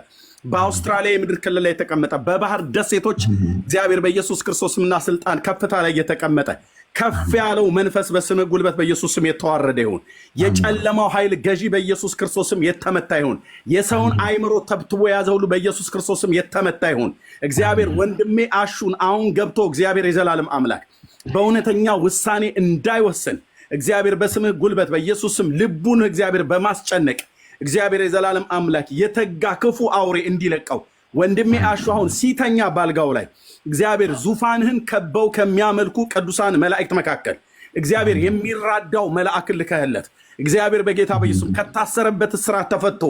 በአውስትራሊያ የምድር ክልል ላይ የተቀመጠ፣ በባህር ደሴቶች እግዚአብሔር በኢየሱስ ክርስቶስምና ስልጣን ከፍታ ላይ የተቀመጠ ከፍ ያለው መንፈስ በስምህ ጉልበት በኢየሱስ ስም የተዋረደ ይሁን። የጨለማው ኃይል ገዢ በኢየሱስ ክርስቶስ ስም የተመታ ይሁን። የሰውን አእምሮ ተብትቦ የያዘ ሁሉ በኢየሱስ ክርስቶስ ስም የተመታ ይሁን። እግዚአብሔር ወንድሜ አሹን አሁን ገብቶ እግዚአብሔር የዘላለም አምላክ በእውነተኛ ውሳኔ እንዳይወስን እግዚአብሔር በስምህ ጉልበት በኢየሱስ ስም ልቡን እግዚአብሔር በማስጨነቅ እግዚአብሔር የዘላለም አምላክ የተጋ ክፉ አውሬ እንዲለቀው ወንድሜ አሹ አሁን ሲተኛ ባልጋው ላይ እግዚአብሔር ዙፋንህን ከበው ከሚያመልኩ ቅዱሳን መላእክት መካከል እግዚአብሔር የሚራዳው መልአክ ልከህለት እግዚአብሔር በጌታ በኢየሱስ ከታሰረበት እስራት ተፈቶ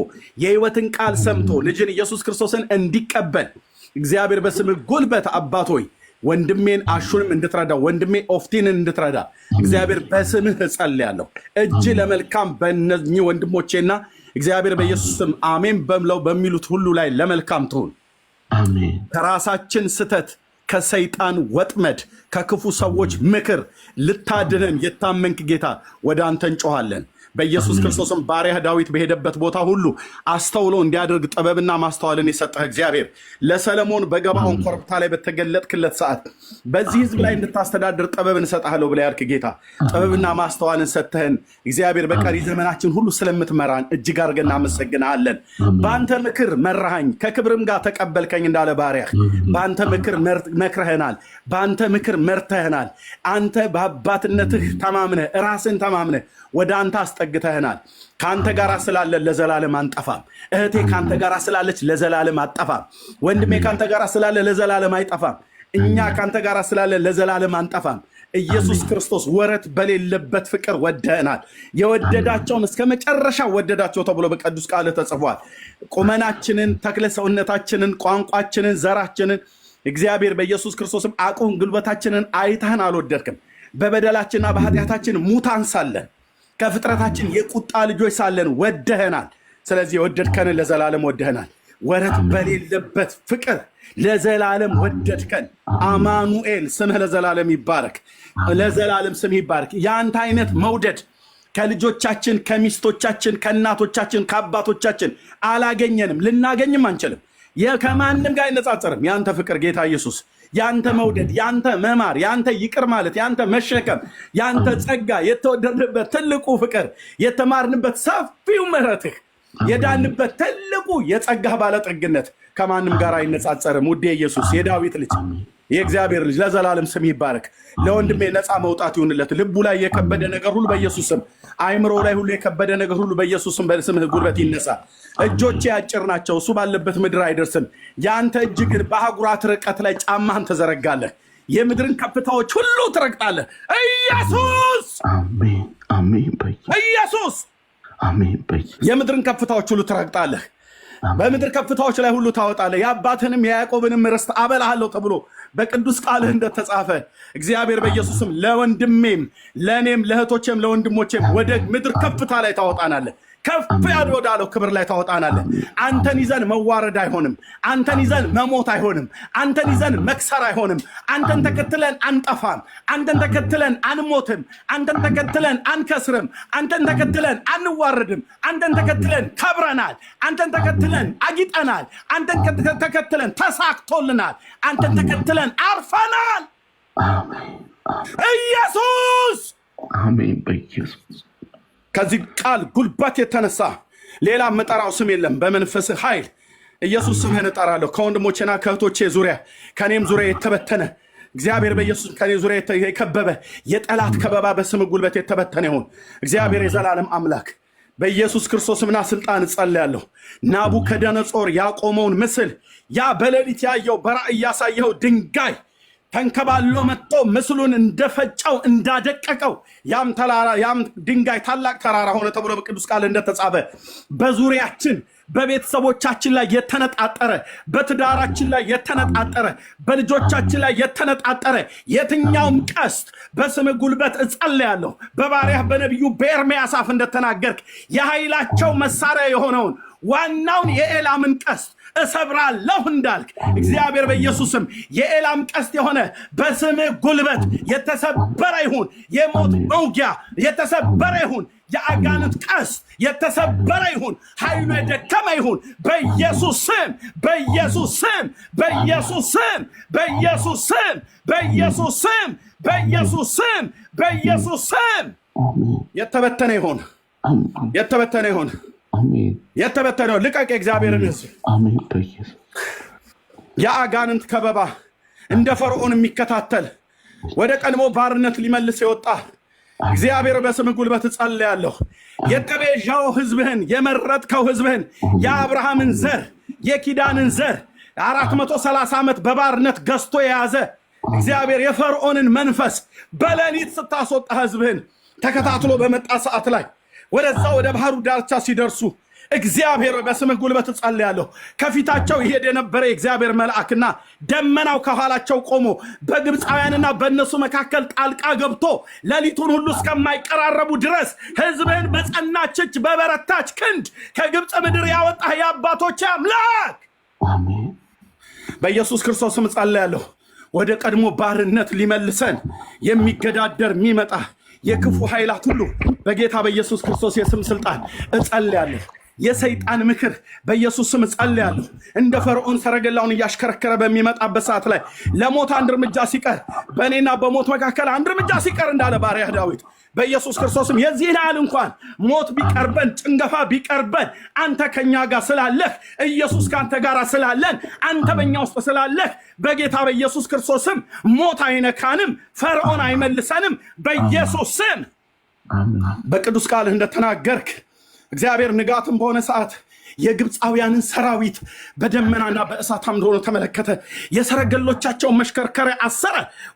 የሕይወትን ቃል ሰምቶ ልጅን ኢየሱስ ክርስቶስን እንዲቀበል እግዚአብሔር በስምህ ጉልበት አባት ሆይ ወንድሜን አሹንም እንድትረዳ ወንድሜ ኦፍቲንን እንድትረዳ እግዚአብሔር በስምህ እጸልያለሁ። እጅ ለመልካም በእነኚህ ወንድሞቼና እግዚአብሔር በኢየሱስ ስም አሜን በምለው በሚሉት ሁሉ ላይ ለመልካም ትሁን። አሜን። ከራሳችን ስተት ከሰይጣን ወጥመድ ከክፉ ሰዎች ምክር ልታድነን የታመንክ ጌታ ወደ አንተ እንጮሃለን። በኢየሱስ ክርስቶስም ባሪያህ ዳዊት በሄደበት ቦታ ሁሉ አስተውሎ እንዲያደርግ ጥበብና ማስተዋልን የሰጠህ እግዚአብሔር ለሰለሞን በገባዖን ኮረብታ ላይ በተገለጥክለት ሰዓት በዚህ ሕዝብ ላይ እንድታስተዳድር ጥበብን እሰጥሃለሁ ብለህ ያልክ ጌታ ጥበብና ማስተዋልን ሰጥተህን እግዚአብሔር በቀሪ ዘመናችን ሁሉ ስለምትመራን እጅግ አድርገን እናመሰግንሃለን። በአንተ ምክር መራሃኝ ከክብርም ጋር ተቀበልከኝ እንዳለ ባሪያህ በአንተ ምክር መክረህናል፣ በአንተ ምክር መርተህናል። አንተ በአባትነትህ ተማምነህ ራስን ተማምነህ ወደ አንተ አስጠግተህናል። ከአንተ ጋር ስላለ ለዘላለም አንጠፋም። እህቴ ከአንተ ጋር ስላለች ለዘላለም አጠፋም። ወንድሜ ከአንተ ጋር ስላለ ለዘላለም አይጠፋም። እኛ ከአንተ ጋር ስላለ ለዘላለም አንጠፋም። ኢየሱስ ክርስቶስ ወረት በሌለበት ፍቅር ወደህናል። የወደዳቸውን እስከ መጨረሻ ወደዳቸው ተብሎ በቅዱስ ቃል ተጽፏል። ቁመናችንን፣ ተክለ ሰውነታችንን፣ ቋንቋችንን፣ ዘራችንን እግዚአብሔር በኢየሱስ ክርስቶስም አቁም ጉልበታችንን አይተህን አልወደድክም። በበደላችንና በኃጢአታችን ሙታን ሳለን ከፍጥረታችን የቁጣ ልጆች ሳለን ወደህናል። ስለዚህ የወደድከንን ለዘላለም ወደህናል። ወረት በሌለበት ፍቅር ለዘላለም ወደድከን። አማኑኤል ስምህ ለዘላለም ይባረክ፣ ለዘላለም ስምህ ይባረክ። የአንተ አይነት መውደድ ከልጆቻችን፣ ከሚስቶቻችን፣ ከእናቶቻችን፣ ከአባቶቻችን አላገኘንም፣ ልናገኝም አንችልም። ከማንም ጋር አይነጻጸርም። ያንተ ፍቅር ጌታ ኢየሱስ፣ ያንተ መውደድ፣ ያንተ መማር፣ ያንተ ይቅር ማለት፣ ያንተ መሸከም፣ ያንተ ጸጋ፣ የተወደድንበት ትልቁ ፍቅር፣ የተማርንበት ሰፊው ምሕረትህ፣ የዳንበት ትልቁ የጸጋህ ባለጠግነት ከማንም ጋር አይነጻጸርም። ውዴ ኢየሱስ የዳዊት ልጅ የእግዚአብሔር ልጅ ለዘላለም ስም ይባረክ። ለወንድሜ ነፃ መውጣት ይሁንለት። ልቡ ላይ የከበደ ነገር ሁሉ በኢየሱስ ስም፣ አይምሮ ላይ ሁሉ የከበደ ነገር ሁሉ በኢየሱስ ስም በስምህ ጉልበት ይነሳ። እጆቼ አጭር ናቸው፣ እሱ ባለበት ምድር አይደርስም። የአንተ እጅ ግን በአህጉራት ርቀት ላይ ጫማህን ትዘረጋለህ፣ የምድርን ከፍታዎች ሁሉ ትረግጣለህ። ኢየሱስ ኢየሱስ የምድርን ከፍታዎች ሁሉ ትረግጣለህ፣ በምድር ከፍታዎች ላይ ሁሉ ታወጣለህ። የአባትንም የያዕቆብንም ርስት አበላሃለሁ ተብሎ በቅዱስ ቃልህ እንደተጻፈ እግዚአብሔር በኢየሱስም ለወንድሜም ለእኔም ለእህቶቼም ለወንድሞቼም ወደ ምድር ከፍታ ላይ ታወጣናለህ። ከፍ ወዳለው ክብር ላይ ታወጣናለህ። አንተን ይዘን መዋረድ አይሆንም። አንተን ይዘን መሞት አይሆንም። አንተን ይዘን መክሰር አይሆንም። አንተን ተከትለን አንጠፋም። አንተን ተከትለን አንሞትም። አንተን ተከትለን አንከስርም። አንተን ተከትለን አንዋረድም። አንተን ተከትለን ከብረናል። አንተን ተከትለን አጊጠናል። አንተን ተከትለን ተሳክቶልናል። አንተን ተከትለን አርፈናል። ኢየሱስ አሜን። በኢየሱስ ከዚህ ቃል ጉልበት የተነሳ ሌላ መጠራው ስም የለም። በመንፈስህ ኃይል ኢየሱስ ስምህን እጠራለሁ። ከወንድሞቼና ከእህቶቼ ዙሪያ ከኔም ዙሪያ የተበተነ እግዚአብሔር በኢየሱስ ከኔ ዙሪያ የከበበ የጠላት ከበባ በስም ጉልበት የተበተነ ይሁን። እግዚአብሔር የዘላለም አምላክ በኢየሱስ ክርስቶስምና ስልጣን እጸልያለሁ። ናቡከደነጾር ያቆመውን ምስል ያ በሌሊት ያየው በራእይ ያሳየው ድንጋይ ተንከባሎ መጥቶ ምስሉን እንደፈጨው እንዳደቀቀው ያም ድንጋይ ታላቅ ተራራ ሆነ ተብሎ በቅዱስ ቃል እንደተጻፈ በዙሪያችን በቤተሰቦቻችን ላይ የተነጣጠረ፣ በትዳራችን ላይ የተነጣጠረ፣ በልጆቻችን ላይ የተነጣጠረ የትኛውም ቀስት በስም ጉልበት እጸልያለሁ። በባሪያህ በነቢዩ በኤርምያስ አፍ እንደተናገርክ የኃይላቸው መሳሪያ የሆነውን ዋናውን የኤላምን ቀስት እሰብራለሁ እንዳልክ እግዚአብሔር በኢየሱስም የኤላም ቀስት የሆነ በስምህ ጉልበት የተሰበረ ይሁን። የሞት መውጊያ የተሰበረ ይሁን። የአጋንንት ቀስት የተሰበረ ይሁን። ኃይሉ የደከመ ይሁን። በኢየሱስ ስም፣ በኢየሱስ ስም፣ በኢየሱስ ስም፣ በኢየሱስ ስም፣ በኢየሱስ ስም፣ በኢየሱስ ስም፣ በኢየሱስ ስም የተበተነ ይሁን። የተበተነ ይሁን። የተበተነው ልቀቅ። የእግዚአብሔርን ሕዝብ የአጋንንት ከበባ እንደ ፈርዖን የሚከታተል ወደ ቀድሞ ባርነት ሊመልስ የወጣ እግዚአብሔር በስም ጉልበት ጸልያለሁ። የተቤዣው ሕዝብህን የመረጥከው ሕዝብህን የአብርሃምን ዘር የኪዳንን ዘር 430 ዓመት በባርነት ገዝቶ የያዘ እግዚአብሔር የፈርዖንን መንፈስ በሌሊት ስታስወጣ ሕዝብህን ተከታትሎ በመጣ ሰዓት ላይ ወደዛ ወደ ባህሩ ዳርቻ ሲደርሱ እግዚአብሔር በስምህ ጉልበት ጸልያለሁ። ከፊታቸው ይሄድ የነበረ የእግዚአብሔር መልአክና ደመናው ከኋላቸው ቆሞ በግብፃውያንና በእነሱ መካከል ጣልቃ ገብቶ ሌሊቱን ሁሉ እስከማይቀራረቡ ድረስ ሕዝብህን በጸናች እጅ በበረታች ክንድ ከግብፅ ምድር ያወጣህ የአባቶች አምላክ በኢየሱስ ክርስቶስ ስም ጸልያለሁ። ወደ ቀድሞ ባርነት ሊመልሰን የሚገዳደር የሚመጣ የክፉ ኃይላት ሁሉ በጌታ በኢየሱስ ክርስቶስ የስም ስልጣን እጸልያለሁ። የሰይጣን ምክር በኢየሱስ ስም ጸልያለሁ። እንደ ፈርዖን ሰረገላውን እያሽከረከረ በሚመጣበት ሰዓት ላይ ለሞት አንድ እርምጃ ሲቀር በእኔና በሞት መካከል አንድ እርምጃ ሲቀር እንዳለ ባሪያህ ዳዊት በኢየሱስ ክርስቶስም የዚህን ያህል እንኳን ሞት ቢቀርበን ጭንገፋ ቢቀርበን አንተ ከኛ ጋር ስላለህ ኢየሱስ ከአንተ ጋር ስላለን አንተ በእኛ ውስጥ ስላለህ በጌታ በኢየሱስ ክርስቶስም ሞት አይነካንም፣ ፈርዖን አይመልሰንም። በኢየሱስ ስም በቅዱስ ቃልህ እንደተናገርክ እግዚአብሔር ንጋትም በሆነ ሰዓት የግብፃውያንን ሰራዊት በደመናና በእሳት አምድ ሆኖ ተመለከተ። የሰረገሎቻቸውን መሽከርከሪያ አሰረ፣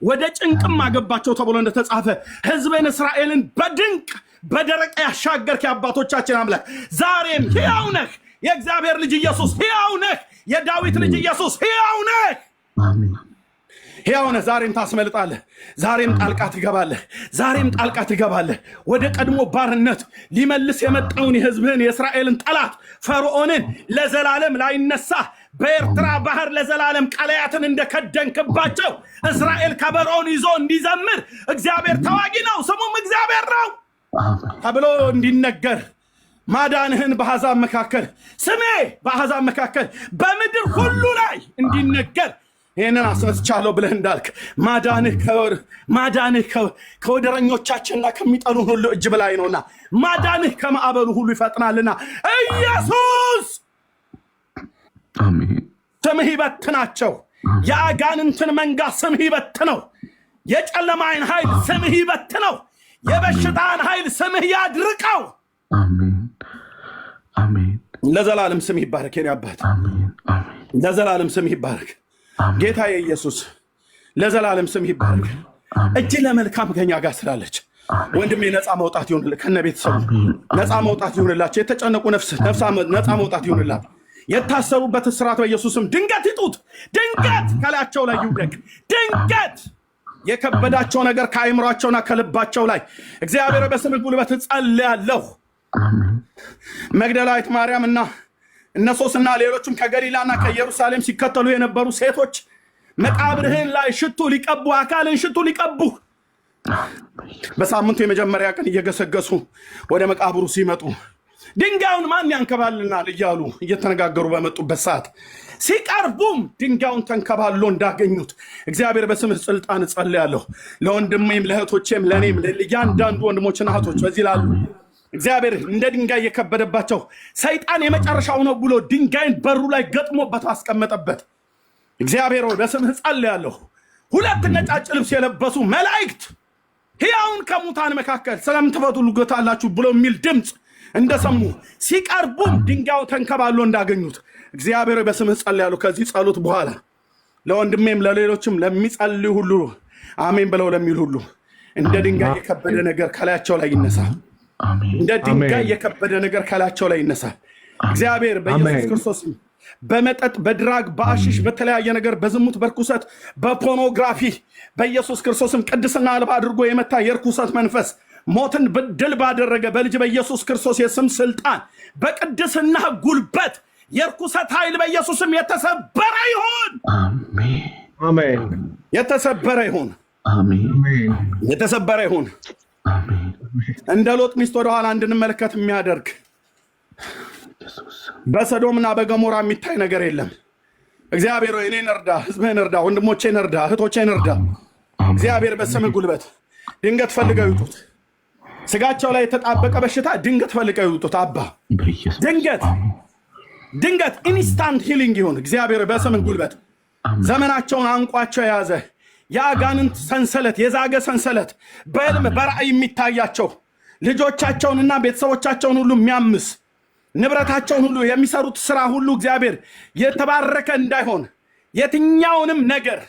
ወደ ጭንቅም አገባቸው ተብሎ እንደተጻፈ ሕዝብን እስራኤልን በድንቅ በደረቅ ያሻገርክ የአባቶቻችን አምላክ ዛሬም ሕያው ነህ። የእግዚአብሔር ልጅ ኢየሱስ ሕያው ነህ። የዳዊት ልጅ ኢየሱስ ሕያው ነህ። ሕያው ነህ። ዛሬም ታስመልጣለህ። ዛሬም ጣልቃ ትገባለህ። ዛሬም ጣልቃ ትገባለህ። ወደ ቀድሞ ባርነት ሊመልስ የመጣውን የሕዝብህን የእስራኤልን ጠላት ፈርዖንን ለዘላለም ላይነሳ በኤርትራ ባህር ለዘላለም ቀለያትን እንደከደንክባቸው እስራኤል ከበሮውን ይዞ እንዲዘምር እግዚአብሔር ተዋጊ ነው ስሙም እግዚአብሔር ነው ተብሎ እንዲነገር ማዳንህን በአሕዛብ መካከል ስሜ በአሕዛብ መካከል በምድር ሁሉ ላይ እንዲነገር ይህንን አስነስቻለሁ ብለህ እንዳልክ ማዳንህ ከወደረኞቻችንና ከሚጠሉን ሁሉ እጅ በላይ ነውና ማዳንህ ከማዕበሉ ሁሉ ይፈጥናልና ኢየሱስ ስምህ ይበትናቸው። የአጋንንትን መንጋ ስምህ ይበትነው። የጨለማይን ኃይል ስምህ ይበትነው። የበሽታን ኃይል ስምህ ያድርቀው። ለዘላለም ስምህ ይባረክ። የኔ አባት ለዘላለም ስምህ ይባረክ። ጌታ ኢየሱስ ለዘላለም ስምህ ይባረክ። እጅ ለመልካም ከኛ ጋር ስላለች ወንድሜ ነፃ መውጣት ይሁንልህ። ከነ ቤተሰቡ ነፃ መውጣት ይሁንላቸው። የተጨነቁ ነፍስ ነፃ መውጣት ይሁንላት። የታሰሩበት እስራት በኢየሱስም ድንገት ይጡት። ድንገት ከላያቸው ላይ ይውደቅ። ድንገት የከበዳቸው ነገር ከአይምሯቸውና ከልባቸው ላይ እግዚአብሔር በስምህ ጉልበት ጸልያለሁ። መግደላዊት ማርያም እና እነ ሶስና ሌሎችም ከገሊላና ከኢየሩሳሌም ሲከተሉ የነበሩ ሴቶች መቃብርህን ላይ ሽቱ ሊቀቡ አካልን ሽቱ ሊቀቡ በሳምንቱ የመጀመሪያ ቀን እየገሰገሱ ወደ መቃብሩ ሲመጡ ድንጋዩን ማን ያንከባልናል እያሉ እየተነጋገሩ በመጡበት ሰዓት ሲቀርቡም ድንጋዩን ተንከባሎ እንዳገኙት እግዚአብሔር በስምህ ስልጣን ጸልያለሁ። ለወንድሜም ለእህቶቼም ለእኔም ለእያንዳንዱ ወንድሞችና እህቶች በዚህ ላሉ እግዚአብሔር እንደ ድንጋይ የከበደባቸው ሰይጣን የመጨረሻው ነው ብሎ ድንጋይን በሩ ላይ ገጥሞበት አስቀመጠበት። እግዚአብሔር ሆይ በስምህ ጸልያለሁ። ሁለት ነጫጭ ልብስ የለበሱ መላእክት ሕያውን ከሙታን መካከል ስለምን ትፈቱልጎታላችሁ ብሎ የሚል ድምፅ እንደሰሙ ሲቀርቡም ድንጋዩ ተንከባሎ እንዳገኙት እግዚአብሔር በስምህ ጸልያለሁ። ከዚህ ጸሎት በኋላ ለወንድሜም ለሌሎችም ለሚጸልዩ ሁሉ አሜን ብለው ለሚል ሁሉ እንደ ድንጋይ የከበደ ነገር ከላያቸው ላይ ይነሳል። እንደ ድንጋይ የከበደ ነገር ከላያቸው ላይ ይነሳል። እግዚአብሔር በኢየሱስ ክርስቶስ በመጠጥ በድራግ በአሽሽ በተለያየ ነገር በዝሙት በርኩሰት በፖርኖግራፊ በኢየሱስ ክርስቶስም ቅድስና አልባ አድርጎ የመታ የርኩሰት መንፈስ ሞትን ድል ባደረገ በልጅ በኢየሱስ ክርስቶስ የስም ስልጣን በቅድስና ጉልበት የርኩሰት ኃይል በኢየሱስም የተሰበረ ይሁን። አሜን። የተሰበረ ይሁን። የተሰበረ ይሁን። እንደ ሎጥ ሚስት ወደኋላ እንድንመለከት የሚያደርግ በሰዶምና በገሞራ የሚታይ ነገር የለም። እግዚአብሔር ሆይ እኔን እርዳ፣ ህዝብህን እርዳ፣ ወንድሞቼን እርዳ፣ እህቶቼን እርዳ። እግዚአብሔር በስምህ ጉልበት ድንገት ፈልገው ይውጡት። ስጋቸው ላይ የተጣበቀ በሽታ ድንገት ፈልገው ይውጡት። አባ ድንገት ኢንስታንት ሂሊንግ ይሁን። እግዚአብሔር በስምህ ጉልበት ዘመናቸውን አንቋቸው የያዘ የአጋንንት ሰንሰለት የዛገ ሰንሰለት በሕልም በራእይ የሚታያቸው ልጆቻቸውንና ቤተሰቦቻቸውን ሁሉ የሚያምስ ንብረታቸውን ሁሉ የሚሰሩት ስራ ሁሉ እግዚአብሔር የተባረከ እንዳይሆን የትኛውንም ነገር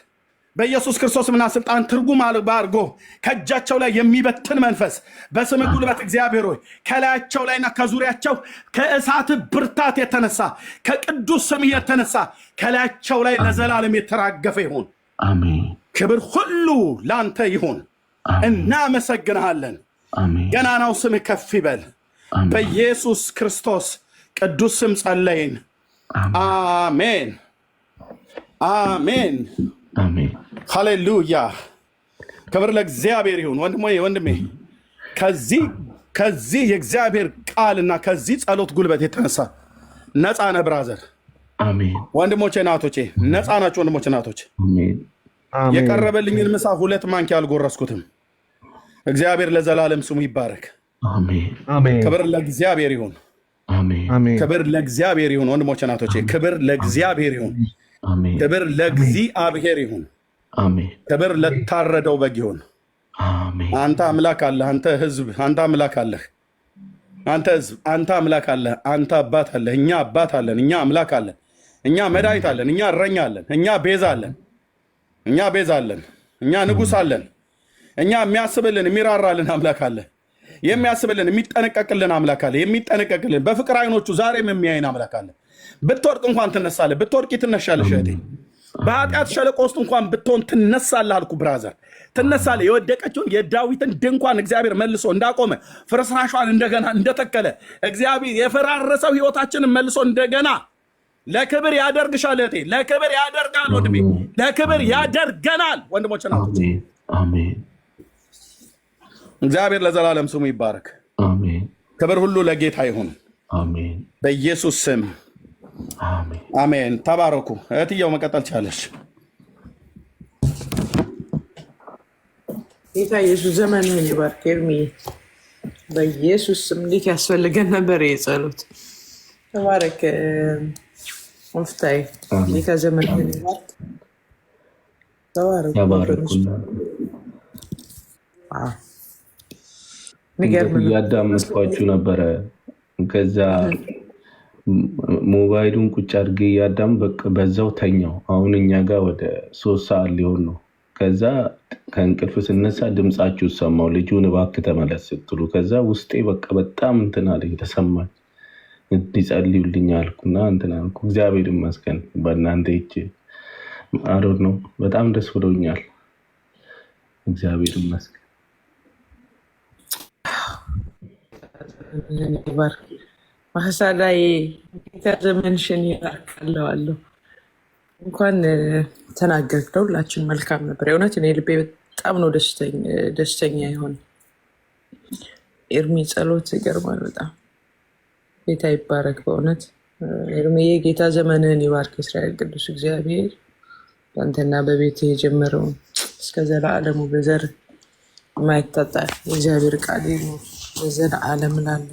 በኢየሱስ ክርስቶስና ስልጣን ትርጉም አድርጎ ከእጃቸው ላይ የሚበትን መንፈስ በስም ጉልበት እግዚአብሔር ሆይ ከላያቸው ላይና ከዙሪያቸው ከእሳት ብርታት የተነሳ ከቅዱስ ስም የተነሳ ከላያቸው ላይ ለዘላለም የተራገፈ ይሁን። አሜን። ክብር ሁሉ ላንተ ይሁን። እናመሰግንሃለን። ገናናው ስም ከፍ ይበል። በኢየሱስ ክርስቶስ ቅዱስ ስም ጸለይን። አሜን አሜን አሜን። ሃሌሉያ። ክብር ለእግዚአብሔር ይሁን። ወንድሜ ከዚህ የእግዚአብሔር ቃልና ከዚህ ጸሎት ጉልበት የተነሳ ነፃ ነህ ብራዘር። አሜን። ወንድሞቼ ናቶቼ ነፃ ናቸው። ወንድሞቼ ናቶቼ አሜን። የቀረበልኝን ምሳ 2 ማንኪያ አልጎረስኩትም። እግዚአብሔር ለዘላለም ስሙ ይባረክ። አሜን። ክብር ለእግዚአብሔር ይሁን። አሜን። ክብር ለእግዚአብሔር ይሁን። ወንድሞቼ ናቶቼ ክብር ለእግዚአብሔር ይሁን። ክብር ለእግዚአብሔር ይሁን። ክብር ለታረደው በግ ይሁን። አንተ አምላክ አለህ። አንተ ህዝብ አንተ አምላክ አለህ። አንተ ህዝብ አንተ አምላክ አለህ። አንተ አባት አለህ። እኛ አባት አለን። እኛ አምላክ አለን። እኛ መድኃኒት አለን። እኛ እረኛ አለን። እኛ ቤዛ አለን። እኛ ቤዛ አለን። እኛ ንጉሥ አለን። እኛ የሚያስብልን የሚራራልን አምላክ አለ። የሚያስብልን የሚጠነቀቅልን አምላክ አለ። የሚጠነቀቅልን በፍቅር አይኖቹ ዛሬም የሚያይን አምላክ አለ። ብትወድቅ እንኳን ትነሳለህ። ብትወድቂ ትነሻለሽ እህቴ። በኃጢአት ሸለቆ ውስጥ እንኳን ብትሆን ትነሳለህ አልኩ ብራዘር፣ ትነሳለህ። የወደቀችውን የዳዊትን ድንኳን እግዚአብሔር መልሶ እንዳቆመ ፍርስራሿን እንደገና እንደተከለ እግዚአብሔር የፈራረሰው ህይወታችንን መልሶ እንደገና ለክብር ያደርግሻል እህቴ። ለክብር ያደርጋል ወንድሜ። ለክብር ያደርገናል ወንድሞች ናቶች። እግዚአብሔር ለዘላለም ስሙ ይባረክ። ክብር ሁሉ ለጌታ ይሁን በኢየሱስ ስም አሜን። ተባረኩ። እህትየው መቀጠል ቻለሽ። ጌታ ኢየሱስ ዘመንህን ይባርክ። ኤርሚዬ በኢየሱስ ስም እንዴት ያስፈልገን ነበር የጸሎት። ተባረክ ሙፍታይ። ጌታ ዘመንህን ይባርክ። ተባረኩ። እያዳመጥኳችሁ ነበረ። ከዛ ሞባይሉን ቁጭ አድርጌ እያዳም በዛው ተኛው። አሁን እኛ ጋር ወደ 3 ሰዓት ሊሆን ነው። ከዛ ከእንቅልፍ ስነሳ ድምፃችሁ ሰማው፣ ልጁን እባክህ ተመለስ ስትሉ። ከዛ ውስጤ በቃ በጣም እንትን አለኝ፣ ተሰማኝ። እንዲጸልዩልኝ አልኩና እንትን አልኩ። እግዚአብሔር ይመስገን በእናንተ እጅ አሮን ነው። በጣም ደስ ብሎኛል። እግዚአብሔር ይመስገን። ማሳ ላይ ጌታ ዘመንሽን ይባርካለዋለሁ። እንኳን ተናገርነው ሁላችን መልካም ነበር። የእውነት እኔ ልቤ በጣም ነው ደስተኛ የሆነ ኤርሚ ጸሎት ይገርማል በጣም። ጌታ ይባረክ በእውነት ኤርሚዬ። ጌታ ዘመንህን ይባርክ። እስራኤል ቅዱስ እግዚአብሔር በአንተና በቤት የጀመረውን እስከ ዘላለሙ በዘር የማይታጣ የእግዚአብሔር ቃል በዘላለም ላለ